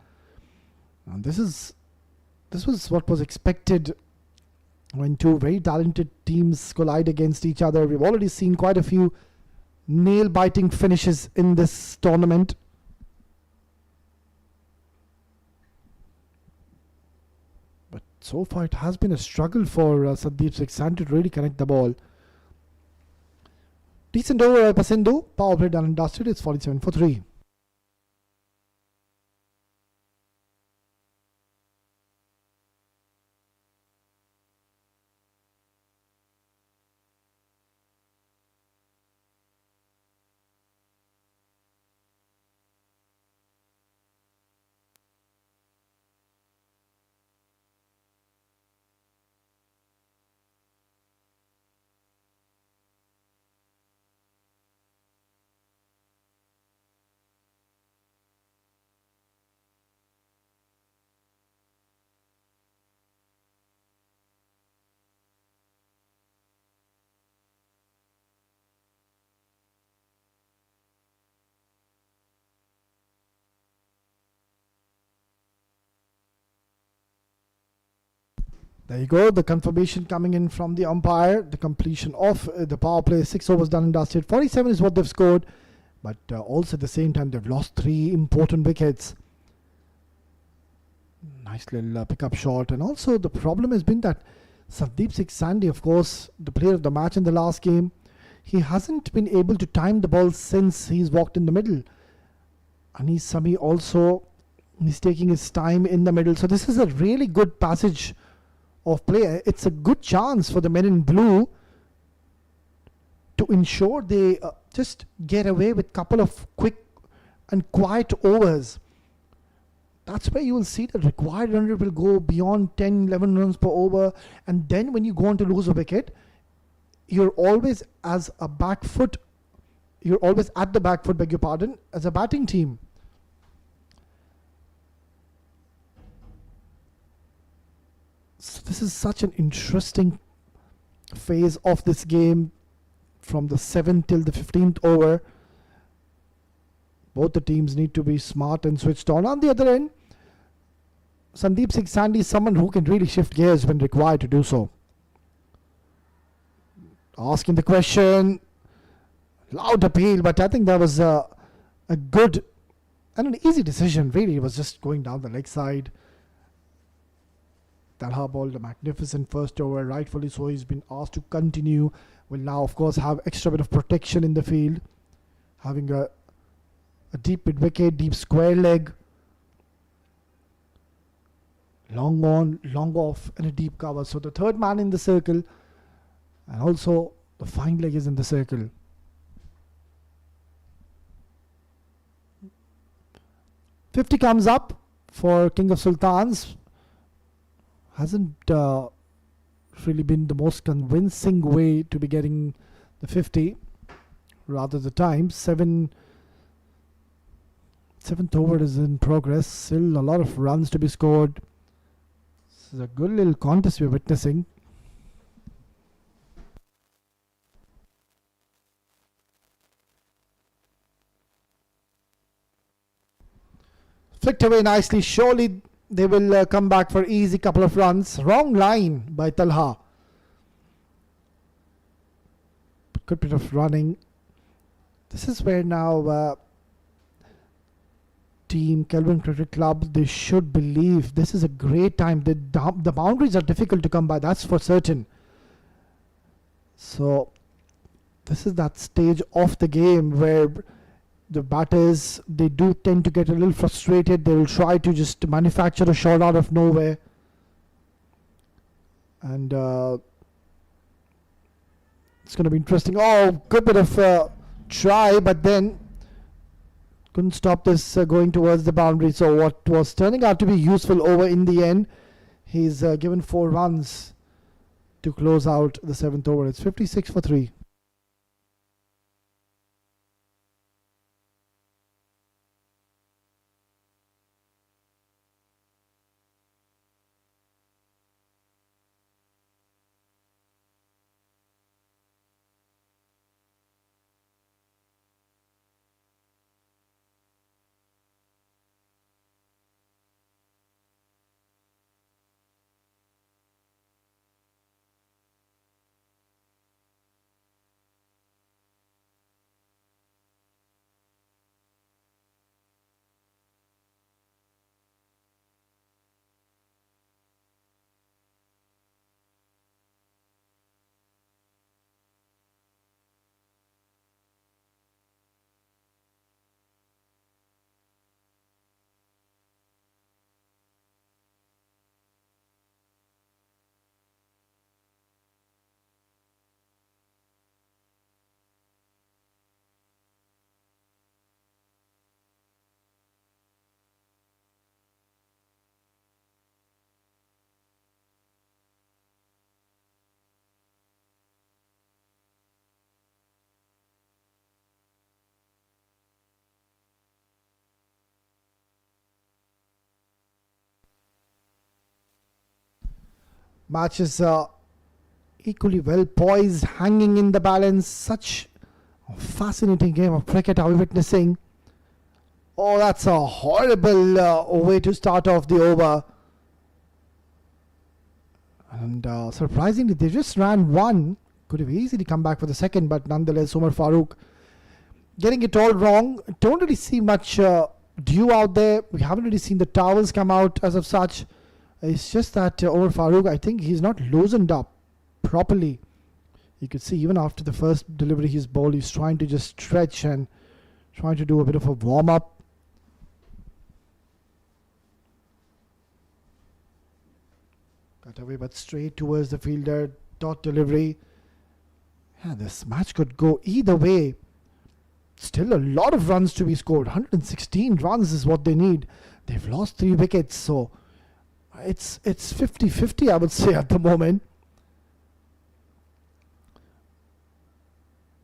And this was what was expected when 2 very talented teams collide against each other. We've already seen quite a few nail-biting finishes in this tournament. But so far it has been a struggle for Sandeep Singh Sandy to really connect the ball. Decent over by Sindhu. Power play done and dusted. It's 47 for 3. There you go, the confirmation coming in from the umpire. The completion of the power play. 6 overs done and dusted. 47 is what they've scored. But also at the same time, they've lost 3 important wickets. Nice little pickup shot. And also the problem has been that Sandeep Singh Sandy, of course, the player of the match in the last game, he hasn't been able to time the ball since he's walked in the middle. Anis Sami also, he's taking his time in the middle. So this is a really good passage of play. It's a good chance for the men in blue to ensure they just get away with a couple of quick and quiet overs. That's where you will see the required run rate will go beyond 10, 11 runs per over. And then when you go on to lose a wicket, you're always at the back foot, beg your pardon, as a batting team. So this is such an interesting phase of this game from the 7th till the 15th over. Both the teams need to be smart and switched on. On the other end, Sandeep Singh Sandy is someone who can really shift gears when required to do so. Asking the question, loud appeal, but I think that was a good and an easy decision. Really, it was just going down the leg side. Talha bowled a magnificent first over, rightfully so. He's been asked to continue. Will now, of course, have extra bit of protection in the field, having a deep mid wicket, deep square leg, long on, long off, and a deep cover. So the third man in the circle, and also the fine leg is in the circle. .50 comes up for King of Sultans. Hasn't really been the most convincing way to be getting the 50. Rather the time. 7th over is in progress. Still a lot of runs to be scored. This is a good little contest we're witnessing. Flicked away nicely. Surely they will come back for easy couple of runs. Wrong line by Talha. Good bit of running. This is where now team Kelvin Cricket Club, they should believe this is a great time. The boundaries are difficult to come by, that's for certain. So this is that stage of the game where the batters, they do tend to get a little frustrated. They will try to just manufacture a shot out of nowhere. And it's going to be interesting. Oh, good bit of try, but then couldn't stop this going towards the boundary. So what was turning out to be useful over in the end, he's given 4 runs to close out the 7th over. It's 56 for 3. Match is equally well poised, hanging in the balance. Such a fascinating game of cricket are we witnessing. Oh, that's a horrible way to start off the over. And surprisingly, they just ran one. Could have easily come back for the second, but nonetheless, Umar Farooq getting it all wrong. Don't really see much dew out there. We haven't really seen the towels come out as of such. It's just that Umar Farooq, I think he's not loosened up properly. You could see even after the first delivery he's bowled, he's trying to just stretch and trying to do a bit of a warm-up. Cut away but straight towards the fielder. Dot delivery. Yeah, this match could go either way. Still a lot of runs to be scored. 116 runs is what they need. They've lost 3 wickets, so it's 50-50, I would say, at the moment.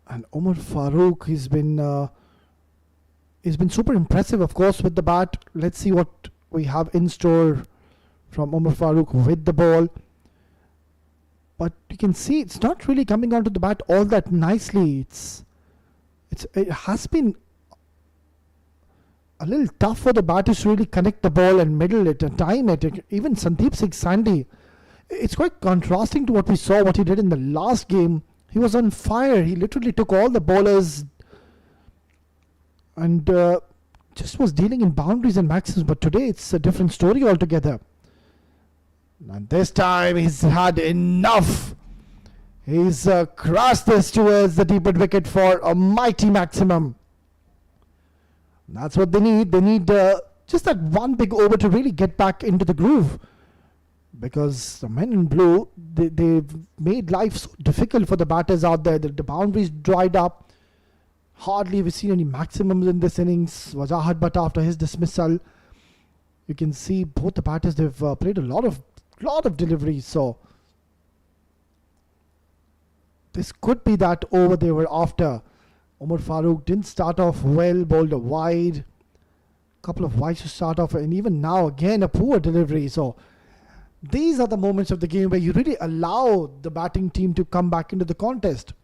And Umar Farooq, he's been super impressive, of course, with the bat. Let's see what we have in store from Umar Farooq with the ball. But you can see it's not really coming onto the bat all that nicely. It has been a little tough for the batters to really connect the ball and middle it and time it. Even Sandeep Singh Sandhi, it's quite contrasting to what we saw, what he did in the last game. He was on fire. He literally took all the bowlers and just was dealing in boundaries and maximums. But today it's a different story altogether. And this time he's had enough. He's crossed this towards the deep wicket for a mighty maximum. That's what they need. They need just that one big over to really get back into the groove. Because the men in blue, they've made life so difficult for the batters out there. The boundaries dried up. Hardly have we seen any maximums in this innings. Wajahat Bhatt after his dismissal. You can see both the batters, they've played a lot of deliveries. So this could be that over they were after. Umar Farooq didn't start off well, bowled a wide. Couple of wides to start off, and even now again a poor delivery. So these are the moments of the game where you really allow the batting team to come back into the contest.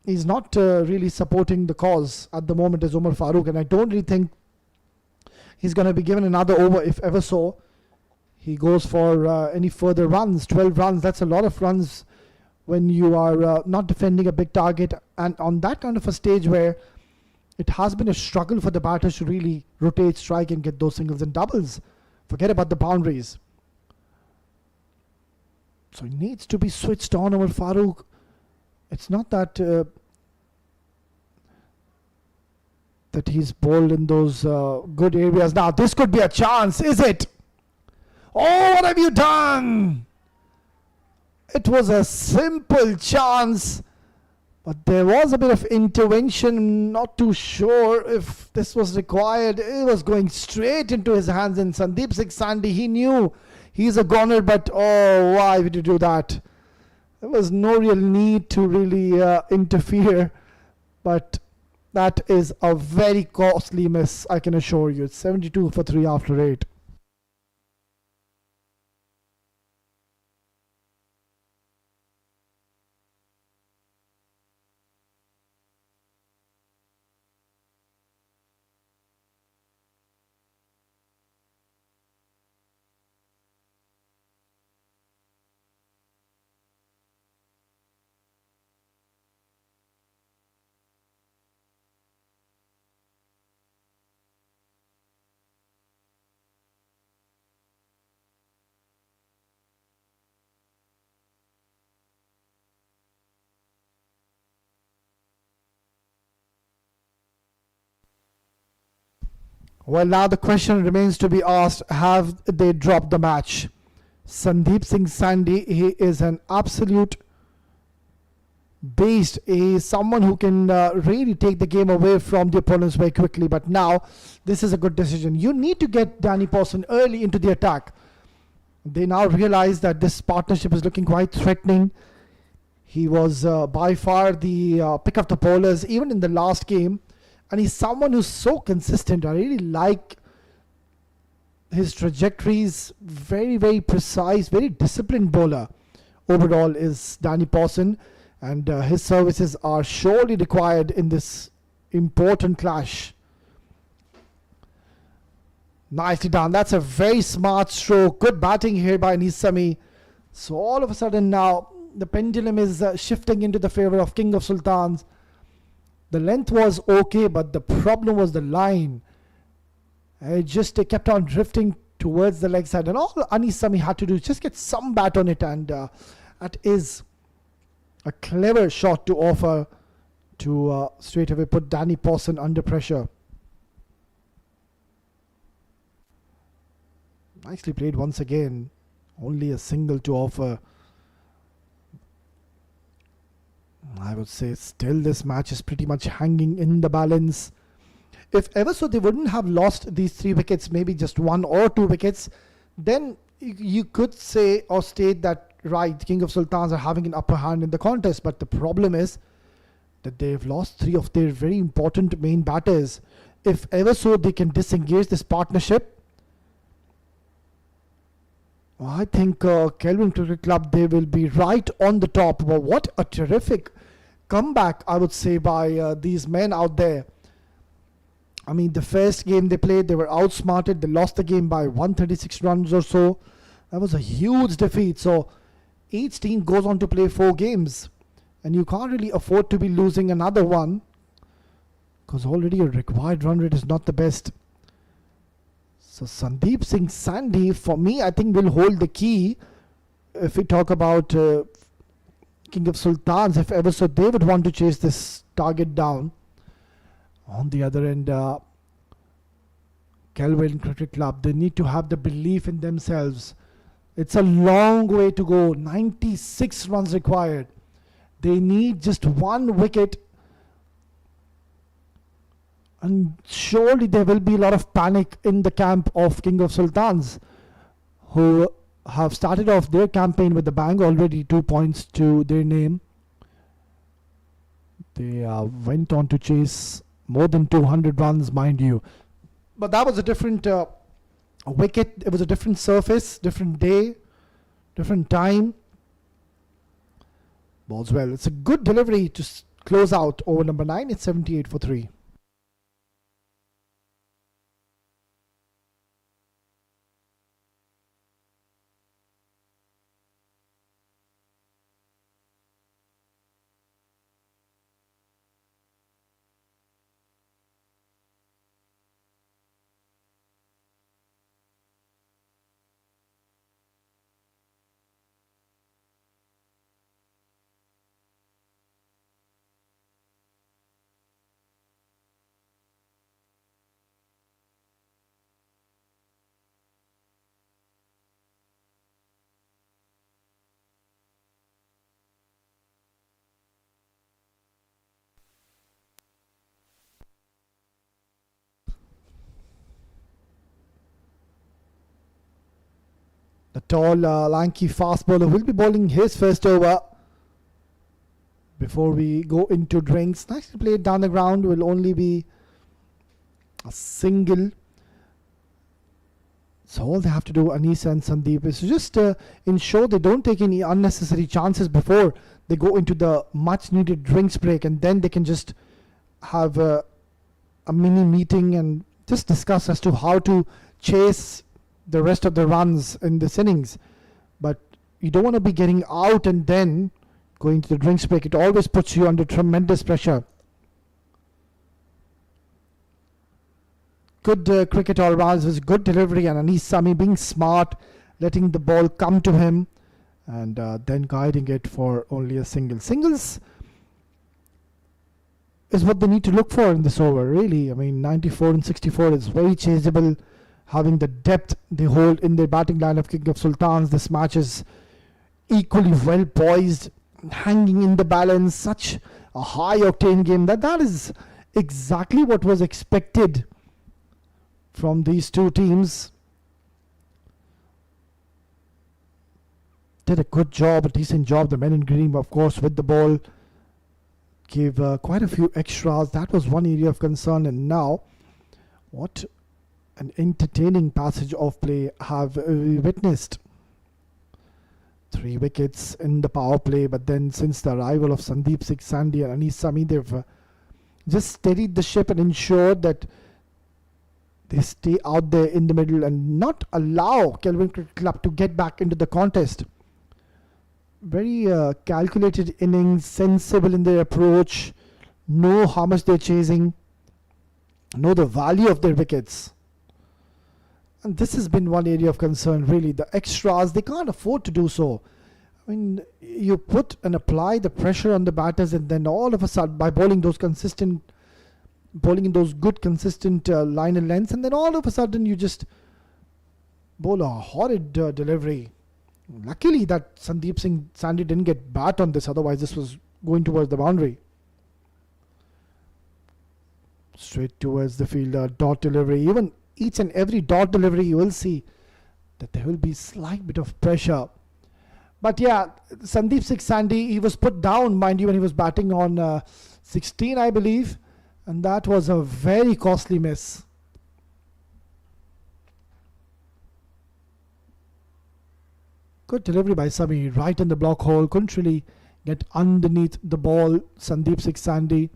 He's not really supporting the cause at the moment as Umar Farooq, and I don't really think He's going to be given another over if ever so. He goes for any further runs, 12 runs. That's a lot of runs when you are not defending a big target. And on that kind of a stage where it has been a struggle for the batters to really rotate, strike and get those singles and doubles. Forget about the boundaries. So he needs to be switched on over Farooq. It's not that that he's bowled in those good areas. Now this could be a chance, is it? Oh, what have you done? It was a simple chance, but there was a bit of intervention. Not too sure if this was required. It was going straight into his hands, and Sandeep Singh Sandhi, he knew he's a goner, but oh, why would you do that? There was no real need to really interfere, but that is a very costly miss, I can assure you. It's 72 for 3 after 8. Well, now the question remains to be asked, have they dropped the match? Sandeep Singh Sandhi, he is an absolute beast. He is someone who can really take the game away from the opponents very quickly. But now, this is a good decision. You need to get Danny Pawson early into the attack. They now realize that this partnership is looking quite threatening. He was by far the pick of the bowlers, even in the last game. And he's someone who's so consistent. I really like his trajectories. Very, very precise, very disciplined bowler. Overall is Danny Pawson. And his services are surely required in this important clash. Nicely done. That's a very smart stroke. Good batting here by Nisami. So all of a sudden now, the pendulum is shifting into the favor of King of Sultans. The length was okay, but the problem was the line. It kept on drifting towards the leg side. And all Anisami had to do is just get some bat on it. And that is a clever shot to offer to straight away put Danny Pawson under pressure. Nicely played once again. Only a single to offer. I would say still this match is pretty much hanging in the balance. If ever so they wouldn't have lost these 3 wickets, maybe just 1 or 2 wickets, then you could say or state that, right, King of Sultans are having an upper hand in the contest. But the problem is that they've lost 3 of their very important main batters. If ever so they can disengage this partnership, I think Kelvin Cricket Club, they will be right on the top. But what a terrific comeback, I would say, by these men out there. I mean, the first game they played, they were outsmarted. They lost the game by 136 runs or so. That was a huge defeat. So each team goes on to play 4 games. And you can't really afford to be losing another one, because already your required run rate is not the best. So Sandeep Singh Sandhi, for me, I think will hold the key. If we talk about King of Sultans, if ever so they would want to chase this target down. On the other end, Kelvin Cricket Club, they need to have the belief in themselves. It's a long way to go. 96 runs required. They need just 1 wicket. And surely there will be a lot of panic in the camp of King of Sultans, who have started off their campaign with a bang, already 2 points to their name. They went on to chase more than 200 runs, mind you. But that was a different wicket. It was a different surface, different day, different time. Balls well. It's a good delivery to close out over number 9. It's 78 for 3. The tall, lanky fast bowler will be bowling his first over. Before we go into drinks, nicely played down the ground, will only be a single. So all they have to do, Anisa and Sandeep, is to just ensure they don't take any unnecessary chances before they go into the much needed drinks break, and then they can just have a mini meeting and just discuss as to how to chase the rest of the runs in this innings. But you don't want to be getting out and then going to the drinks break. It always puts you under tremendous pressure. Good cricket all round. It was good delivery, and Anis Sami being smart, letting the ball come to him and then guiding it for only a single. Singles is what they need to look for in this over, really. I mean, 94 and 64 is very chaseable. Having the depth they hold in the batting line of King of Sultans, this match is equally well poised, hanging in the balance. Such a high octane game that is exactly what was expected from these two teams. Did a good job, a decent job. The men in green, of course, with the ball, gave quite a few extras. That was one area of concern. And now, what an entertaining passage of play have we witnessed. 3 wickets in the power play, but then since the arrival of Sandeep Singh Sandhi and Anis Sami, they've just steadied the ship and ensured that they stay out there in the middle and not allow Kelvin Cricket Club to get back into the contest. Very calculated innings, sensible in their approach, know how much they're chasing, know the value of their wickets. And this has been one area of concern, really. The extras, they can't afford to do so. I mean, you put and apply the pressure on the batters, and then all of a sudden, by bowling in those good consistent line and lengths, and then all of a sudden you just bowl a horrid delivery. Luckily that Sandeep Singh Sandhi didn't get bat on this, otherwise this was going towards the boundary. Straight towards the fielder, dot delivery. Even each and every dot delivery you will see that there will be slight bit of pressure. But yeah, Sandeep Singh Sandhi, he was put down, mind you, when he was batting on 16, I believe. And that was a very costly miss. Good delivery by Sami, right in the block hole. Couldn't really get underneath the ball, Sandeep Singh Sandhi.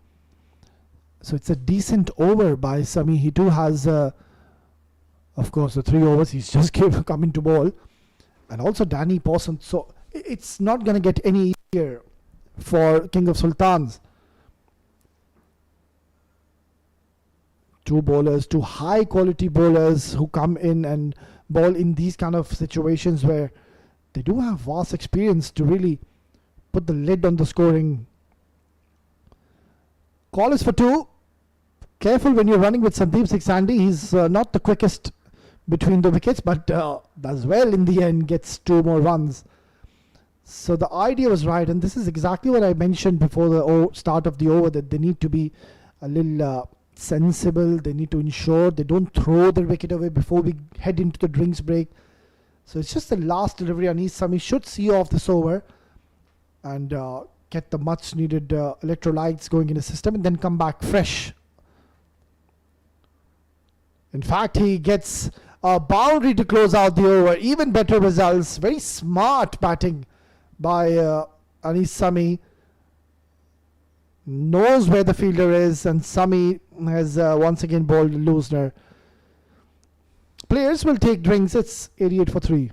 So it's a decent over by Sami. He too has, of course, the 3 overs. He's just coming to ball. And also Danny Pawson. So it's not going to get any easier for King of Sultans. 2 bowlers, 2 high quality bowlers who come in and bowl in these kind of situations where they do have vast experience to really put the lid on the scoring. Call is for 2. Careful when you're running with Sandeep Singh Sandhi. He's not the quickest between the wickets, but does well in the end, gets 2 more runs. So the idea was right, and this is exactly what I mentioned before the start of the over, that they need to be a little sensible. They need to ensure they don't throw their wicket away before we head into the drinks break. So it's just the last delivery. Anis Sami should see off this over and get the much needed electrolytes going in the system and then come back fresh. In fact, he gets a boundary to close out the over. Even better results. Very smart batting by Anis Sami. Knows where the fielder is, and Sami has once again bowled Loosner. Players will take drinks. It's 88 for 3.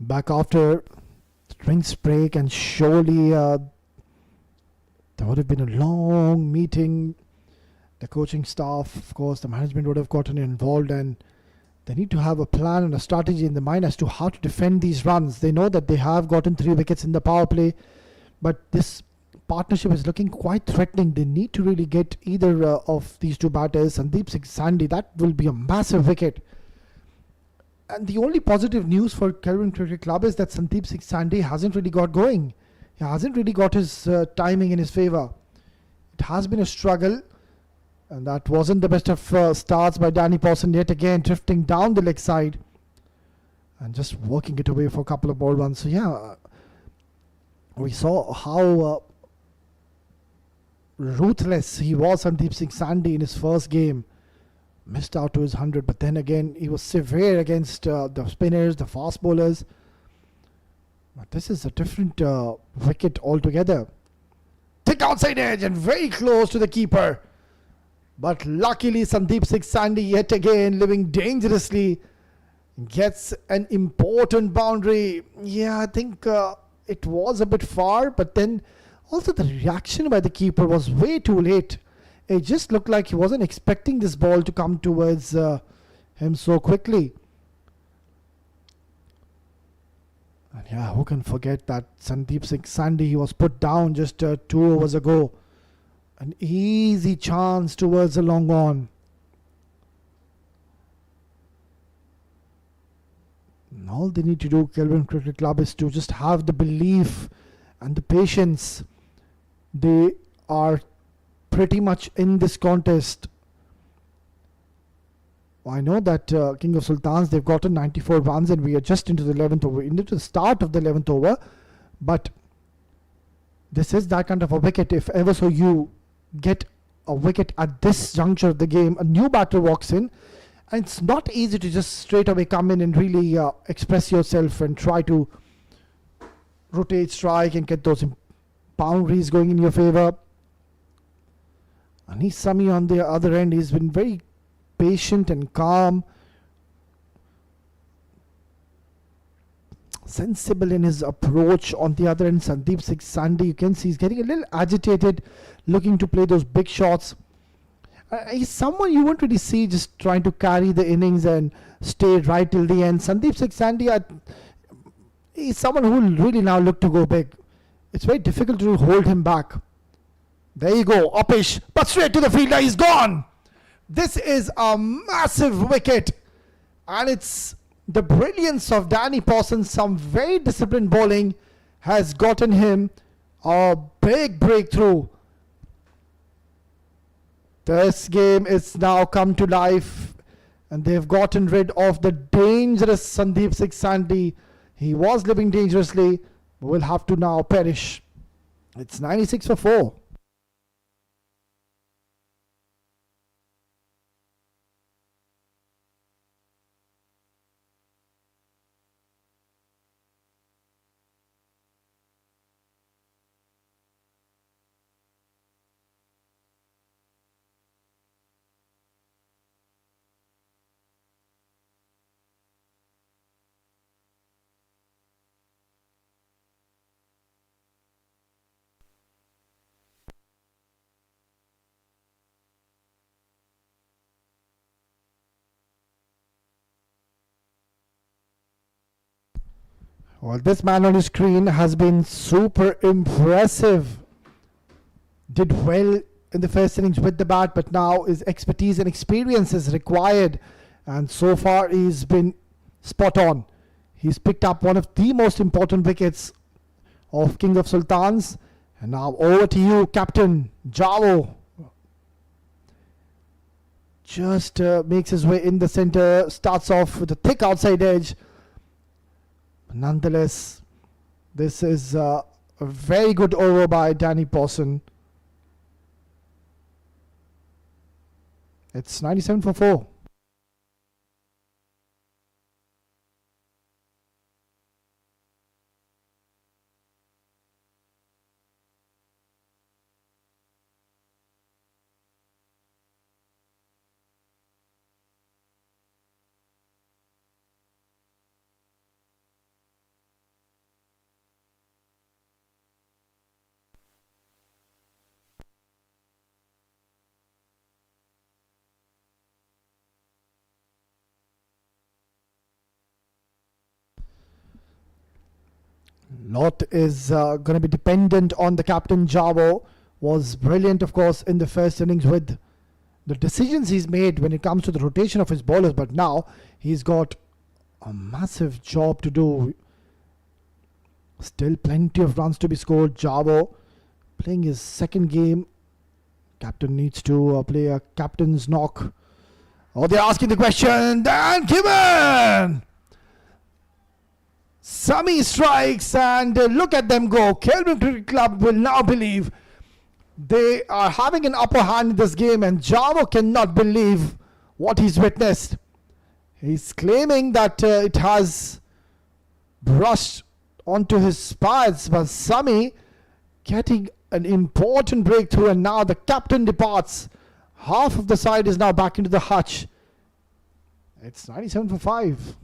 back after drinks break, and surely there would have been a long meeting. The coaching staff, of course, the management would have gotten involved, and they need to have a plan and a strategy in the mind as to how to defend these runs. They know that they have gotten 3 wickets in the power play, but this partnership is looking quite threatening. They need to really get either of these two batters, Sandeep Singh Sandhi. That will be a massive wicket. And the only positive news for Kelvin Cricket Club is that Sandeep Singh Sandhi hasn't really got going. He hasn't really got his timing in his favour. It has been a struggle, and that wasn't the best of starts by Danny Pawson, yet again drifting down the leg side and just working it away for a couple of ball runs. So yeah, we saw how ruthless he was, Sandeep Singh Sandhi, in his first game. Missed out to his 100, but then again he was severe against the spinners, the fast bowlers. But this is a different wicket altogether. Thick outside edge and very close to the keeper. But luckily Sandeep Singh Sandhi, yet again living dangerously, gets an important boundary. Yeah, I think it was a bit far, but then also the reaction by the keeper was way too late. It just looked like he wasn't expecting this ball to come towards him so quickly. And yeah, who can forget that Sandeep Singh Sandhi, he was put down just 2 overs ago. An easy chance towards a long on. And all they need to do, Kelvin Cricket Club, is to just have the belief and the patience. They are pretty much in this contest. I know that King of Sultans, they've gotten 94 runs and we are just into the 11th over, into the start of the 11th over. But this is that kind of a wicket. If ever so you get a wicket at this juncture of the game, a new batter walks in, and it's not easy to just straight away come in and really express yourself and try to rotate, strike and get those boundaries going in your favour. Anish Sami on the other end, he's been very patient and calm, sensible in his approach. On the other end, Sandeep Singh Sandhi, you can see he's getting a little agitated, looking to play those big shots. He's someone you won't really see just trying to carry the innings and stay right till the end. Sandeep Singh Sandhi, he's someone who will really now look to go big. It's very difficult to hold him back. There you go, uppish, but straight to the fielder, he's gone. This is a massive wicket, and it's the brilliance of Danny Pawson. Some very disciplined bowling has gotten him a big breakthrough. This game is now come to life, and they've gotten rid of the dangerous Sandeep Singh Sandhi. He was living dangerously, but will have to now perish. It's 96 for 4. Well, this man on his screen has been super impressive. Did well in the first innings with the bat, but now his expertise and experience is required. And so far he's been spot on. He's picked up one of the most important wickets of King of Sultans. And now over to you, Captain Javo. Just makes his way in the center, starts off with a thick outside edge. Nonetheless, this is a very good over by Danny Pawson. It's 97 for 4. Lot is going to be dependent on the captain. Javo was brilliant, of course, in the first innings with the decisions he's made when it comes to the rotation of his bowlers, but now he's got a massive job to do. Still plenty of runs to be scored. Javo playing his second game. Captain needs to play a captain's knock. Oh, they're asking the question. Dan Kelvin! Sami strikes and look at them go. Kelvin Cricket Club will now believe they are having an upper hand in this game, and Javo cannot believe what he's witnessed. He's claiming that it has brushed onto his pads, but Sami getting an important breakthrough, and now the captain departs. Half of the side is now back into the hutch. It's 97 for 5.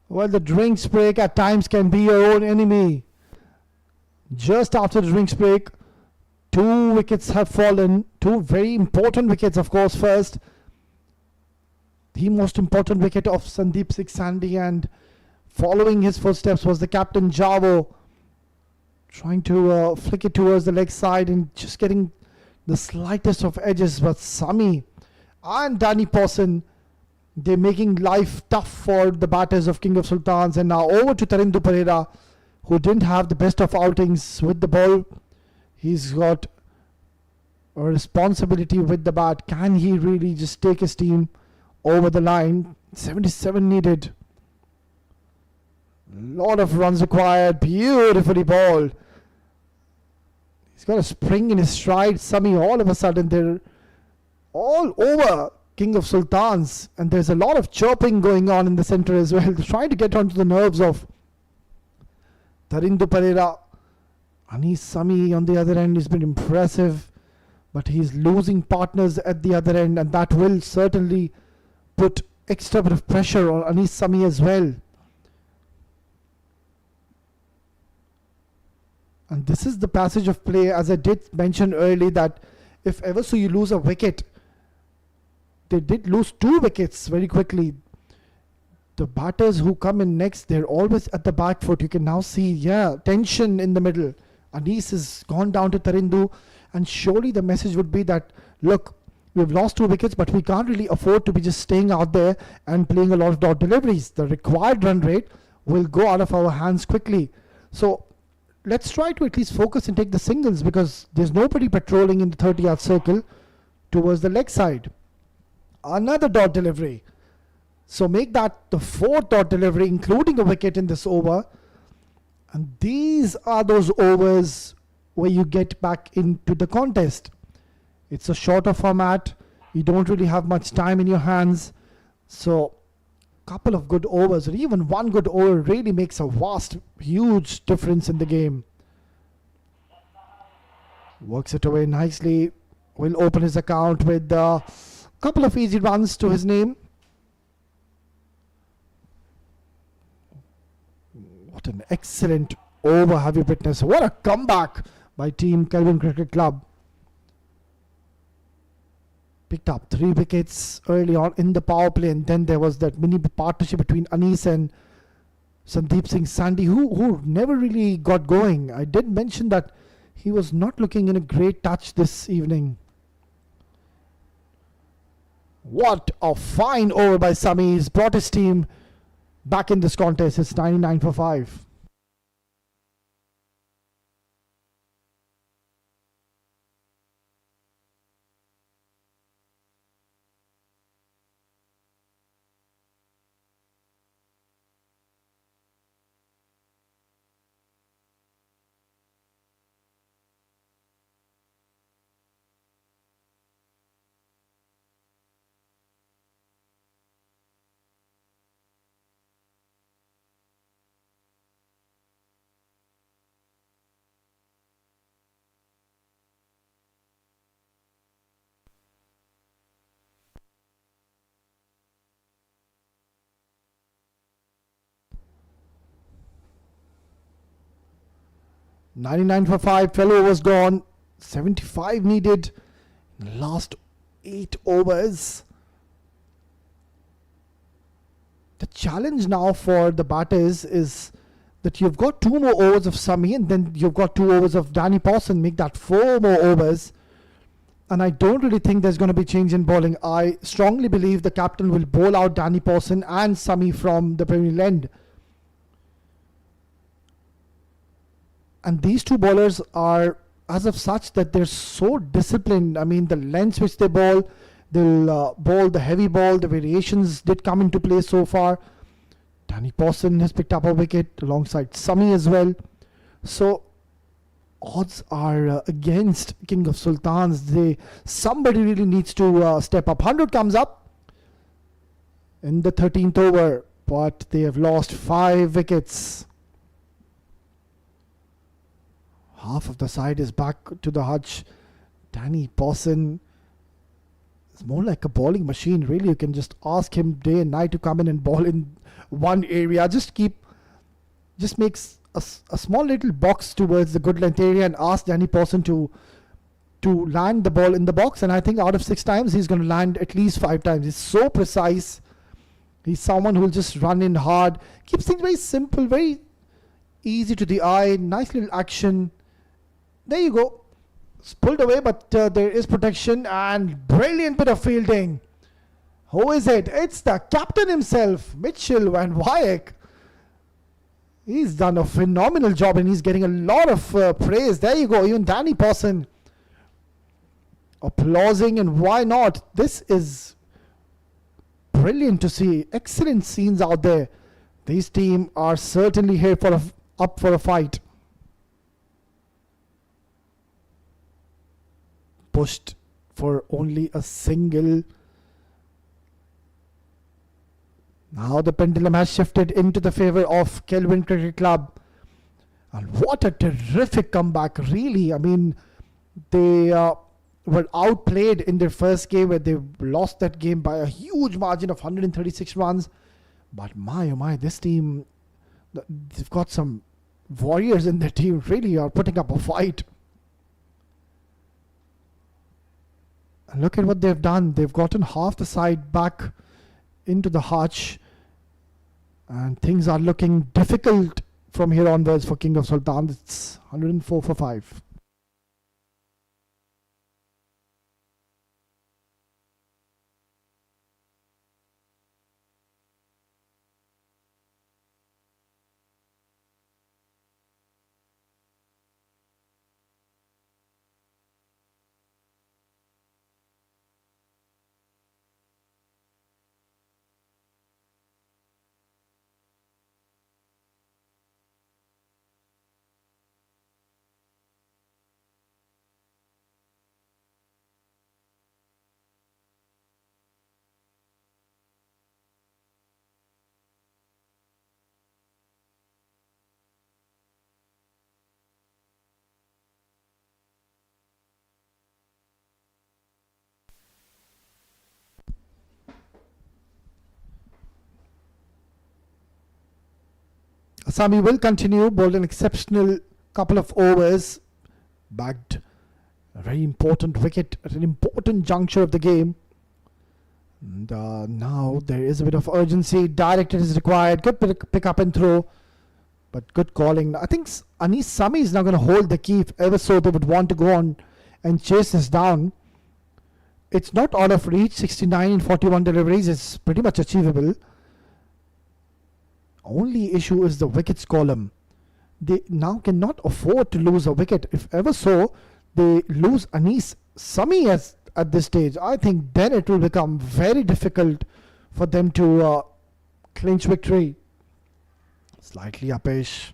Well, the drinks break at times can be your own enemy. Just after the drinks break, 2 wickets have fallen. 2 very important wickets, of course. First, the most important wicket of Sandeep Singh Sandhi, and following his footsteps was the captain Javo, trying to flick it towards the leg side and just getting the slightest of edges. But Sami and Danny Pawson, they're making life tough for the batters of King of Sultans. And now over to Tarindu Pereira, who didn't have the best of outings with the ball. He's got a responsibility with the bat. Can he really just take his team over the line? 77 needed. Lot of runs required. Beautifully bowled. He's got a spring in his stride. Sami, all of a sudden, they're all over King of Sultans, and there's a lot of chirping going on in the center as well, trying to get onto the nerves of Tarindu Pereira. Anis Sami on the other end has been impressive, but he's losing partners at the other end, and that will certainly put extra bit of pressure on Anis Sami as well. And this is the passage of play, as I did mention early, that if ever so you lose a wicket, they did lose 2 wickets very quickly. The batters who come in next, they're always at the back foot. You can now see, tension in the middle. Anis has gone down to Tarindu, and surely the message would be that, look, we've lost 2 wickets, but we can't really afford to be just staying out there and playing a lot of dot deliveries. The required run rate will go out of our hands quickly. So let's try to at least focus and take the singles, because there's nobody patrolling in the 30-yard circle towards the leg side. Another dot delivery. So make that the 4th dot delivery, including a wicket in this over. And these are those overs where you get back into the contest. It's a shorter format. You don't really have much time in your hands. So couple of good overs, or even one good over, really makes a vast, huge difference in the game. Works it away nicely. Will open his account with a couple of easy runs to his name. What an excellent over have you witnessed. What a comeback by Team Kelvin Cricket Club. Picked up 3 wickets early on in the power play, and then there was that mini partnership between Anis and Sandeep Singh Sandhi, who never really got going. I did mention that he was not looking in a great touch this evening. What a fine over by Sami. He's brought his team back in this contest. It's 99 for 5. 99 for 5, 12 overs gone, 75 needed in the last 8 overs. The challenge now for the batters is that you've got 2 more overs of Sami and then you've got 2 overs of Danny Pawson, make that 4 more overs. And I don't really think there's going to be change in bowling. I strongly believe the captain will bowl out Danny Pawson and Sami from the Premier end. And these 2 bowlers are as of such that they're so disciplined. I mean, the lengths which they bowl, they'll bowl the heavy ball. The variations did come into play so far. Danny Pawson has picked up a wicket alongside Sami as well. So odds are against King of Sultans. Somebody really needs to step up. 100 comes up in the 13th over, but they have lost 5 wickets. Half of the side is back to the hutch. Danny Pawson is more like a bowling machine. Really, you can just ask him day and night to come in and bowl in one area. Just makes a small little box towards the good length area and ask Danny Pawson to land the ball in the box. And I think out of 6 times, he's going to land at least 5 times. He's so precise. He's someone who will just run in hard. Keeps things very simple, very easy to the eye. Nice little action. There you go. It's pulled away, but there is protection and brilliant bit of fielding. Who is it? It's the captain himself, Mitchell Van Wyk. He's done a phenomenal job and he's getting a lot of praise. There you go. Even Danny Pawson applauding, and why not? This is brilliant to see. Excellent scenes out there. These team are certainly here up for a fight. Pushed for only a single. Now the pendulum has shifted into the favour of Kelvin Cricket Club. And what a terrific comeback, really. I mean, they were outplayed in their first game where they lost that game by a huge margin of 136 runs. But my oh my, this team, they've got some warriors in their team, really are putting up a fight. And look at what they've done. They've gotten half the side back into the hutch. And things are looking difficult from here onwards for King of Sultans. It's 104 for 5. Sami will continue, bowled an exceptional couple of overs, bagged a very important wicket at an important juncture of the game. And now there is a bit of urgency. Directed is required. Good pick up and throw, but good calling. I think Anis Sami is now going to hold the key if ever so they would want to go on and chase this down. It's not out of reach. 69 in 41 deliveries is pretty much achievable. Only issue is the wickets column. They now cannot afford to lose a wicket. If ever so, they lose Anis Sami at this stage. I think then it will become very difficult for them to clinch victory. Slightly uppish.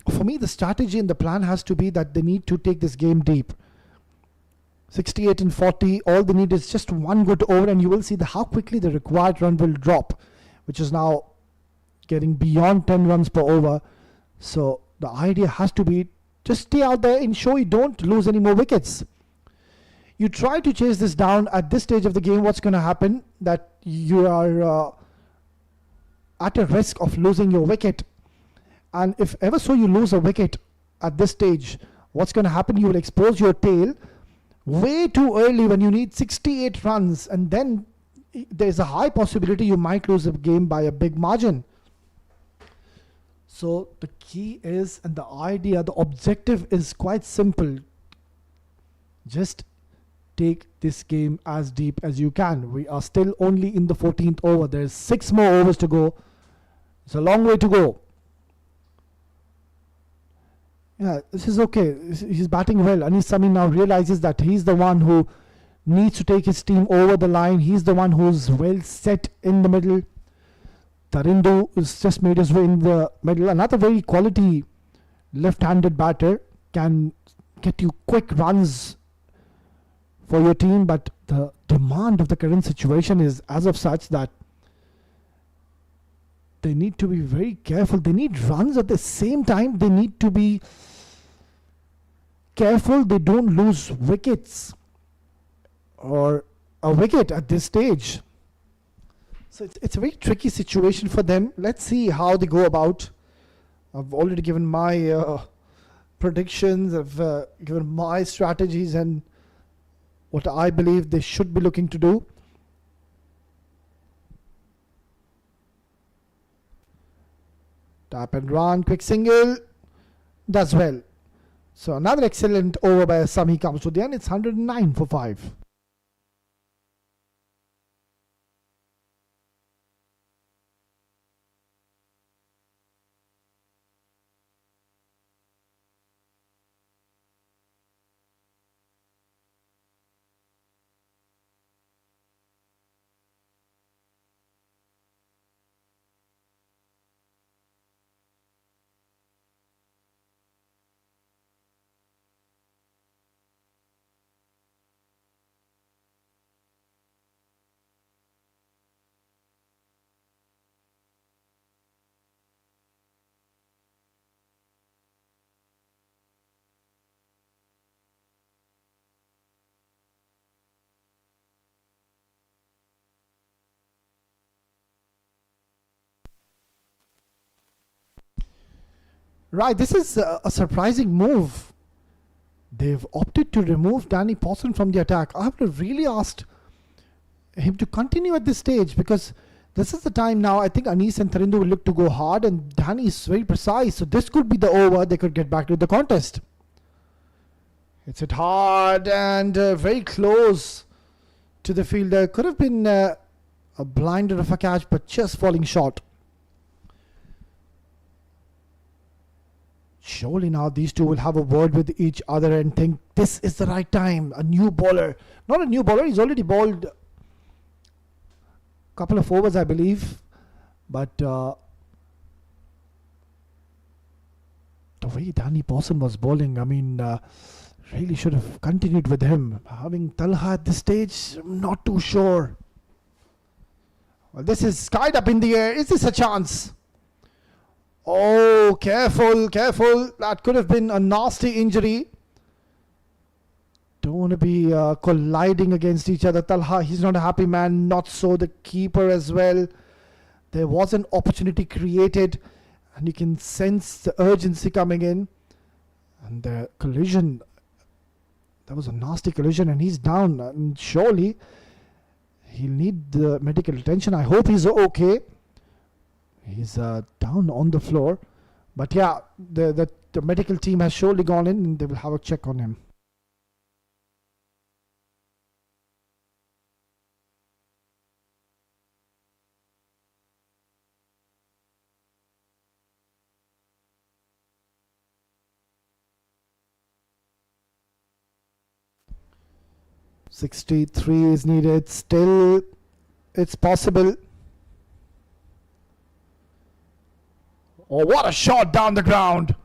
For me, the strategy and the plan has to be that they need to take this game deep. 68 and 40, all they need is just one good over and you will see how quickly the required run will drop, which is now getting beyond 10 runs per over. So the idea has to be just stay out there, ensure you don't lose any more wickets. You try to chase this down at this stage of the game, what's going to happen that you are at a risk of losing your wicket. And if ever so you lose a wicket at this stage, what's going to happen? You will expose your tail way too early when you need 68 runs, and then there's a high possibility you might lose a game by a big margin. So the key is, and the idea, the objective is quite simple. Just take this game as deep as you can. We are still only in the 14th over. There's 6 more overs to go. It's a long way to go. Yeah, this is okay. He's batting well. Anis Sami now realizes that he's the one who needs to take his team over the line. He's the one who's well set in the middle. Tarindu has just made his way in the middle. Another very quality left-handed batter, can get you quick runs for your team, but the demand of the current situation is as of such that they need to be very careful. They need runs at the same time. They need to be careful they don't lose wickets or a wicket at this stage. So it's a very tricky situation for them. Let's see how they go about. I've already given my predictions. I've given my strategies and what I believe they should be looking to do. Tap and run, quick single, does well. So another excellent over by Sami comes to the end. It's 109 for 5. Right, this is a surprising move. They've opted to remove Danny Pawson from the attack. I would have really asked him to continue at this stage, because this is the time now. I think Anis and Tarindu will look to go hard, and Danny is very precise. So this could be the over. They could get back to the contest. It's hit hard and very close to the fielder. Could have been a blinder of a catch, but just falling short. Surely now these two will have a word with each other and think this is the right time. A new bowler. Not a new bowler. He's already bowled a couple of overs, I believe. But the way Danny Pawson was bowling, I mean, really should have continued with him. Having Talha at this stage, I'm not too sure. Well, this is skied up in the air. Is this a chance? Oh, careful, careful. That could have been a nasty injury. Don't want to be colliding against each other. Talha, he's not a happy man. Not so the keeper as well. There was an opportunity created, and you can sense the urgency coming in. And the collision, that was a nasty collision, and he's down. And surely he'll need the medical attention. I hope he's okay. He's down on the floor. But yeah, the medical team has surely gone in, and they will have a check on him. .63 is needed. Still, it's possible. Oh, what a shot down the ground.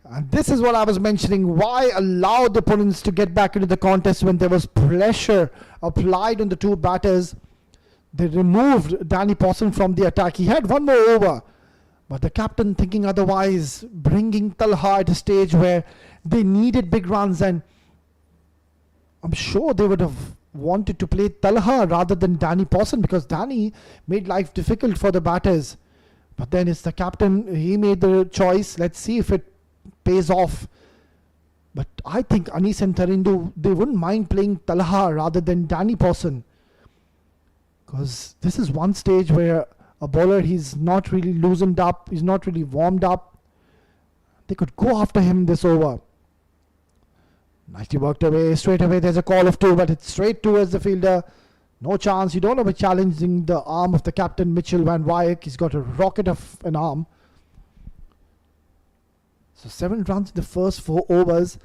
And this is what I was mentioning. Why allow the opponents to get back into the contest when there was pressure applied on the two batters? They removed Danny Pawson from the attack. He had one more over. But the captain thinking otherwise, bringing Talha at a stage where they needed big runs, and I'm sure they would have wanted to play Talha rather than Danny Pawson, because Danny made life difficult for the batters. But then it's the captain, he made the choice. Let's see if it pays off. But I think Anis and Tarindu, they wouldn't mind playing Talha rather than Danny Pawson, because this is one stage where a bowler, he's not really loosened up, he's not really warmed up. They could go after him this over. Nicely worked away. Straight away there's a call of 2, but it's straight towards the fielder. No chance. You don't know, be challenging the arm of the captain, Mitchell Van Wyk. He's got a rocket of an arm. So 7 runs in the first 4 overs.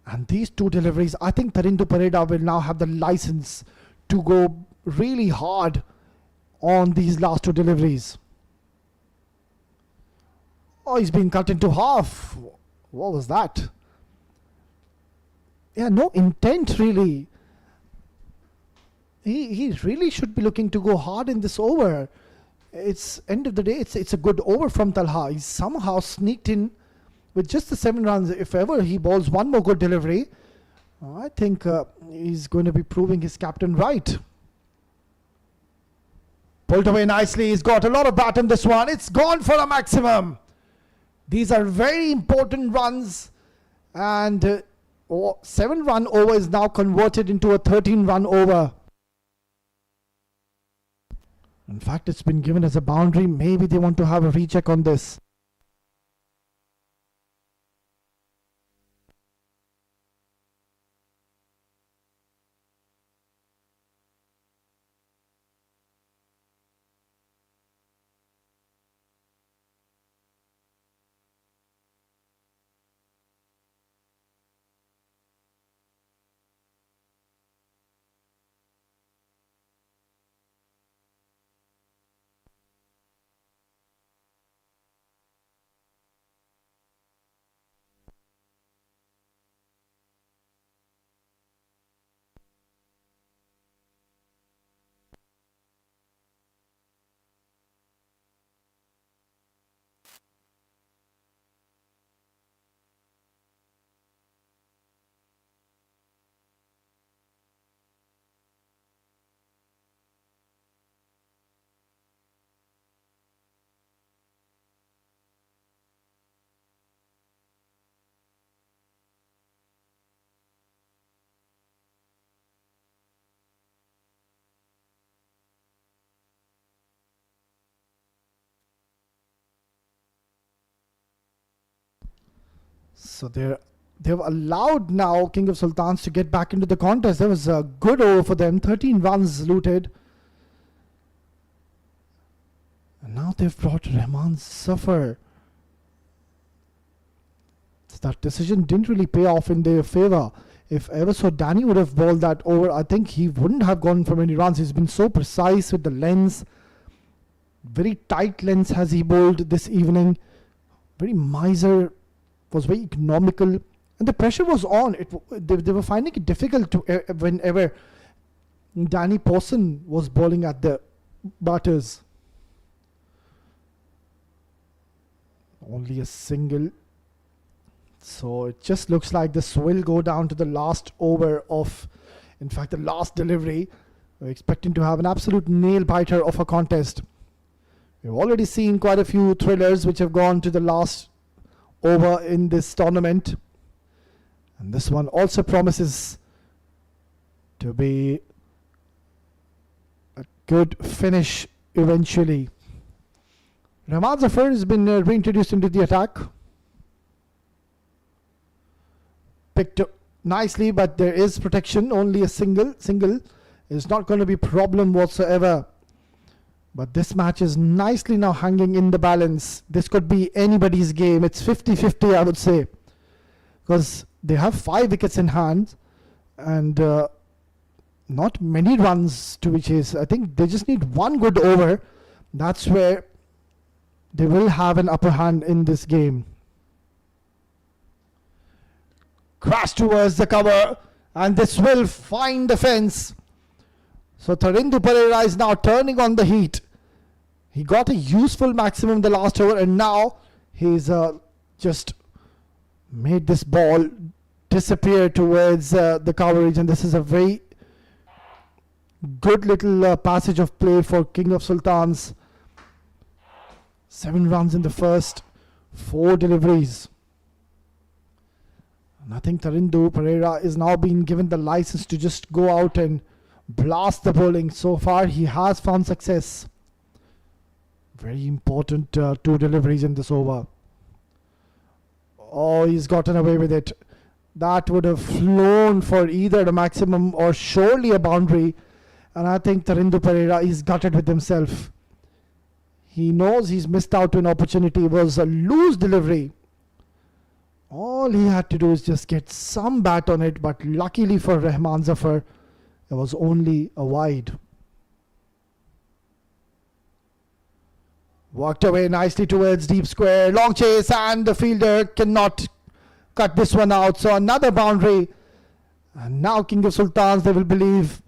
And these 2 deliveries, I think Tarindu Pereda will now have the license to go really hard on these last 2 deliveries. Oh, he's been cut into half. What was that? Yeah, no intent really. He really should be looking to go hard in this over. It's end of the day, it's a good over from Talha. He's somehow sneaked in with just the 7 runs. If ever he bowls one more good delivery, I think he's going to be proving his captain right. Pulled away nicely. He's got a lot of bat in this one. It's gone for a maximum. These are very important runs, and 7-run over is now converted into a 13-run over. In fact, it's been given as a boundary. Maybe they want to have a recheck on this. So they've allowed now King of Sultans to get back into the contest. There was a good over for them. 13 runs looted. And now they've brought Rahman Safar. So that decision didn't really pay off in their favour. If ever so Danny would have bowled that over, I think he wouldn't have gone for many runs. He's been so precise with the lens. Very tight lens has he bowled this evening. Very miser. Was very economical, and the pressure was on. They were finding it difficult to whenever Danny Pawson was bowling at the batters. Only a single. So it just looks like this will go down to the last over of, in fact, the last delivery. We're expecting to have an absolute nail biter of a contest. We've already seen quite a few thrillers which have gone to the last over in this tournament, and this one also promises to be a good finish eventually. Rahman Zafar has been reintroduced into the attack. Picked up nicely, but there is protection. Only a single is not going to be a problem whatsoever. But this match is nicely now hanging in the balance. This could be anybody's game. It's 50-50, I would say, because they have 5 wickets in hand and not many runs to be chased. I think they just need one good over. That's where they will have an upper hand in this game. Crash towards the cover, and this will find the fence. So Tarindu Perera is now turning on the heat. He got a useful maximum in the last over, and now he's just made this ball disappear towards the coverage, and this is a very Good little passage of play for King of Sultans. 7 runs in the first, 4 deliveries. And I think Tarindu Pereira is now being given the license to just go out and blast the bowling. So far he has found success. Very important 2 deliveries in this over. Oh, he's gotten away with it. That would have flown for either the maximum or surely a boundary. And I think Tarindu Pereira is gutted with himself. He knows he's missed out on an opportunity. It was a loose delivery. All he had to do is just get some bat on it. But luckily for Rahman Zafar, it was only a wide. Walked away nicely towards deep square. Long chase and the fielder cannot cut this one out. So another boundary. And now King of Sultans, they will believe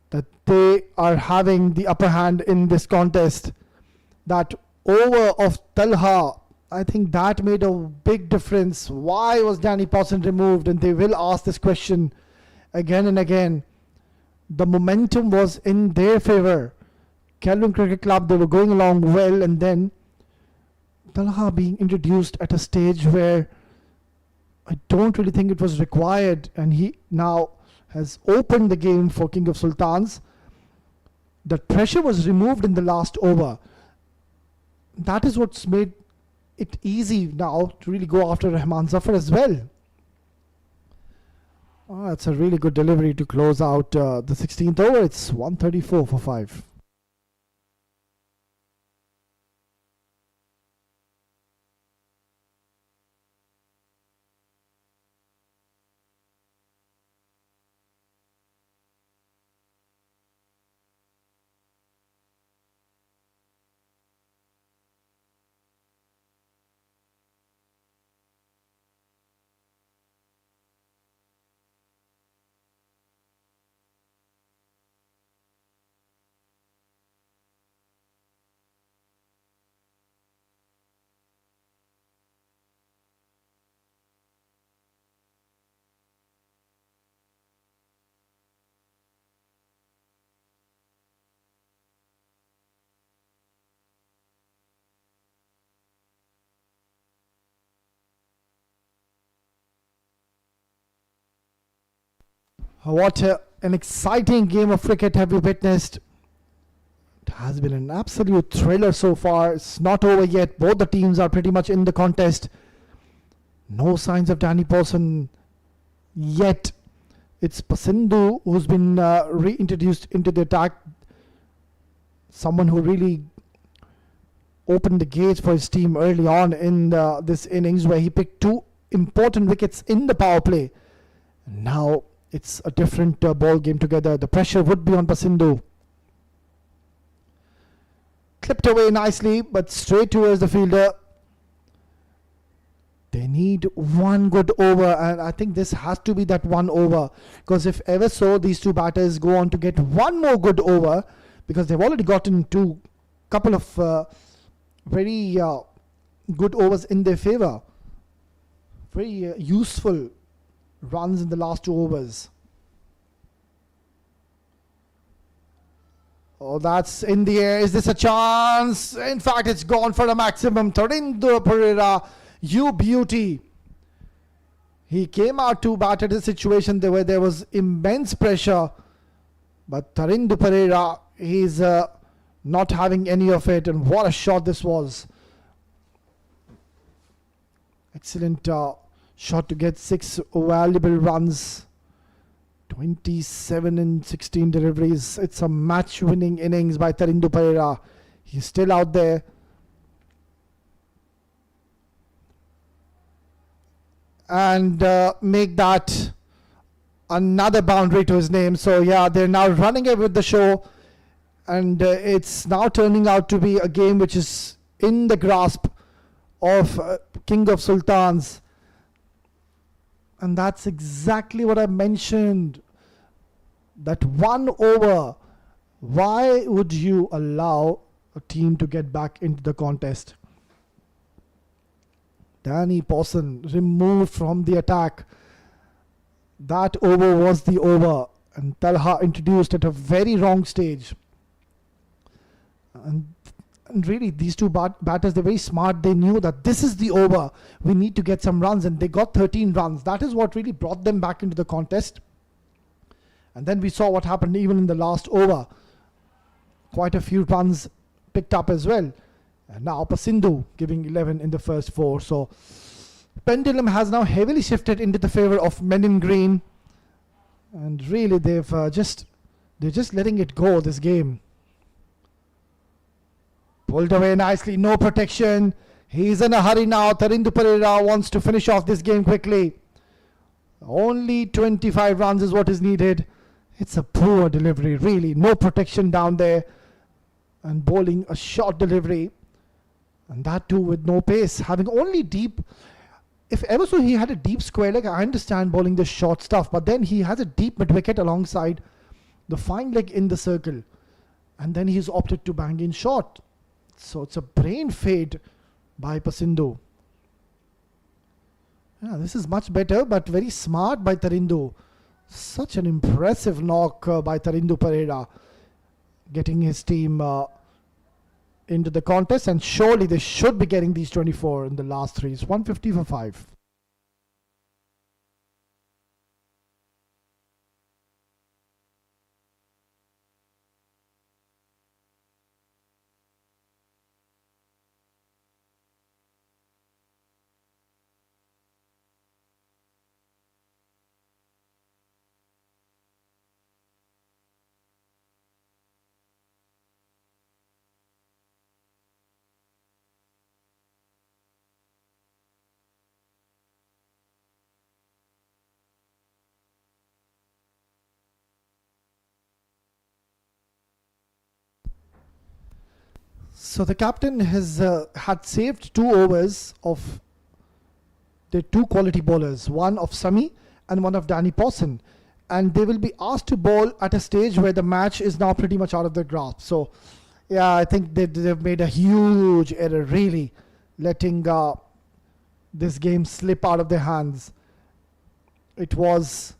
that they are having the upper hand in this contest. That over of Talha, I think that made a big difference. Why was Danny Pawson removed? And they will ask this question again and again. The momentum was in their favour. Kelvin Cricket Club, they were going along well, and then Talha being introduced at a stage where I don't really think it was required, and he now has opened the game for King of Sultans. That pressure was removed in the last over. That is what's made it easy now to really go after Rahman Zafar as well. Oh, that's a really good delivery to close out the 16th over. It's 134 for 5. What an exciting game of cricket have we witnessed. It has been an absolute thriller so far. It's not over yet. Both the teams are pretty much in the contest. No signs of Danny Pawson yet. It's Pasindu who's been reintroduced into the attack. Someone who really opened the gates for his team early on in this innings, where he picked 2 important wickets in the power play. And now it's a different ball game together. The pressure would be on Pasindu. Clipped away nicely, but straight towards the fielder. They need one good over, and I think this has to be that one over. Because if ever so, these 2 batters go on to get one more good over, because they've already gotten 2 couple of very good overs in their favour. Very useful runs in the last 2 overs. Oh, that's in the air. Is this a chance? In fact, it's gone for a maximum. Tarindu Pereira, you beauty. He came out to bat at a situation where there was immense pressure. But Tarindu Pereira, he's not having any of it. And what a shot this was. Excellent shot to get 6 valuable runs. 27 and 16 deliveries. It's a match-winning innings by Tarindu Pereira. He's still out there. And make that another boundary to his name. So yeah, they're now running it with the show. And it's now turning out to be a game which is in the grasp of King of Sultans. And that's exactly what I mentioned. That one over. Why would you allow a team to get back into the contest? Danny Pawson removed from the attack. That over was the over. And Talha introduced at a very wrong stage. And really, these two batters, they're very smart. They knew that this is the over. We need to get some runs, and they got 13 runs. That is what really brought them back into the contest. And then we saw what happened even in the last over. Quite a few runs picked up as well. And now Pasindu giving 11 in the first 4. So pendulum has now heavily shifted into the favor of men in green. And really, they're just letting it go, this game. Pulled away nicely, no protection. He's in a hurry now. Tarindu Pereira wants to finish off this game quickly. Only 25 runs is what is needed. It's a poor delivery, really. No protection down there. And bowling a short delivery. And that too with no pace. Having only deep. If ever so he had a deep square leg, I understand bowling the short stuff. But then he has a deep mid-wicket alongside the fine leg in the circle. And then he's opted to bang in short. So it's a brain fade by Pasindu. Yeah, this is much better, but very smart by Tarindu. Such an impressive knock by Tarindu Pereira. Getting his team into the contest, and surely they should be getting these 24 in the last 3. It's 150 for 5. So the captain has had saved 2 overs of the 2 quality bowlers, one of Sami and one of Danny Pawson, and they will be asked to bowl at a stage where the match is now pretty much out of their grasp. So yeah, I think they've made a huge error, really, letting this game slip out of their hands. It was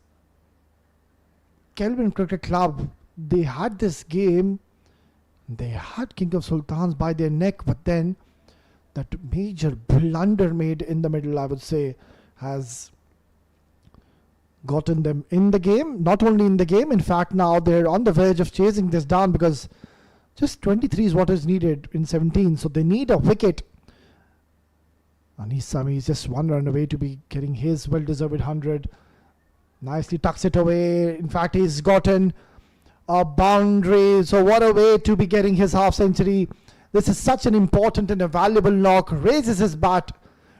Kelvin Cricket Club. They had this game. They had King of Sultans by their neck, but then that major blunder made in the middle, I would say, has gotten them in the game. Not only in the game, in fact, now they're on the verge of chasing this down, because just 23 is what is needed in 17. So they need a wicket. Anis Sami is just 1 run away to be getting his well-deserved 100. Nicely tucks it away. In fact, he's gotten a boundary. So what a way to be getting his half century. This is such an important and a valuable knock. Raises his bat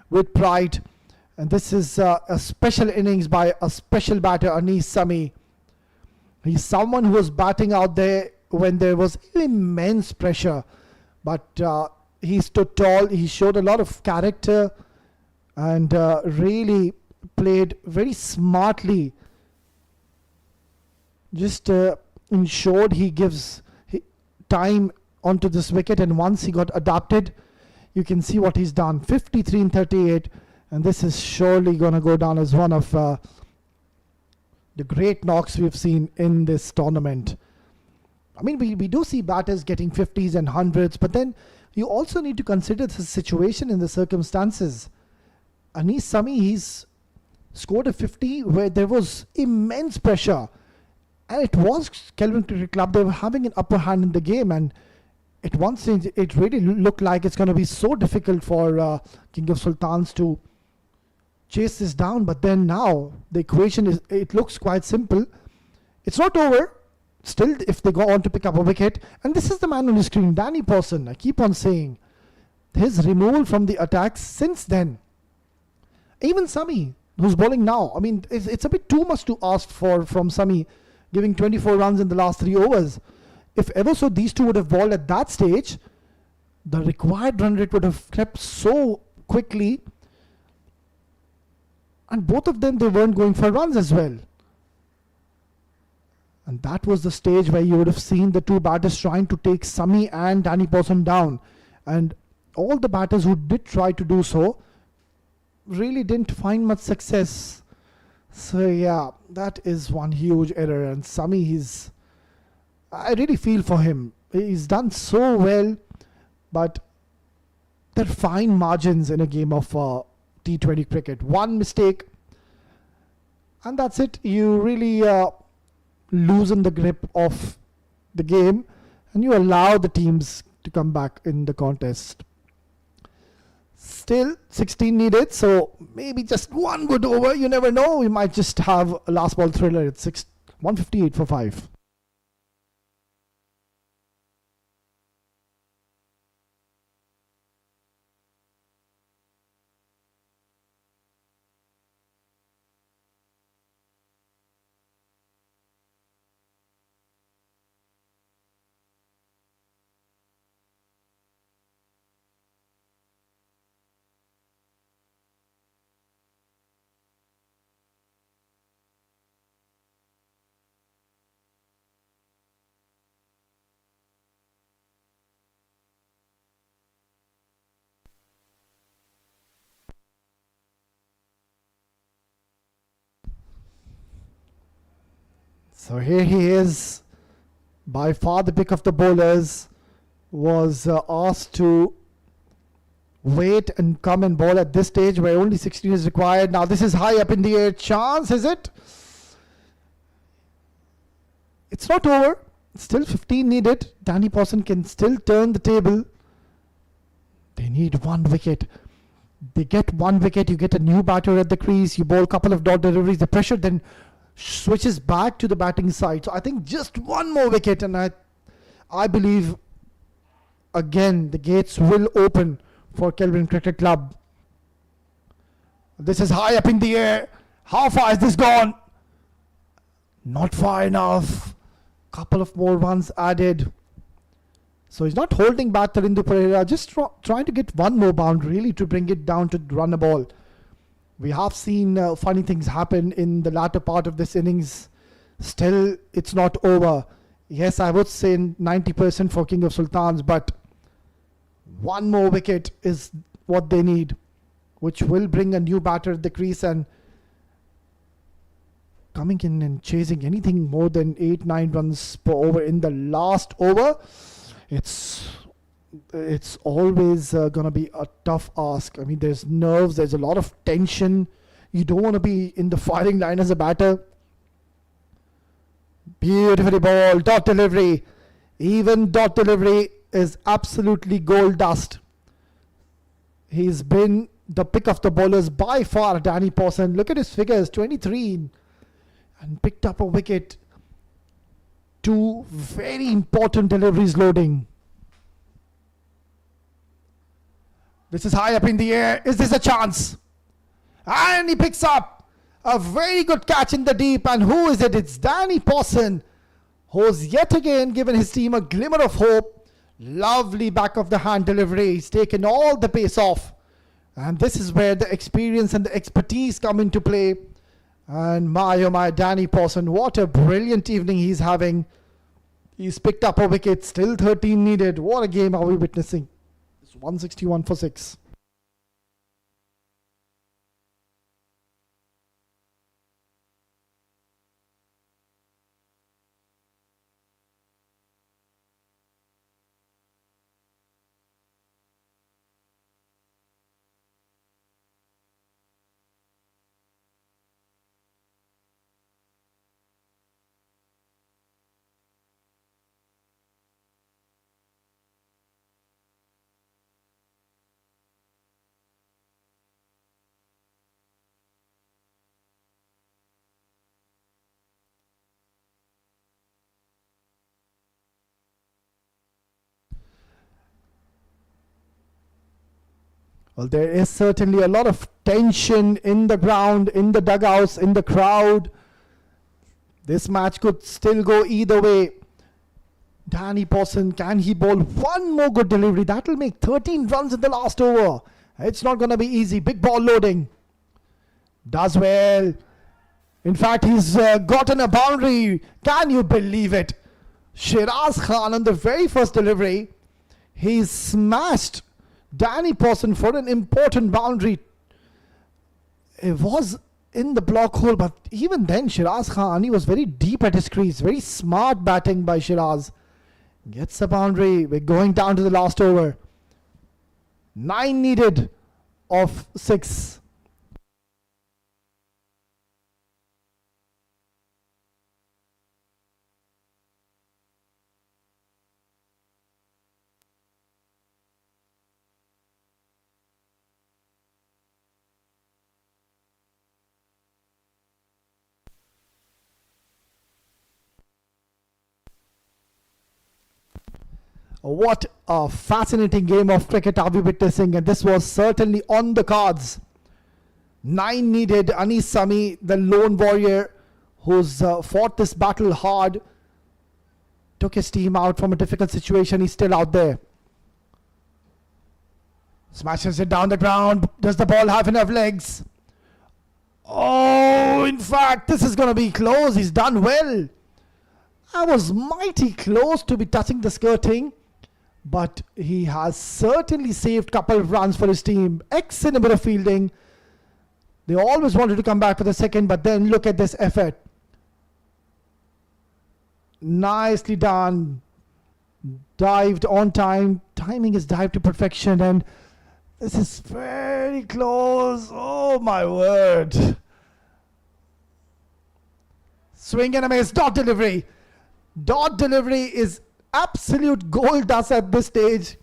with pride. And this is a special innings by a special batter, Anis Sami. He's someone who was batting out there when there was immense pressure. But he stood tall. He showed a lot of character and really played very smartly. Just ensured he gives time onto this wicket, and once he got adapted, you can see what he's done. 53 in 38, and this is surely going to go down as one of the great knocks we've seen in this tournament. I mean, we do see batters getting 50s and 100s, but then you also need to consider the situation and the circumstances. Anis Sami, he's scored a 50 where there was immense pressure. And it was Kelvin Cricket Club. They were having an upper hand in the game, and at one stage it really looked like it's going to be so difficult for King of Sultans to chase this down. But then now the equation it looks quite simple. It's not over. Still, if they go on to pick up a wicket, and this is the man on the screen, Danny Pawson. I keep on saying his removal from the attacks since then. Even Sami, who's bowling now. I mean, it's a bit too much to ask for from Sami, giving 24 runs in the last 3 overs. If ever so these two would have bowled at that stage, the required run rate would have crept so quickly. And both of them, they weren't going for runs as well. And that was the stage where you would have seen the two batters trying to take Sami and Danny Pawson down. And all the batters who did try to do so really didn't find much success. So yeah, that is one huge error. And Sami, I really feel for him. He's done so well, but there are fine margins in a game of T20 cricket. One mistake, and that's it. You really loosen the grip of the game, and you allow the teams to come back in the contest. Still 16 needed, so maybe just one good over. You never know. We might just have a last ball thriller at 158 for 5. So here he is, by far the pick of the bowlers, was asked to wait and come and bowl at this stage where only 16 is required. Now this is high up in the air. Chance, is it? It's not over. Still 15 needed. Danny Pawson can still turn the table. They need one wicket. They get one wicket. You get a new batter at the crease. You bowl a couple of dot deliveries. The pressure then switches back to the batting side. So I think just one more wicket, and I believe again the gates will open for Kelvin Cricket Club. This is high up in the air. How far has this gone? Not far enough. Couple of more runs added. So he's not holding back Tarindu Pereira, just trying to get one more bound really to bring it down to run a ball. We have seen funny things happen in the latter part of this innings. Still, it's not over. Yes, I would say 90% for King of Sultans, but one more wicket is what they need, which will bring a new batter at the crease, and coming in and chasing anything more than 8-9 runs per over in the last over. It's always going to be a tough ask. I mean, there's nerves, there's a lot of tension. You don't want to be in the firing line as a batter. Beautifully bowled, dot delivery. Even dot delivery is absolutely gold dust. He's been the pick of the bowlers by far, Danny Pawson. Look at his figures, 23, and picked up a wicket. Two very important deliveries loading. This is high up in the air. Is this a chance? And he picks up a very good catch in the deep. And who is it? It's Danny Pawson, who's yet again given his team a glimmer of hope. Lovely back of the hand delivery. He's taken all the pace off. And this is where the experience and the expertise come into play. And my oh my, Danny Pawson, what a brilliant evening he's having. He's picked up a wicket. Still 13 needed. What a game are we witnessing? 161 for 6. Well, there is certainly a lot of tension in the ground, in the dugouts, in the crowd. This match could still go either way. Danny Pawson, can he bowl one more good delivery? That will make 13 runs in the last over. It's not going to be easy. Big ball loading. Does well. In fact, he's gotten a boundary. Can you believe it? Shiraz Khan on the very first delivery. He's smashed Danny Pawson for an important boundary. It was in the block hole, but even then Shiraz Khan, he was very deep at his crease. Very smart batting by Shiraz. Gets a boundary. We're going down to the last over. 9 needed of 6. What a fascinating game of cricket are we witnessing, and this was certainly on the cards. 9 needed. Anis Sami, the lone warrior who's fought this battle hard, took his team out from a difficult situation. He's still out there. Smashes it down the ground. Does the ball have enough legs? Oh, in fact, this is going to be close. He's done well. I was mighty close to be touching the skirting, but he has certainly saved a couple of runs for his team. Excellent bit of fielding. They always wanted to come back for the second, but then look at this effort. Nicely done. Dived on time. Timing is dived to perfection, and this is very close. Oh my word. Swing and a miss. Dot delivery. Dot delivery is absolute gold dust at this stage.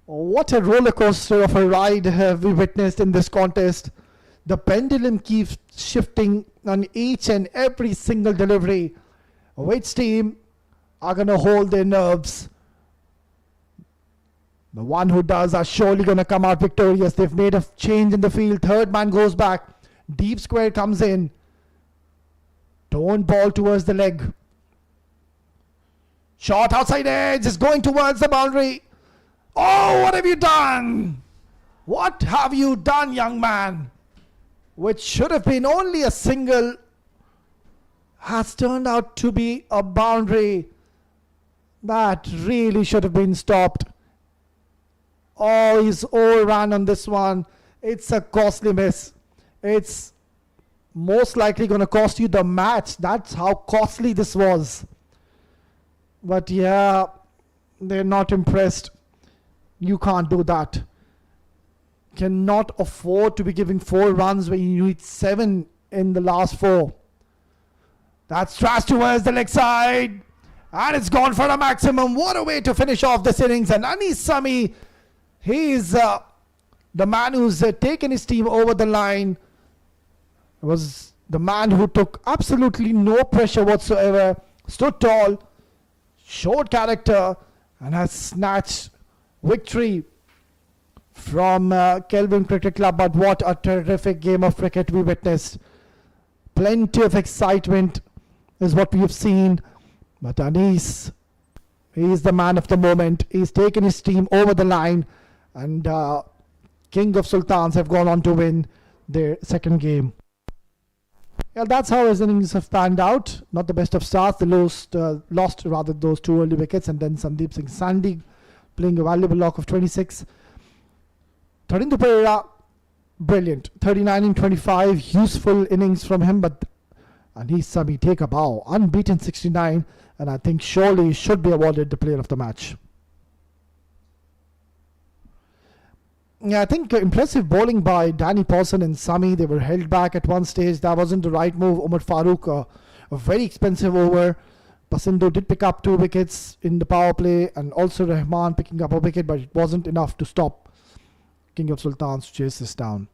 What a roller coaster of a ride have we witnessed in this contest. The pendulum keeps shifting on each and every single delivery. Which team are going to hold their nerves? The one who does are surely going to come out victorious. They've made a change in the field. Third man goes back. Deep square comes in. Don't ball towards the leg. Shot outside edge is going towards the boundary. Oh, what have you done? What have you done, young man? Which should have been only a single has turned out to be a boundary. That really should have been stopped. Oh, he's overrun on this one. It's a costly miss. It's most likely going to cost you the match. That's how costly this was. But yeah, they're not impressed. You can't do that. Cannot afford to be giving 4 runs when you need 7 in the last 4. That's thrashed towards the leg side. And it's gone for a maximum. What a way to finish off this innings. And Anis Sami, he's the man who's taken his team over the line. Was the man who took absolutely no pressure whatsoever. Stood tall. Showed character and has snatched victory from Kelvin Cricket Club. But what a terrific game of cricket we witnessed. Plenty of excitement is what we have seen. But Anis, he is the man of the moment. He's taken his team over the line, and King of Sultans have gone on to win their second game. Yeah, that's how his innings have panned out. Not the best of starts. They lost those 2 early wickets, and then Sandeep Singh Sandhi playing a valuable knock of 26. Tharinder Pereira, brilliant. 39 in 25, useful innings from him, but Anis Sami take a bow. Unbeaten 69, and I think surely he should be awarded the player of the match. Yeah, I think impressive bowling by Danny Pawson and Sami. They were held back at one stage. That wasn't the right move. Umar Farooq, a very expensive over. Pasindo did pick up 2 wickets in the power play, and also Rahman picking up a wicket, but it wasn't enough to stop King of Sultans to chase this down.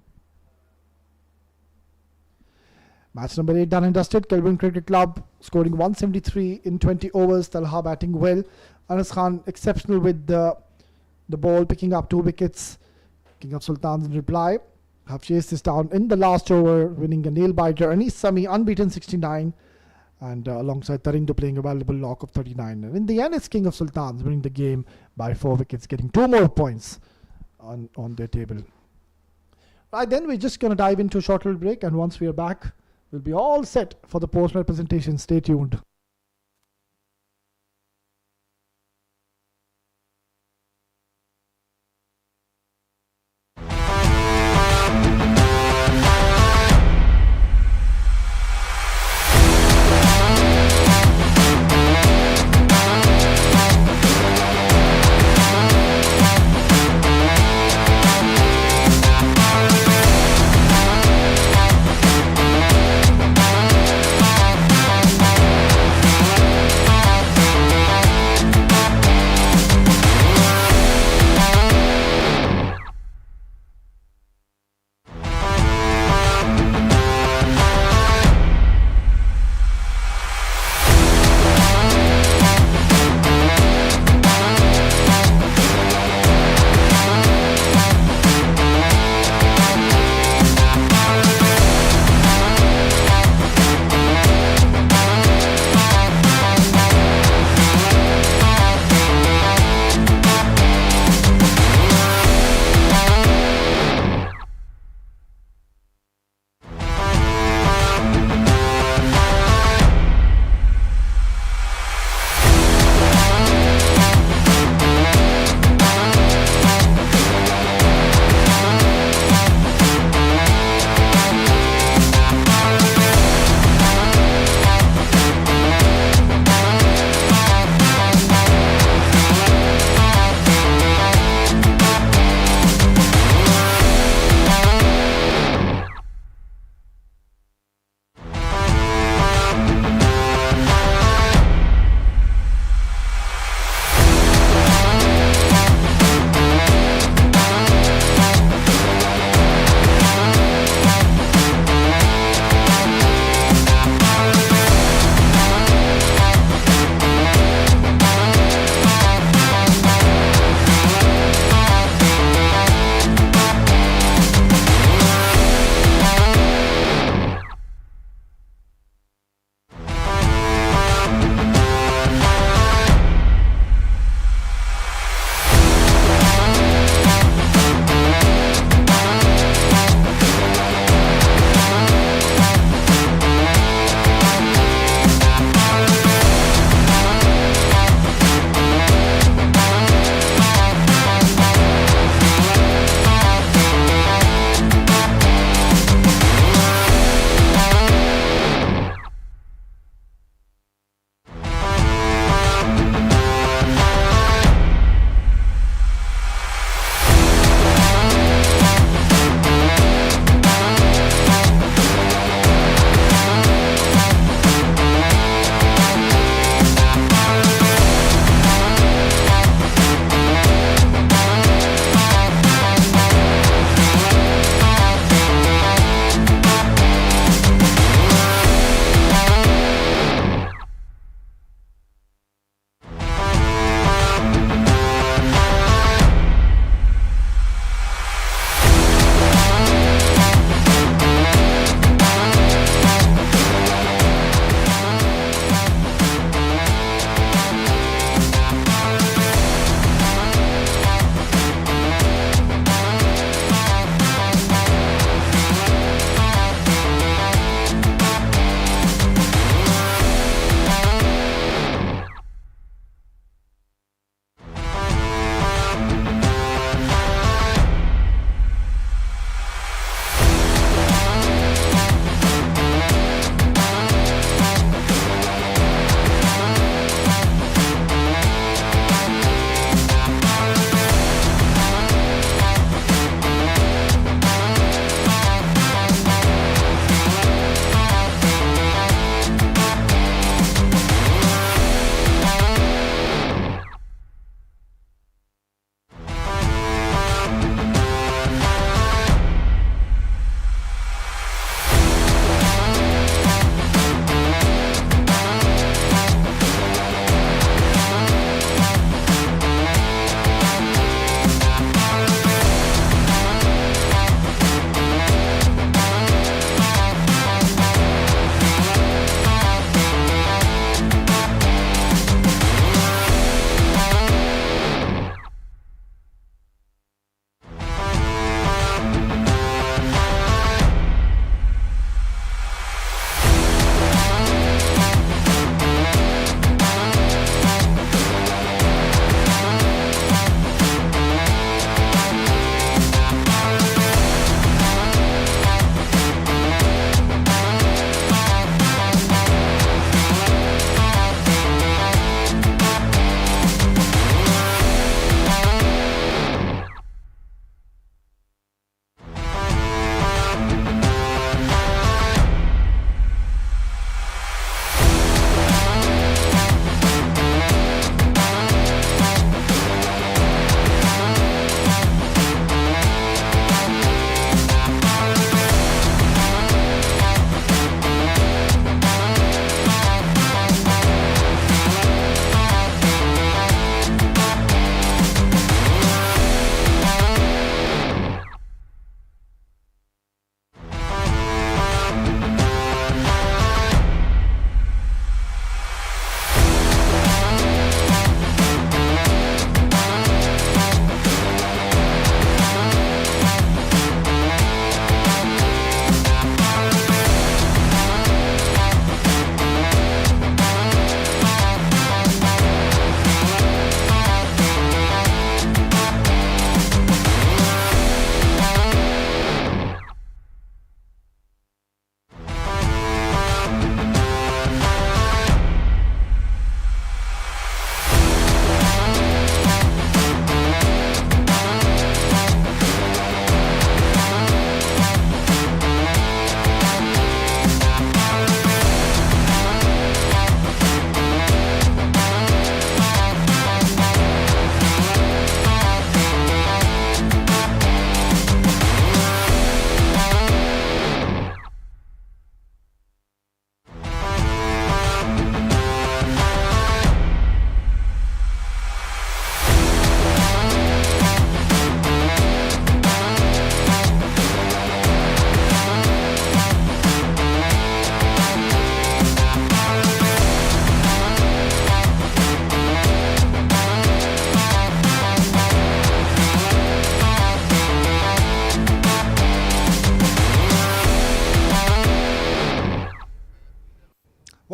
Match number 8 done and dusted. Kelvin Cricket Club scoring 173 in 20 overs. Talha batting well. Anas Khan exceptional with the ball, picking up 2 wickets. King of Sultans in reply have chased this down in the last over, winning a nail biter. Anis Sami unbeaten 69, and alongside Tharinder playing a valuable knock of 39. And in the end, it's King of Sultans winning the game by 4 wickets, getting 2 more points on their table. Right, then we're just going to dive into a short little break, and once we are back, we'll be all set for the post-match presentation. Stay tuned.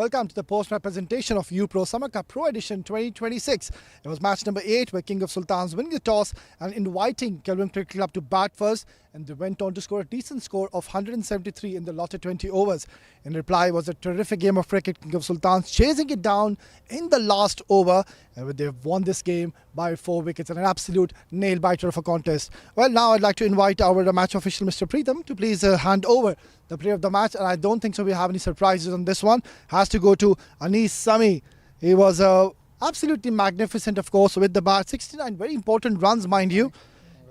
Welcome to the post-match presentation of UPRO Summer Cup Pro Edition 2026. It was match number 8 where King of Sultans winning the toss and inviting Kelvin Cricket Club to bat first, and they went on to score a decent score of 173 in the allotted 20 overs. In reply was a terrific game of cricket, King of Sultans chasing it down in the last over, and they've won this game by 4 wickets and an absolute nail-biter of a contest. Well, now I'd like to invite our match official Mr. Preetham to please hand over the player of the match, and I don't think so we have any surprises on this one. Has to go to Anis Sami. He was absolutely magnificent, of course, with the bat. 69 very important runs, mind you,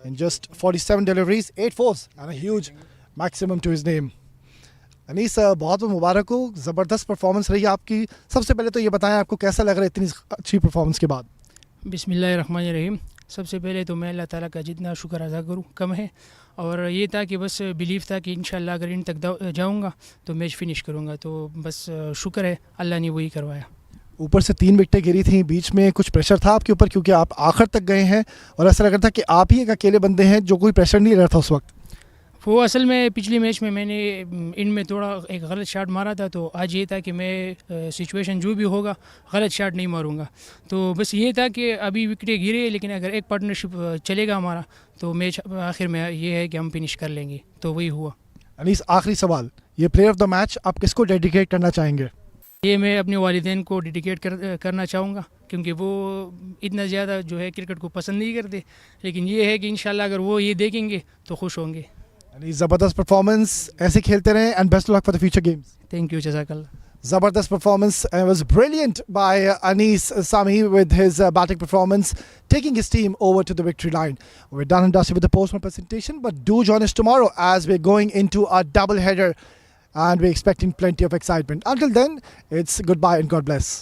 in just 47 deliveries, 8 fours and a huge maximum to his name. Anees बहुत बहुत मुबारक हो, ज़बरदस्त performance रही आपकी. सबसे पहले तो ये बताएं आपको कैसा लग रहा है इतनी अच्छी परफॉर्मेंस के बाद. बिस्मिल्लाहिर्रहमानिर्रहीम. सबसे पहले तो मैं अल्लाह ताला का जितना शुक्र अदा करूँ कम है, और ये था कि बस बिलीव था कि इंशाल्लाह अगर इन तक जाऊँगा तो मैच फिनिश करूँगा, तो बस शुक्र है अल्लाह ने वही करवाया. ऊपर से 3 विकेटें गिरी थी, बीच में कुछ प्रेशर था आपके ऊपर क्योंकि आप आखिर तक गए हैं और ऐसा लग रहा था कि आप ही एक अकेले बंदे हैं, जो कोई प्रेशर नहीं रहा था उस वक्त. वो असल में पिछली मैच में मैंने इनमें थोड़ा एक गलत शॉट मारा था, तो आज ये था कि मैं सिचुएशन जो भी होगा गलत शॉट नहीं मारूंगा. तो बस ये था कि अभी विकेटें गिरे, लेकिन अगर एक पार्टनरशिप चलेगा हमारा तो मैच आखिर में ये है कि हम फिनिश कर लेंगे, तो वही हुआ. अनीस, आखिरी सवाल, ये प्लेयर ऑफ द मैच आप किसको डेडिकेट करना चाहेंगे? ये मैं अपने वालिदैन को डेडिकेट करना चाहूँगा, क्योंकि वो इतना ज़्यादा जो है क्रिकेट को पसंद नहीं करते, लेकिन ये है कि इंशाल्लाह अगर वो ये देखेंगे तो खुश होंगे. ज़बरदस्त परफॉर्मेंस, ऐसे खेलते रहे and best luck for the future games. Thank you, जज़ाकल्लाह. Zabardast performance, was brilliant by Anis Sami with his batting performance, taking his team over to the victory line. We're done and dusted with the post-match presentation, but do join us tomorrow as we're going into a double header and we're expecting plenty of excitement. Until then, it's goodbye and God bless.